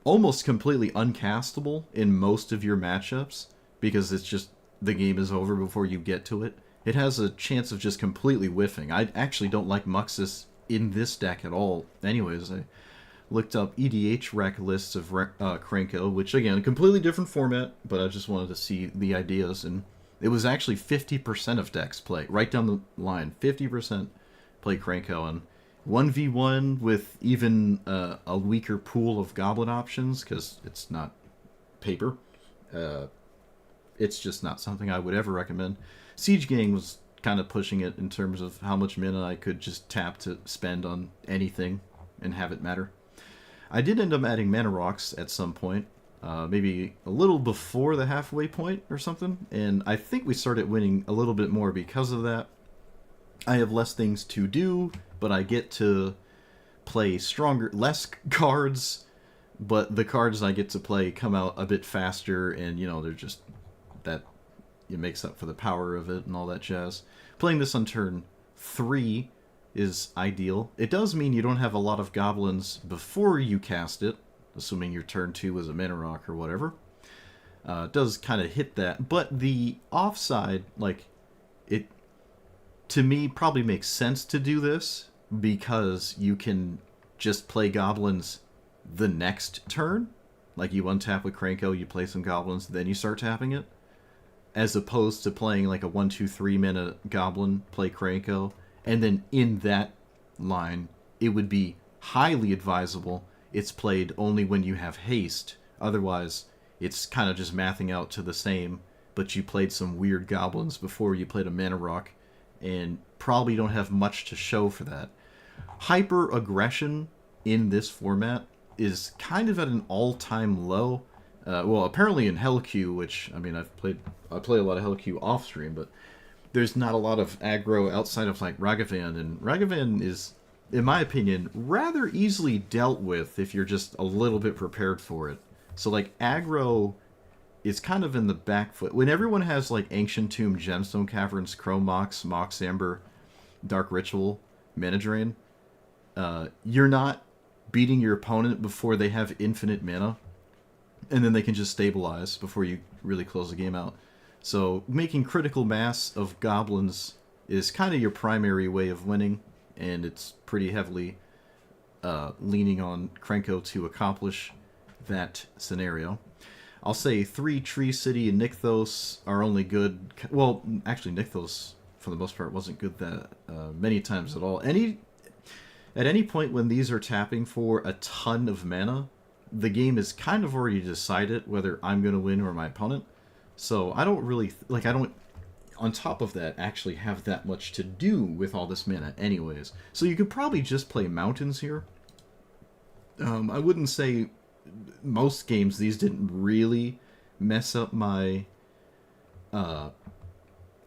almost completely uncastable in most of your matchups, because it's just the game is over before you get to it. It has a chance of just completely whiffing. I actually don't like Muxus in this deck at all. Anyways, I looked up EDH rec lists of Krenko, which again, a completely different format, but I just wanted to see the ideas, and it was actually 50% of decks play, right down the line, 50% play Krenko, and 1v1 with even a weaker pool of Goblin options, because it's not paper. It's just not something I would ever recommend. Siege Gang was kind of pushing it in terms of how much mana I could just tap to spend on anything and have it matter. I did end up adding Mana Rocks at some point, maybe a little before the halfway point or something, and I think we started winning a little bit more because of that. I have less things to do, but I get to play less cards, but the cards I get to play come out a bit faster, and, you know, they're just, that it makes up for the power of it and all that jazz. Playing this on turn 3 is ideal. It does mean you don't have a lot of goblins before you cast it, assuming your turn 2 was a Mana Rock or whatever. It does kind of hit that, but the offside, like, it, to me, probably makes sense to do this, because you can just play goblins the next turn. Like, you untap with Krenko, you play some goblins, then you start tapping it. As opposed to playing like a 1-2-3 mana goblin, play Krenko, and then in that line, it would be highly advisable it's played only when you have haste. Otherwise, it's kind of just mathing out to the same, but you played some weird goblins before you played a Mana Rock, and probably don't have much to show for that. Hyper aggression in this format is kind of at an all-time low. Well, apparently in Hell Q, which, I mean, I play a lot of Hell Q off stream, but there's not a lot of aggro outside of like Ragavan, and Ragavan is, in my opinion, rather easily dealt with if you're just a little bit prepared for it. So like aggro is kind of in the back foot. When everyone has like Ancient Tomb, Gemstone Caverns, Chrome Mox, Mox Amber, Dark Ritual, Mana Drain, you're not beating your opponent before they have infinite mana, and then they can just stabilize before you really close the game out. So making critical mass of goblins is kind of your primary way of winning, and it's pretty heavily leaning on Krenko to accomplish that scenario. I'll say 3 Tree City and Nykthos are only good. Well, actually, Nykthos, for the most part, wasn't good that many times at all. At any point when these are tapping for a ton of mana, the game is kind of already decided whether I'm going to win or my opponent. So I don't really, I don't, on top of that, actually have that much to do with all this mana anyways. So you could probably just play Mountains here. I wouldn't say most games these didn't really mess up my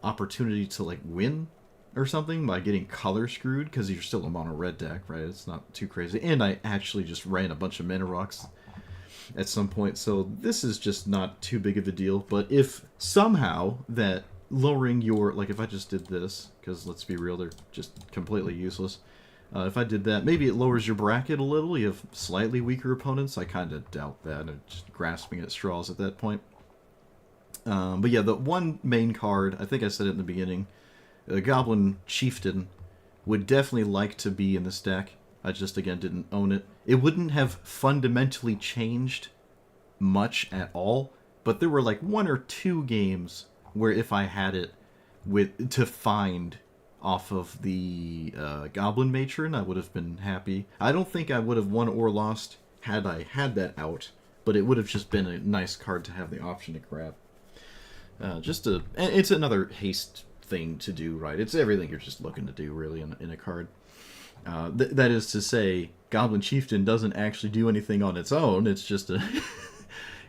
opportunity to like win or something by getting color screwed, because you're still a mono red deck, right? It's not too crazy. And I actually just ran a bunch of Mana Rocks at some point, so this is just not too big of a deal. But if somehow that lowering your, like if I just did this, because let's be real, they're just completely useless. If I did that, maybe it lowers your bracket a little. You have slightly weaker opponents. I kind of doubt that. I'm just grasping at straws at that point. But yeah, the one main card, I think I said it in the beginning, Goblin Chieftain would definitely like to be in this deck. I just, again, didn't own it. It wouldn't have fundamentally changed much at all, but there were like 1 or 2 games where if I had it to find off of the Goblin Matron, I would have been happy. I don't think I would have won or lost had I had that out, but it would have just been a nice card to have the option to grab. It's another haste thing to do, right? It's everything you're just looking to do, really, in a card. That is to say, Goblin Chieftain doesn't actually do anything on its own. It's just a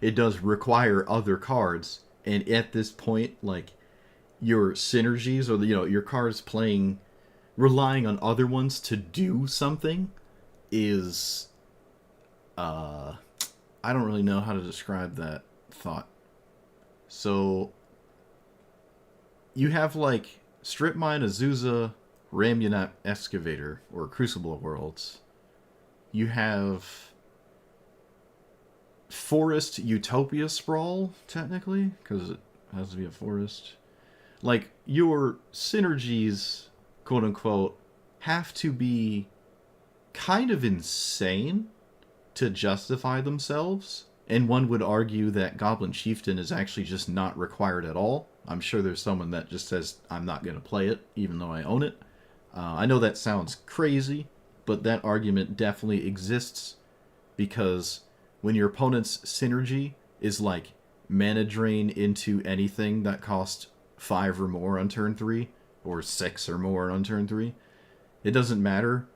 it does require other cards, and at this point, like, your synergies or your cards playing, relying on other ones to do something is I don't really know how to describe that thought. So you have like Strip Mine, Azusa, Ramunap Excavator, or Crucible Worlds. You have Forest Utopia Sprawl, technically, because it has to be a forest. Like, your synergies, quote unquote, have to be kind of insane to justify themselves. And one would argue that Goblin Chieftain is actually just not required at all. I'm sure there's someone that just says, I'm not going to play it, even though I own it. I know that sounds crazy, but that argument definitely exists, because when your opponent's synergy is like mana drain into anything that costs 5 or more on turn 3, or 6 or more on turn 3, it doesn't matter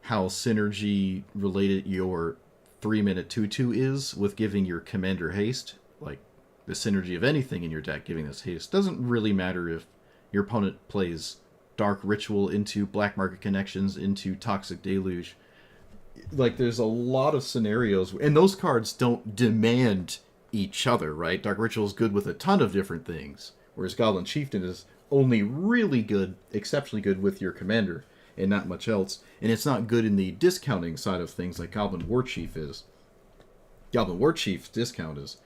how synergy related your 3-minute 2/2 is with giving your commander haste. Like, the synergy of anything in your deck giving this haste doesn't really matter if your opponent plays Dark Ritual into Black Market Connections into Toxic Deluge. Like, there's a lot of scenarios, and those cards don't demand each other, right? Dark Ritual is good with a ton of different things, whereas Goblin Chieftain is only really good, exceptionally good with your commander, and not much else. And it's not good in the discounting side of things like Goblin Warchief is. Goblin Warchief's discount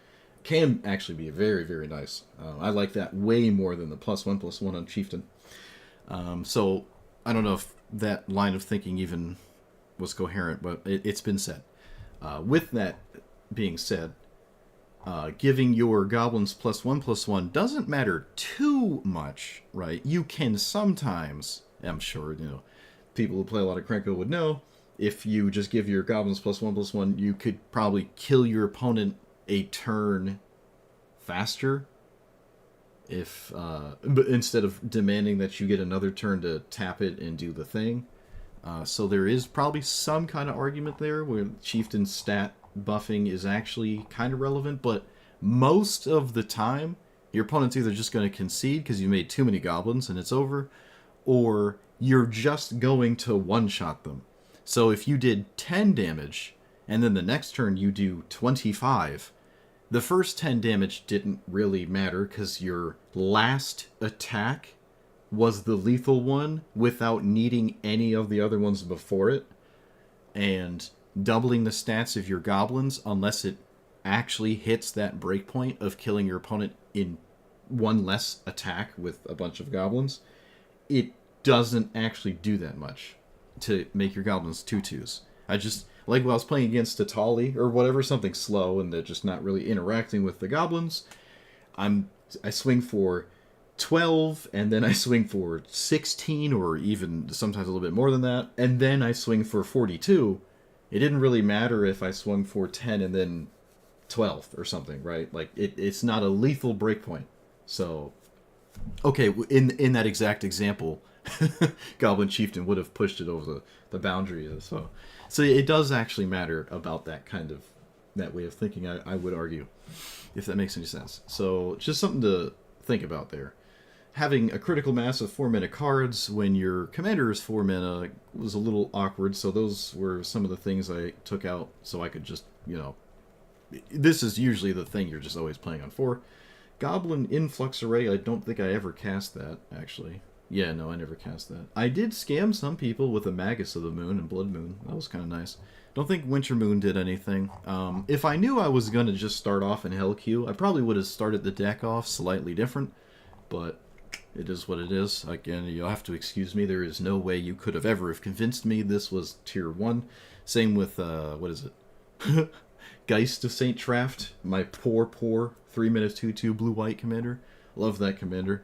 can actually be very, very nice. I like that way more than the +1/+1 on Chieftain. So I don't know if that line of thinking even was coherent, but it's been said. With that being said, giving your goblins +1/+1 doesn't matter too much, right? You can sometimes, I'm sure, people who play a lot of Krenko would know, if you just give your goblins +1/+1, you could probably kill your opponent a turn faster, but instead of demanding that you get another turn to tap it and do the thing. So there is probably some kind of argument there where Chieftain stat buffing is actually kind of relevant, but most of the time, your opponent's either just going to concede because you made too many goblins and it's over, or you're just going to one-shot them. So if you did 10 damage, and then the next turn you do 25, the first 10 damage didn't really matter because your last attack was the lethal one without needing any of the other ones before it. And doubling the stats of your goblins, unless it actually hits that breakpoint of killing your opponent in one less attack with a bunch of goblins, it doesn't actually do that much to make your goblins 2/2s. I just, like when I was playing against Tatali or whatever, something slow and they're just not really interacting with the goblins, I swing for 12, and then I swing for 16, or even sometimes a little bit more than that, and then I swing for 42. It didn't really matter if I swung for 10 and then 12 or something, right? Like, it's not a lethal breakpoint. So, okay, in that exact example, Goblin Chieftain would have pushed it over the boundary. So it does actually matter about that way of thinking, I would argue, if that makes any sense. So just something to think about there. Having a critical mass of 4-mana cards when your commander is 4 mana was a little awkward, so those were some of the things I took out so I could just, this is usually the thing you're just always playing on 4. Goblin Influx Array, I don't think I ever cast that, actually. Yeah, no, I never cast that. I did scam some people with a Magus of the Moon and Blood Moon. That was kind of nice. Don't think Winter Moon did anything. If I knew I was going to just start off in Hellq, I probably would have started the deck off slightly different, but it is what it is. Again, you'll have to excuse me. There is no way you could have ever have convinced me this was tier 1. Same with, what is it? Geist of St. Traft, my poor 3-mana 2/2 blue-white commander. Love that commander.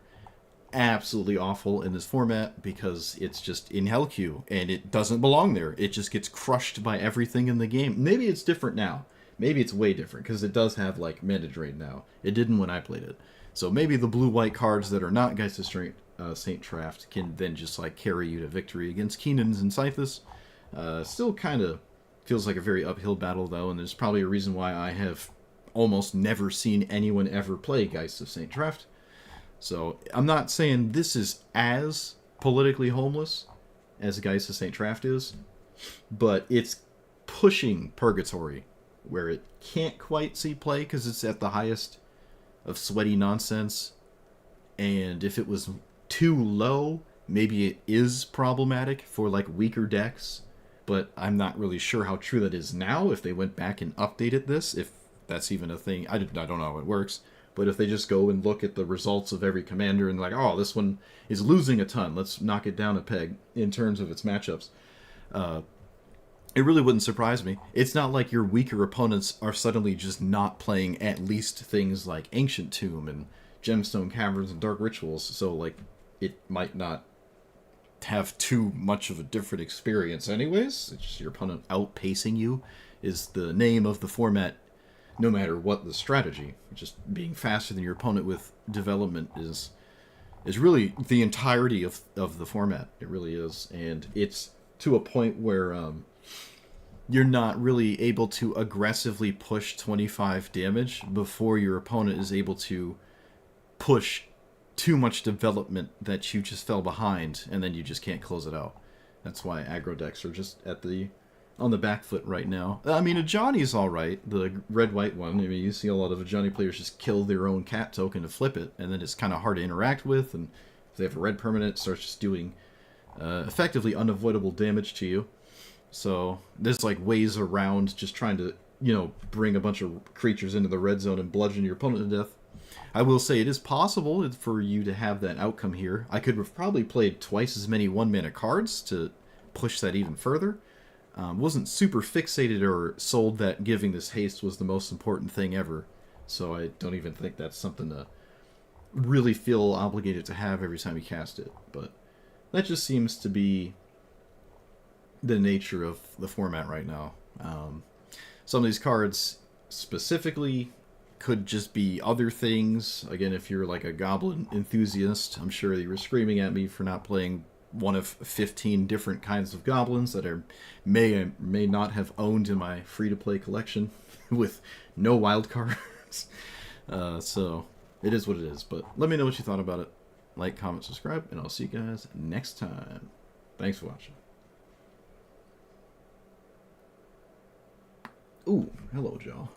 Absolutely awful in this format because it's just in Hellq, and it doesn't belong there. It just gets crushed by everything in the game. Maybe it's different now. Maybe it's way different, because it does have, like, mana drain now. It didn't when I played it. So maybe the blue-white cards that are not Geist of Saint Traft can then just like carry you to victory against Keenans and Scythus. Still kind of feels like a very uphill battle though, and there's probably a reason why I have almost never seen anyone ever play Geists of Saint Traft. So I'm not saying this is as politically homeless as Geists of Saint Traft is, but it's pushing Purgatory where it can't quite see play because it's at the highest of sweaty nonsense. And if it was too low, maybe it is problematic for like weaker decks, but I'm not really sure how true that is now. If they went back and updated this, if that's even a thing, I don't know how it works. But if they just go and look at the results of every commander and like, oh, this one is losing a ton, let's knock it down a peg in terms of its matchups, it really wouldn't surprise me. It's not like your weaker opponents are suddenly just not playing at least things like Ancient Tomb and Gemstone Caverns and Dark Rituals, so like it might not have too much of a different experience anyways. It's just your opponent outpacing you is the name of the format, no matter what the strategy. Just being faster than your opponent with development is really the entirety of the format. It really is. And it's to a point where you're not really able to aggressively push 25 damage before your opponent is able to push too much development that you just fell behind, and then you just can't close it out. That's why aggro decks are just on the back foot right now. I mean, Ajani's alright, the red-white one. I mean, you see a lot of Ajani players just kill their own cat token to flip it, and then it's kind of hard to interact with, and if they have a red permanent, it starts just doing effectively unavoidable damage to you. So there's like ways around just trying to, bring a bunch of creatures into the red zone and bludgeon your opponent to death. I will say it is possible for you to have that outcome here. I could have probably played twice as many 1-mana cards to push that even further. Wasn't super fixated or sold that giving this haste was the most important thing ever. So I don't even think that's something to really feel obligated to have every time you cast it. But that just seems to be the nature of the format right now. Some of these cards specifically could just be other things. Again, if you're like a goblin enthusiast, I'm sure you were screaming at me for not playing one of 15 different kinds of goblins that I may not have owned in my free-to-play collection with no wild cards. So it is what it is. But let me know what you thought about it. Like, comment, subscribe, and I'll see you guys next time. Thanks for watching. Ooh, hello, Joe.